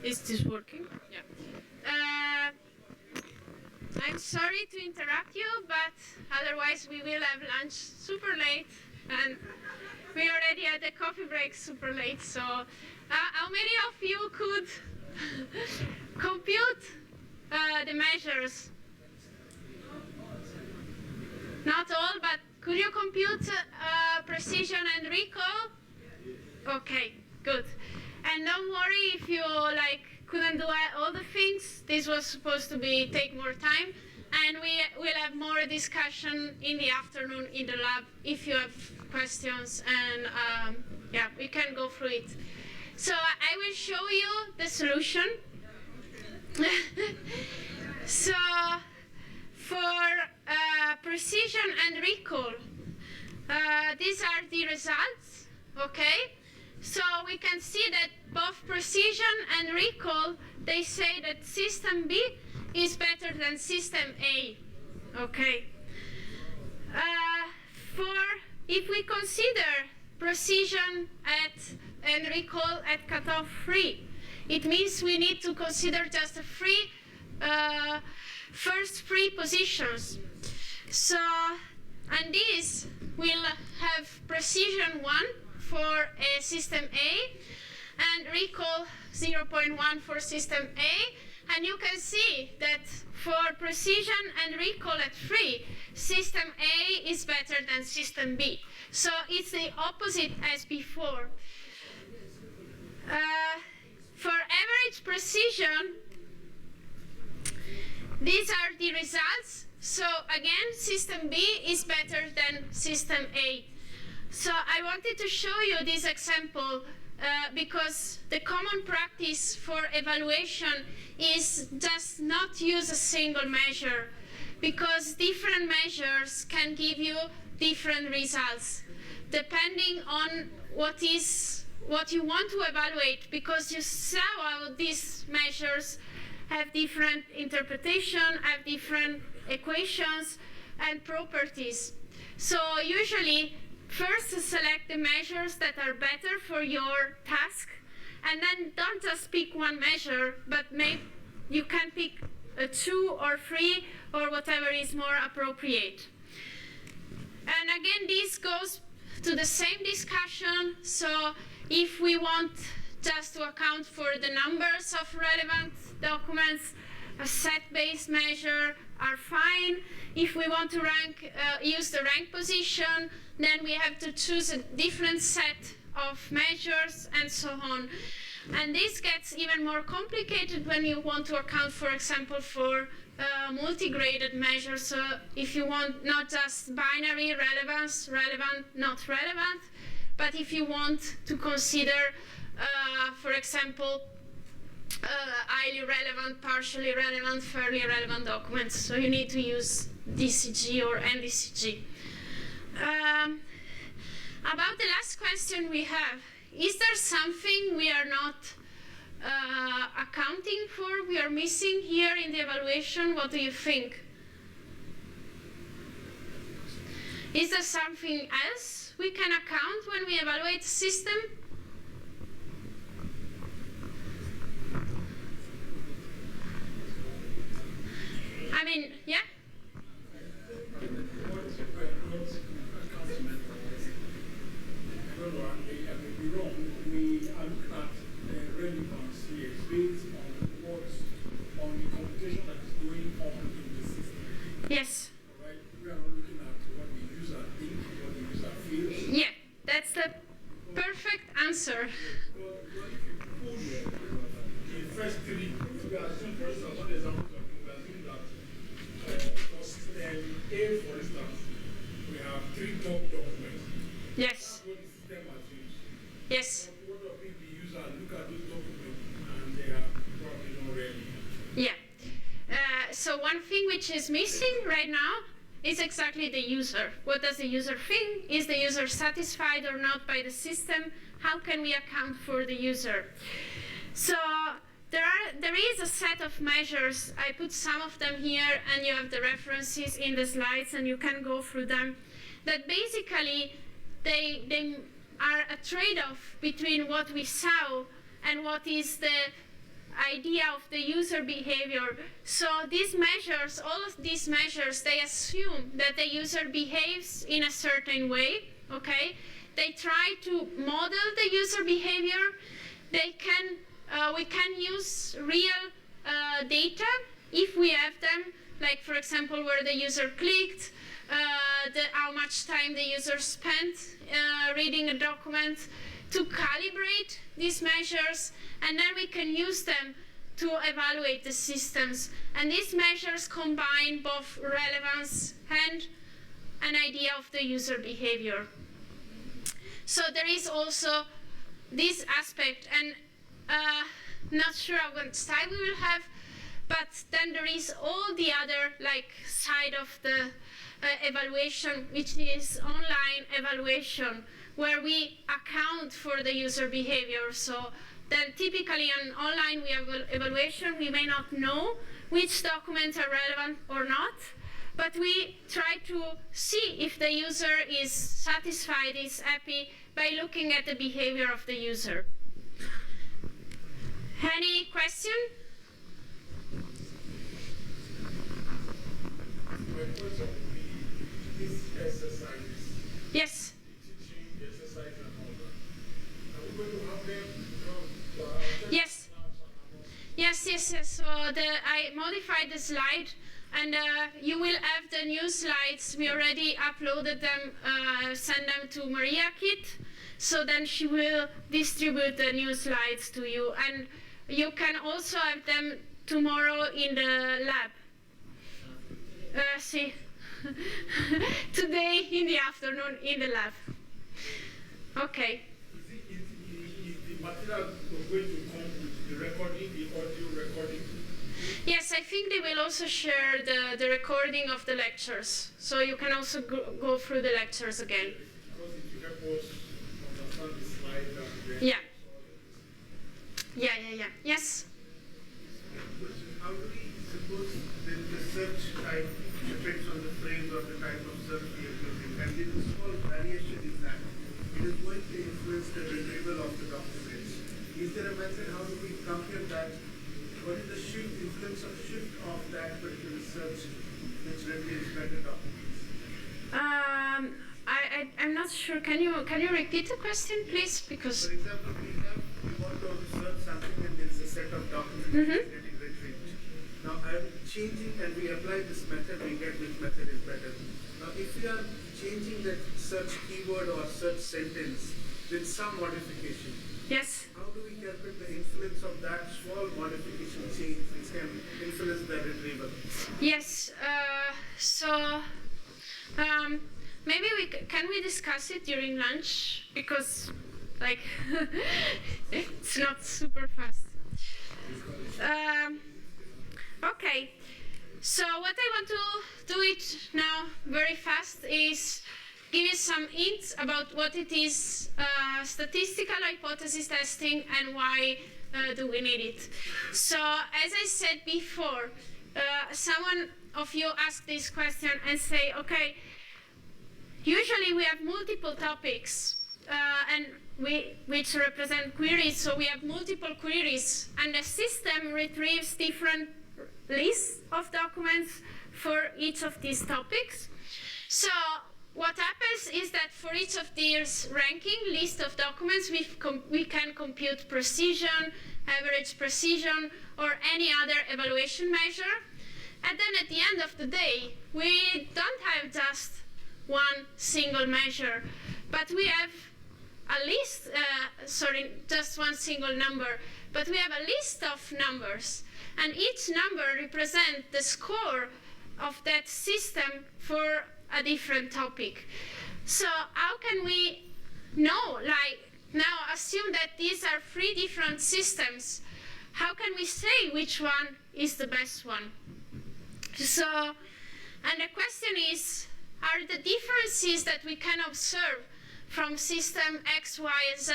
Is this working? Yeah. I'm sorry to interrupt you, but otherwise we will have lunch super late, and we already had the coffee break super late. So, how many of you could compute the measures? Not all, but could you compute precision and recall? Okay, good. And don't worry if you couldn't do all the things. This was supposed to take more time. And we will have more discussion in the afternoon in the lab if you have questions, and yeah, we can go through it. So I will show you the solution. So for precision and recall, these are the results, okay? So we can see that both precision and recall, they say that system B is better than system A, okay? If we consider precision and recall at cutoff 3, it means we need to consider just the first three positions. So, and this will have precision 1 for a system A and recall 0.1 for system A. And you can see that for precision and recall at 3, system A is better than system B. So it's the opposite as before. For average precision, these are the results. So again, system B is better than system A. So I wanted to show you this example because the common practice for evaluation is just not use a single measure, because different measures can give you different results depending on what you want to evaluate, because you saw how these measures have different interpretation, have different equations and properties. So usually first select the measures that are better for your task, and then don't just pick one measure, but you can pick 2 or 3 or whatever is more appropriate. And again, this goes to the same discussion. So if we want just to account for the numbers of relevant documents, a set-based measure are fine. If we want to use the rank position, then we have to choose a different set of measures and so on. And this gets even more complicated when you want to account, for example, for multi-graded measures. So if you want not just binary relevance, relevant, not relevant, but if you want to consider, for example, highly relevant, partially relevant, fairly relevant documents. So you need to use DCG or NDCG. About the last question we have, is there something we are not accounting for, we are missing here in the evaluation? What do you think? Is there something else we can account when we evaluate the system? I mean, yeah? We are looking at relevance here based on the computation that is going on in the system. Yes. Right? We are not looking at what the user thinks, what the user feels. Yeah, that's the perfect answer. Well, if you pull the first three, we assume, for instance, one example, we assume that for system A, for instance, we have 3 top documents. Yes. That's what the system assumes. Yes. What of if the user look at those documents and they are probably not ready? Yeah. So one thing which is missing right now is exactly the user. What does the user think? Is the user satisfied or not by the system? How can we account for the user? So there is a set of measures. I put some of them here, and you have the references in the slides, and you can go through them, that basically they are a trade-off between what we saw and what is the idea of the user behavior. So these measures, all of these measures, they assume that the user behaves in a certain way, okay? They try to model the user behavior. We can use real data if we have them, like for example where the user clicked, how much time the user spent reading a document, to calibrate these measures, and then we can use them to evaluate the systems. And these measures combine both relevance and an idea of the user behavior. So there is also this aspect, and not sure what style we will have, but then there is all the other side of the evaluation, which is online evaluation, where we account for the user behavior. So then typically on online evaluation, we may not know which documents are relevant or not, but we try to see if the user is satisfied, is happy, by looking at the behavior of the user. Any question? My question would be, these exercises, Yes. teaching exercise and all that, are we going to have them? Yes. Yes. So I modified the slide, and you will have the new slides. We already uploaded them, send them to Maria Kit, so then she will distribute the new slides to you. And you can also have them tomorrow in the lab. Today in the afternoon in the lab. Okay. Is the material going to come with the recording, the audio recording? Yes, I think they will also share the recording of the lectures, so you can also go through the lectures again. Because it will help us understand the slide and then... Yeah. Yes? How do we suppose the search type depends on the phrase or the type of search we are using, and the small variation is that it is going to influence the retrieval of the documents. Is there a method? How do we compare that? What is the influence of shift of that particular search which retrieves better documents? I'm not sure. Can you repeat the question, please? Because for example, we want to search something and there is a set of documents that is getting retrieved. Now I'm changing and we apply this method, we get which method is better. Now if we are changing that search keyword or search sentence with some modification, yes, how do we calculate the influence of that small modification change which can influence the retrieval? Yes. Maybe can we discuss it during lunch, because it's not super fast. Okay. So what I want to do it now very fast is give you some hints about what it is statistical hypothesis testing and why do we need it. So as I said before, someone of you asked this question and say, okay, usually we have multiple topics and which represent queries, so we have multiple queries, and the system retrieves different lists of documents for each of these topics. So what happens is that for each of these ranking list of documents, we can compute precision, average precision, or any other evaluation measure. And then at the end of the day, we don't have just one single measure, but we have a list, just one single number, but we have a list of numbers, and each number represents the score of that system for a different topic. So how can we know, now assume that these are 3 different systems, how can we say which one is the best one? So, and the question is, are the differences that we can observe from system X, Y, Z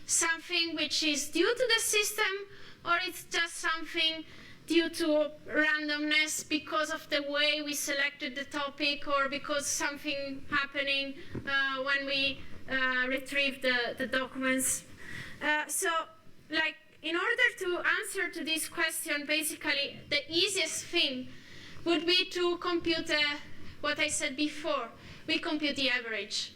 something which is due to the system, or it's just something due to randomness because of the way we selected the topic, or because something happening when we retrieve the documents? In order to answer to this question, basically the easiest thing would be to compute what I said before. We compute the average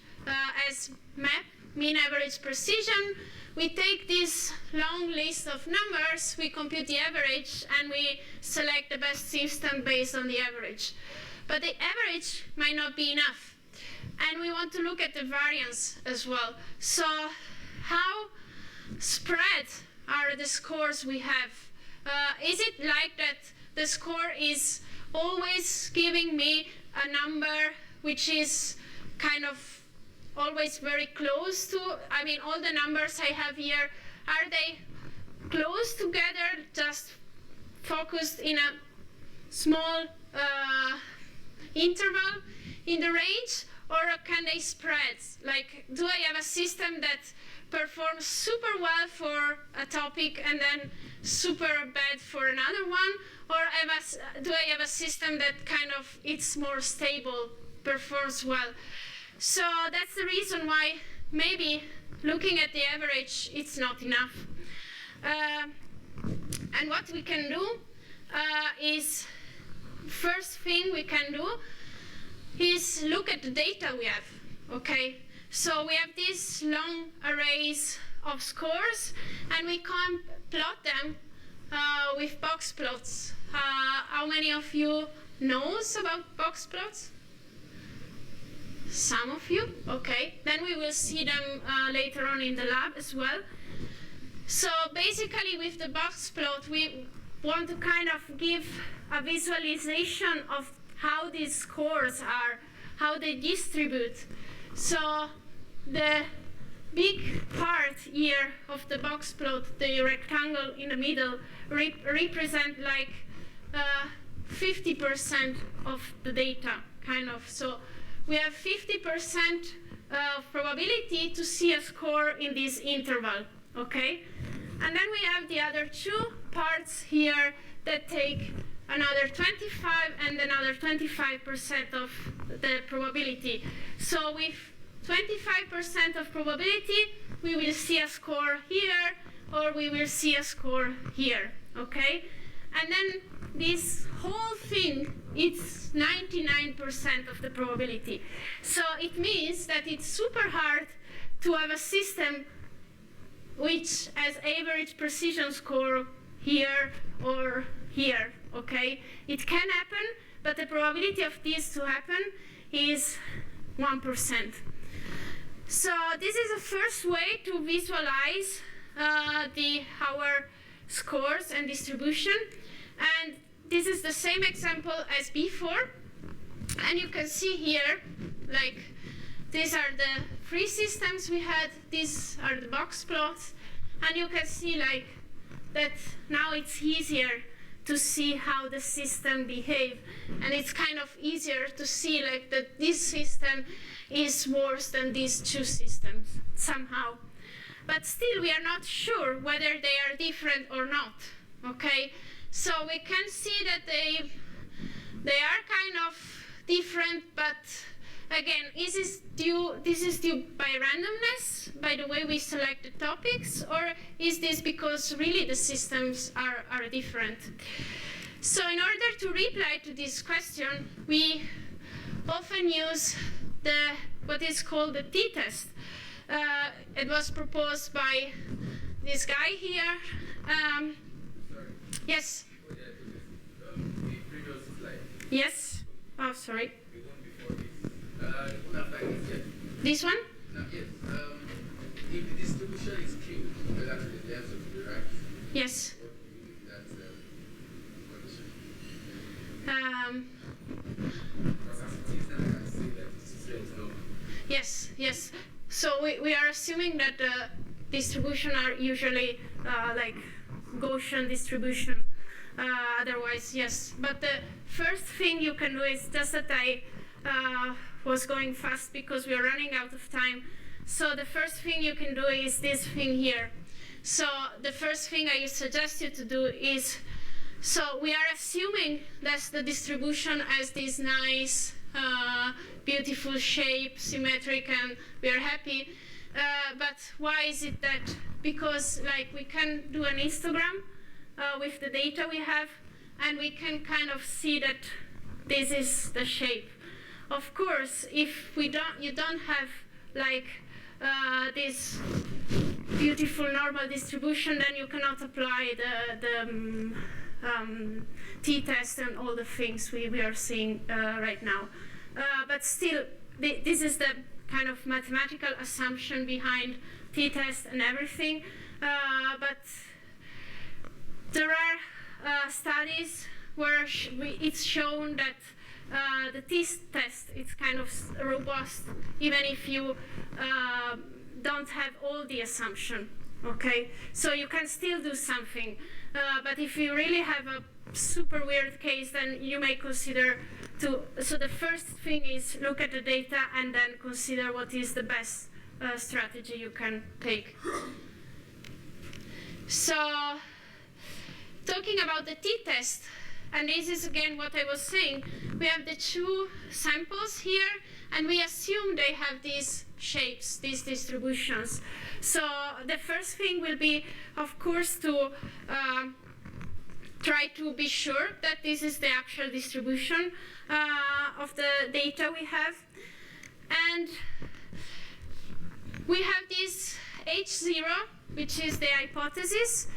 as MAP, mean average precision. We take this long list of numbers, we compute the average, and we select the best system based on the average. But the average might not be enough, and we want to look at the variance as well. So how spread are the scores we have Is it like that the score is always giving me a number which is kind of always very close to, I mean, all the numbers I have here, are they close together, just focused in a small interval in the range, or can they spread? Like, do I have a system that performs super well for a topic and then super bad for another one, or do I have a system that kind of, it's more stable, performs well? So that's the reason why maybe looking at the average, it's not enough. And what we can do is, first thing we can do is look at the data we have, okay? So we have these long arrays of scores, and we can plot them with box plots. How many of you knows about box plots? Some of you, okay. Then we will see them later on in the lab as well. So basically with the box plot, we want to kind of give a visualization of how these scores are, how they distribute. So the big part here of the box plot, the rectangle in the middle, represent like 50% of the data, kind of. So we have 50% probability to see a score in this interval, okay? And then we have the other two parts here that take another 25 and another 25% of the probability. So with 25% of probability, we will see a score here, or we will see a score here, okay? And then this whole thing, it's 99% of the probability. So it means that it's super hard to have a system which has average precision score here or here, okay? It can happen, but the probability of this to happen is 1%. So this is the first way to visualize our scores and distribution. And this is the same example as before. And you can see here, like, these are the three systems we had. These are the box plots. And you can see, like, that now it's easier to see how the system behave. And it's kind of easier to see, like, that this system is worse than these two systems, somehow. But still, we are not sure whether they are different or not, okay? So we can see that they are kind of different, but again, this is due by randomness, by the way we select the topics, or is this because really the systems are different? So in order to reply to this question, we often use what is called the t-test. It was proposed by this guy here. Yes? The previous slide. Yes? Oh, sorry. The one before this. This one? No, yes. If the distribution is skewed relative to the left of the right, yes. what do you do in that condition? Because as it is, then I can see that it's straight normal. Yes, yes. So we are assuming that the distribution are usually like Gaussian distribution. Otherwise, yes. But the first thing you can do is just that I was going fast because we are running out of time. So the first thing you can do is this thing here. So the first thing I suggest you to do is, so we are assuming that the distribution has this nice, beautiful shape, symmetric, and we are happy. But why is it that? Because like we can do an histogram with the data we have, and we can kind of see that this is the shape. Of course, if you don't have like this beautiful normal distribution, then you cannot apply the t-test and all the things we are seeing right now. But still, this is the kind of mathematical assumption behind t-test and everything. But There are studies where it's shown that the test is kind of robust, even if you don't have all the assumption. Okay, so you can still do something, but if you really have a super weird case, then you may consider to. So the first thing is look at the data and then consider what is the best strategy you can take. So, talking about the t-test, and this is again what I was saying, we have the two samples here, and we assume they have these shapes, these distributions. So the first thing will be, of course, to try to be sure that this is the actual distribution of the data we have. And we have this H0, which is the hypothesis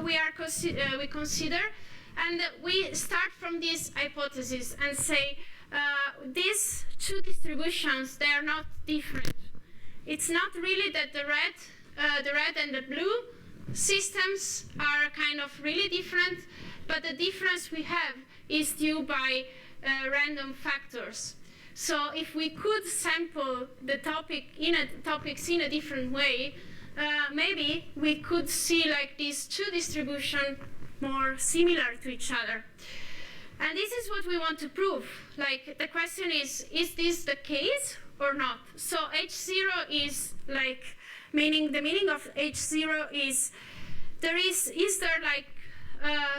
we consider, and we start from this hypothesis and say these two distributions, they are not different. It's not really that the red and the blue systems are kind of really different, but the difference we have is due by random factors. So if we could sample the topics in a different way, maybe we could see like these two distributions more similar to each other. And this is what we want to prove. Like, the question is this the case or not? So H0 is like, the meaning of H0 is there like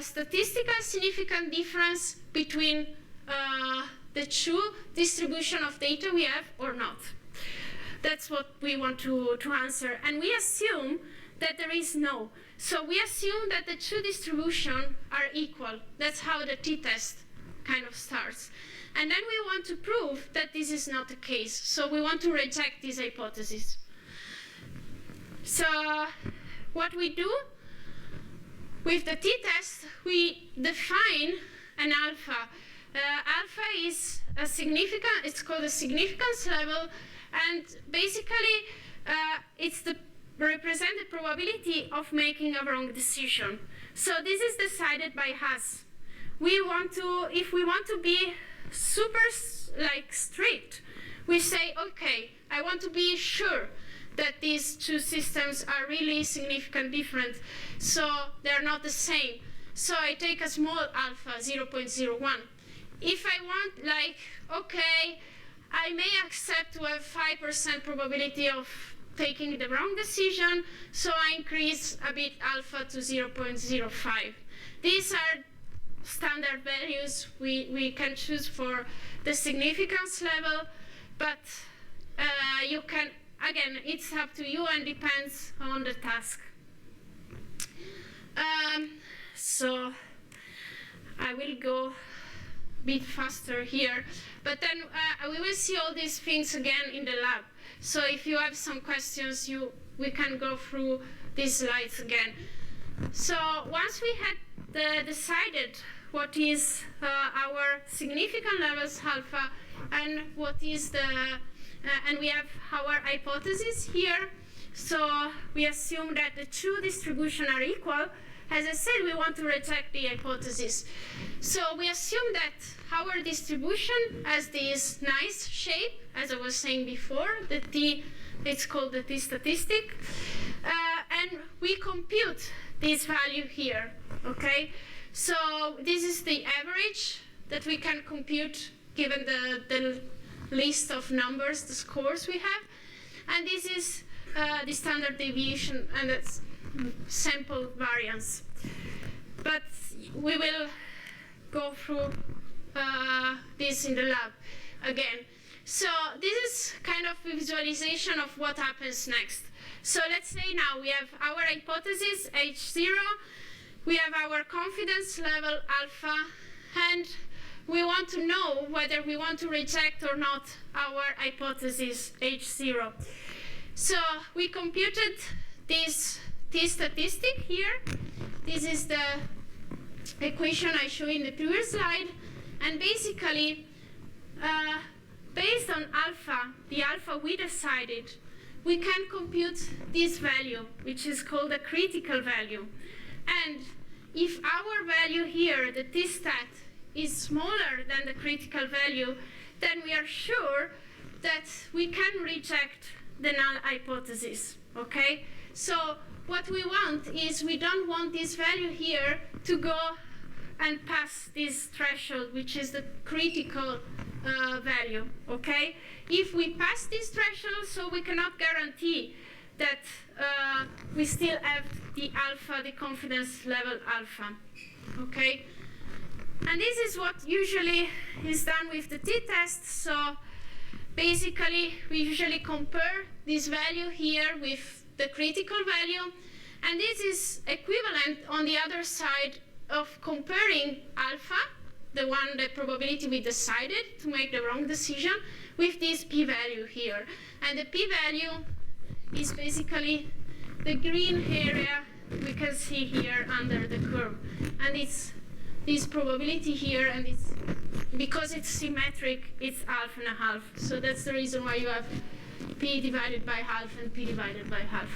statistical significant difference between the two distribution of data we have or not? That's what we want to answer. And we assume that there is no. So we assume that the two distributions are equal. That's how the t-test kind of starts. And then we want to prove that this is not the case. So we want to reject this hypothesis. So what we do with the t-test, we define an alpha. Alpha is a significant, it's called a significance level, and basically it's the represent the probability of making a wrong decision. So this is decided by us. If we want to be super strict, we say, okay, I want to be sure that these two systems are really significant different, so they're not the same. So I take a small alpha, 0.01. If I want, okay, I may accept to have 5% probability of taking the wrong decision, so I increase a bit alpha to 0.05. These are standard values we can choose for the significance level, but you can, again, it's up to you and depends on the task. So I will go a bit faster here, but then we will see all these things again in the lab. So if you have some questions, we can go through these slides again. So once we had decided what is our significant levels alpha and what is and we have our hypothesis here, so we assume that the two distributions are equal. As I said, we want to reject the hypothesis. So we assume that our distribution has this nice shape, as I was saying before, the t, it's called the t statistic, and we compute this value here, okay? So this is the average that we can compute given the list of numbers, the scores we have, and this is the standard deviation, and that's sample variance. But we will go through this in the lab again. So this is kind of a visualization of what happens next. So let's say now we have our hypothesis, H0, we have our confidence level alpha, and we want to know whether we want to reject or not our hypothesis, H0. So we computed this t-statistic here. This is the equation I showed in the previous slide. And basically, based on alpha, the alpha we decided, we can compute this value, which is called a critical value. And if our value here, the t-stat, is smaller than the critical value, then we are sure that we can reject the null hypothesis, okay? So what we want is we don't want this value here to go and pass this threshold, which is the critical value, okay? If we pass this threshold, so we cannot guarantee that we still have the alpha, the confidence level alpha, okay? And this is what usually is done with the t-test. So basically, we usually compare this value here with the critical value, and this is equivalent on the other side of comparing alpha, the probability we decided to make the wrong decision, with this p-value here. And the p-value is basically the green area we can see here under the curve. And it's this probability here, and it's because it's symmetric, it's half and a half. So that's the reason why you have p divided by half and p divided by half.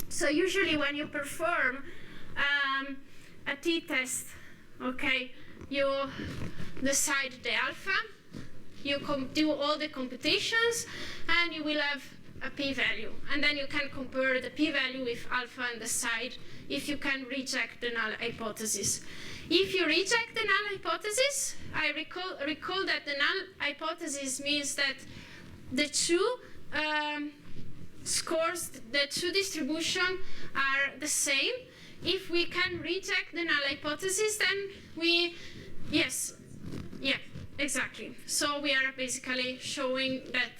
So usually when you perform a t-test, okay, you decide the alpha, you do all the computations, and you will have a p-value. And then you can compare the p-value with alpha and decide if you can reject the null hypothesis. If you reject the null hypothesis, I recall that the null hypothesis means that the two scores, the two distributions are the same. If we can reject the null hypothesis, then exactly. So we are basically showing that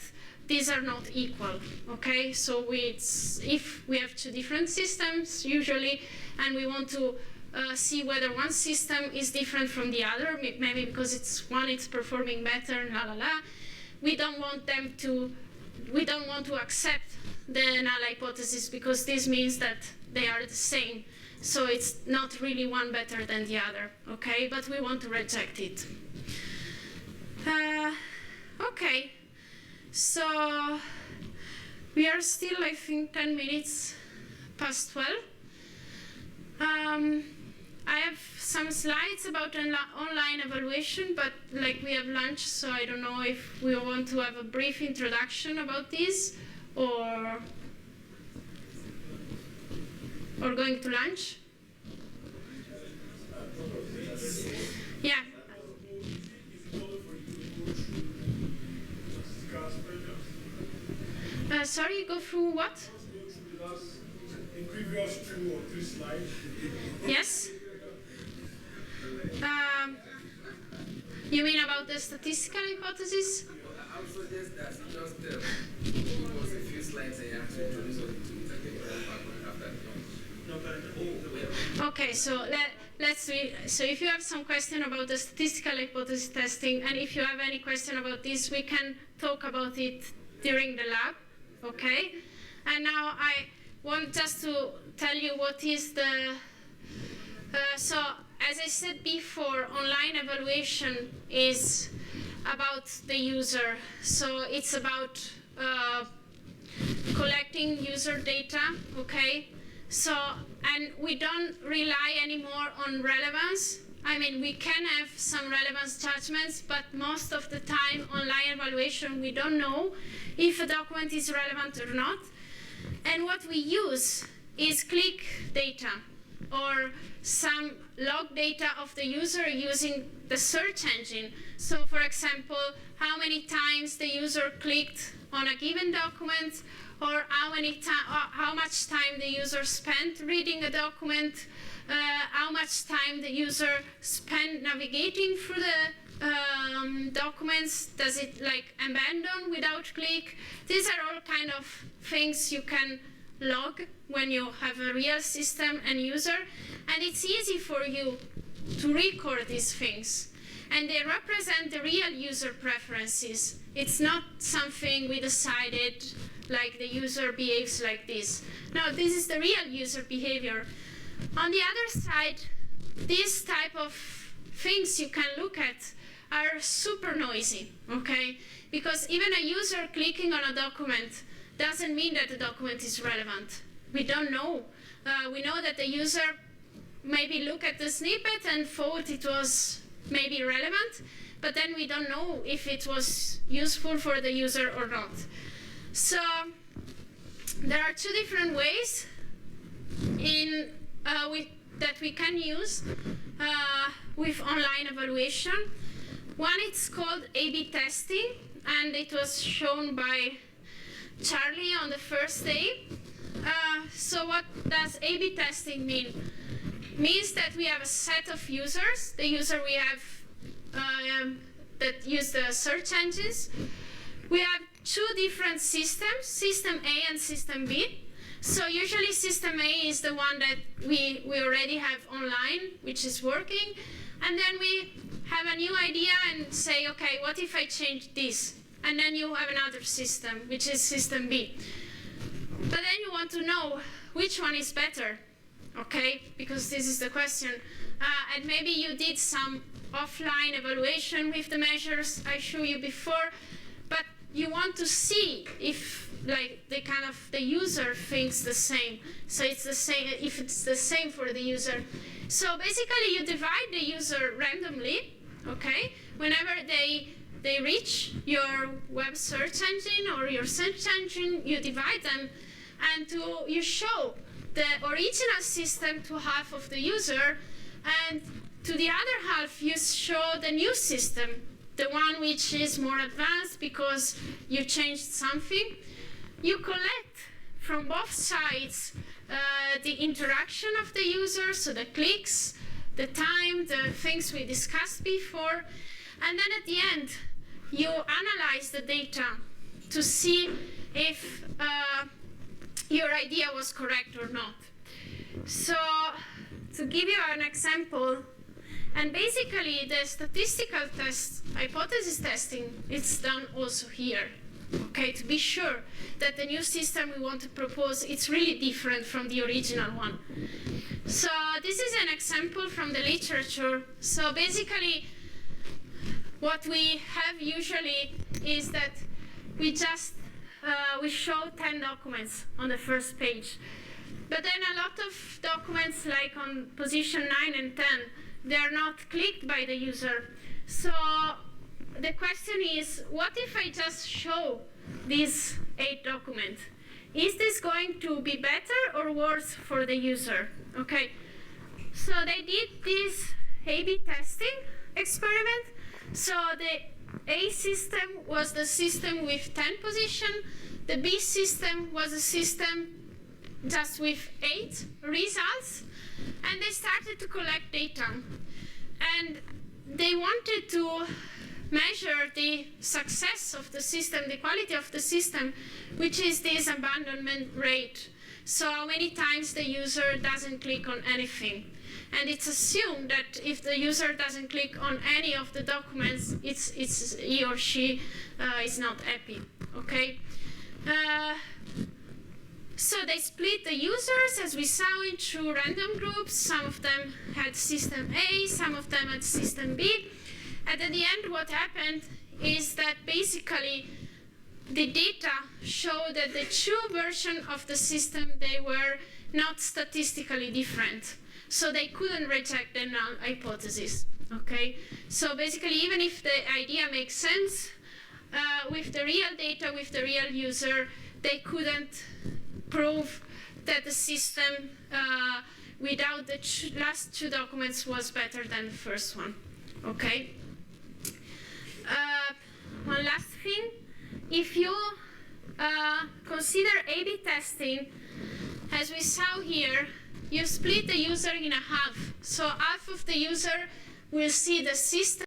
these are not equal, okay? So if we have two different systems, usually, and we want to see whether one system is different from the other, maybe because it's performing better, we don't want to accept the null hypothesis, because this means that they are the same. So it's not really one better than the other, okay? But we want to reject it. Okay, so we are still, I think, 10 minutes past 12. I have some slides about online evaluation, but we have lunch, so I don't know if we want to have a brief introduction about this, or going to lunch. Yeah. Sorry, go through what? In previous 2 or 3 slides. Yes. You mean about the statistical hypothesis? I would suggest that just give us a few slides and you have to introduce us to after. Okay, so let's read. So if you have some question about the statistical hypothesis testing, and if you have any question about this, we can talk about it during the lab, okay? And now I want just to tell you what is the, so as I said before, online evaluation is about the user. So it's about collecting user data, okay? So, and we don't rely anymore on relevance. I mean, we can have some relevance judgments, but most of the time, online evaluation, we don't know if a document is relevant or not. And what we use is click data, or some log data of the user using the search engine. So, for example, how many times the user clicked on a given document, or how much time the user spent reading a document, how much time the user spent navigating through the documents, does it abandon without click? These are all kind of things you can log when you have a real system and user, and it's easy for you to record these things. And they represent the real user preferences. It's not something we decided, like the user behaves like this. No, this is the real user behavior. On the other side, these type of things you can look at are super noisy, okay? Because even a user clicking on a document doesn't mean that the document is relevant. We don't know. We know that the user maybe look at the snippet and thought it was maybe relevant, but then we don't know if it was useful for the user or not. So there are two different ways that we can use with online evaluation. One is called A/B testing, and it was shown by Charlie on the first day. So what does A/B testing mean? Means that we have a set of users, the user we have that use the search engines. We have two different systems, system A and system B. So usually system A is the one that we already have online, which is working. And then we have a new idea and say, okay, what if I change this? And then you have another system, which is system B. But then you want to know which one is better, okay? Because this is the question. And maybe you did some offline evaluation with the measures I showed you before, but you want to see if the user thinks the same. So it's the same, if it's the same for the user. So basically you divide the user randomly, okay? Whenever they reach your web search engine or your search engine, you divide them, and you show the original system to half of the user, and to the other half you show the new system, the one which is more advanced because you changed something. You collect from both sides the interaction of the user, so the clicks, the time, the things we discussed before, and then at the end you analyze the data to see if your idea was correct or not. So to give you an example, and basically the statistical test, hypothesis testing, it's done also here. Okay, to be sure that the new system we want to propose is really different from the original one. So this is an example from the literature. So basically what we have usually is that we just we show 10 documents on the first page. But then a lot of documents, like on position 9 and 10, they are not clicked by the user. So the question is, what if I just show these 8 documents? Is this going to be better or worse for the user? Okay, so they did this A/B testing experiment. So the A system was the system with 10 positions. The B system was a system just with 8 results. And they started to collect data. And they wanted to measure the success of the system, the quality of the system, which is this abandonment rate. So how many times the user doesn't click on anything. And it's assumed that if the user doesn't click on any of the documents, it's he or she is not happy, okay? So they split the users, as we saw, into random groups. Some of them had system A, some of them had system B. And at the end, what happened is that basically the data showed that the two versions of the system, they were not statistically different. So they couldn't reject the null hypothesis, okay? So basically, even if the idea makes sense, with the real data, with the real user, they couldn't prove that the system without the last 2 documents was better than the first one, okay? One last thing, if you consider A/B testing, as we saw here, you split the user in a half. So half of the user will see the system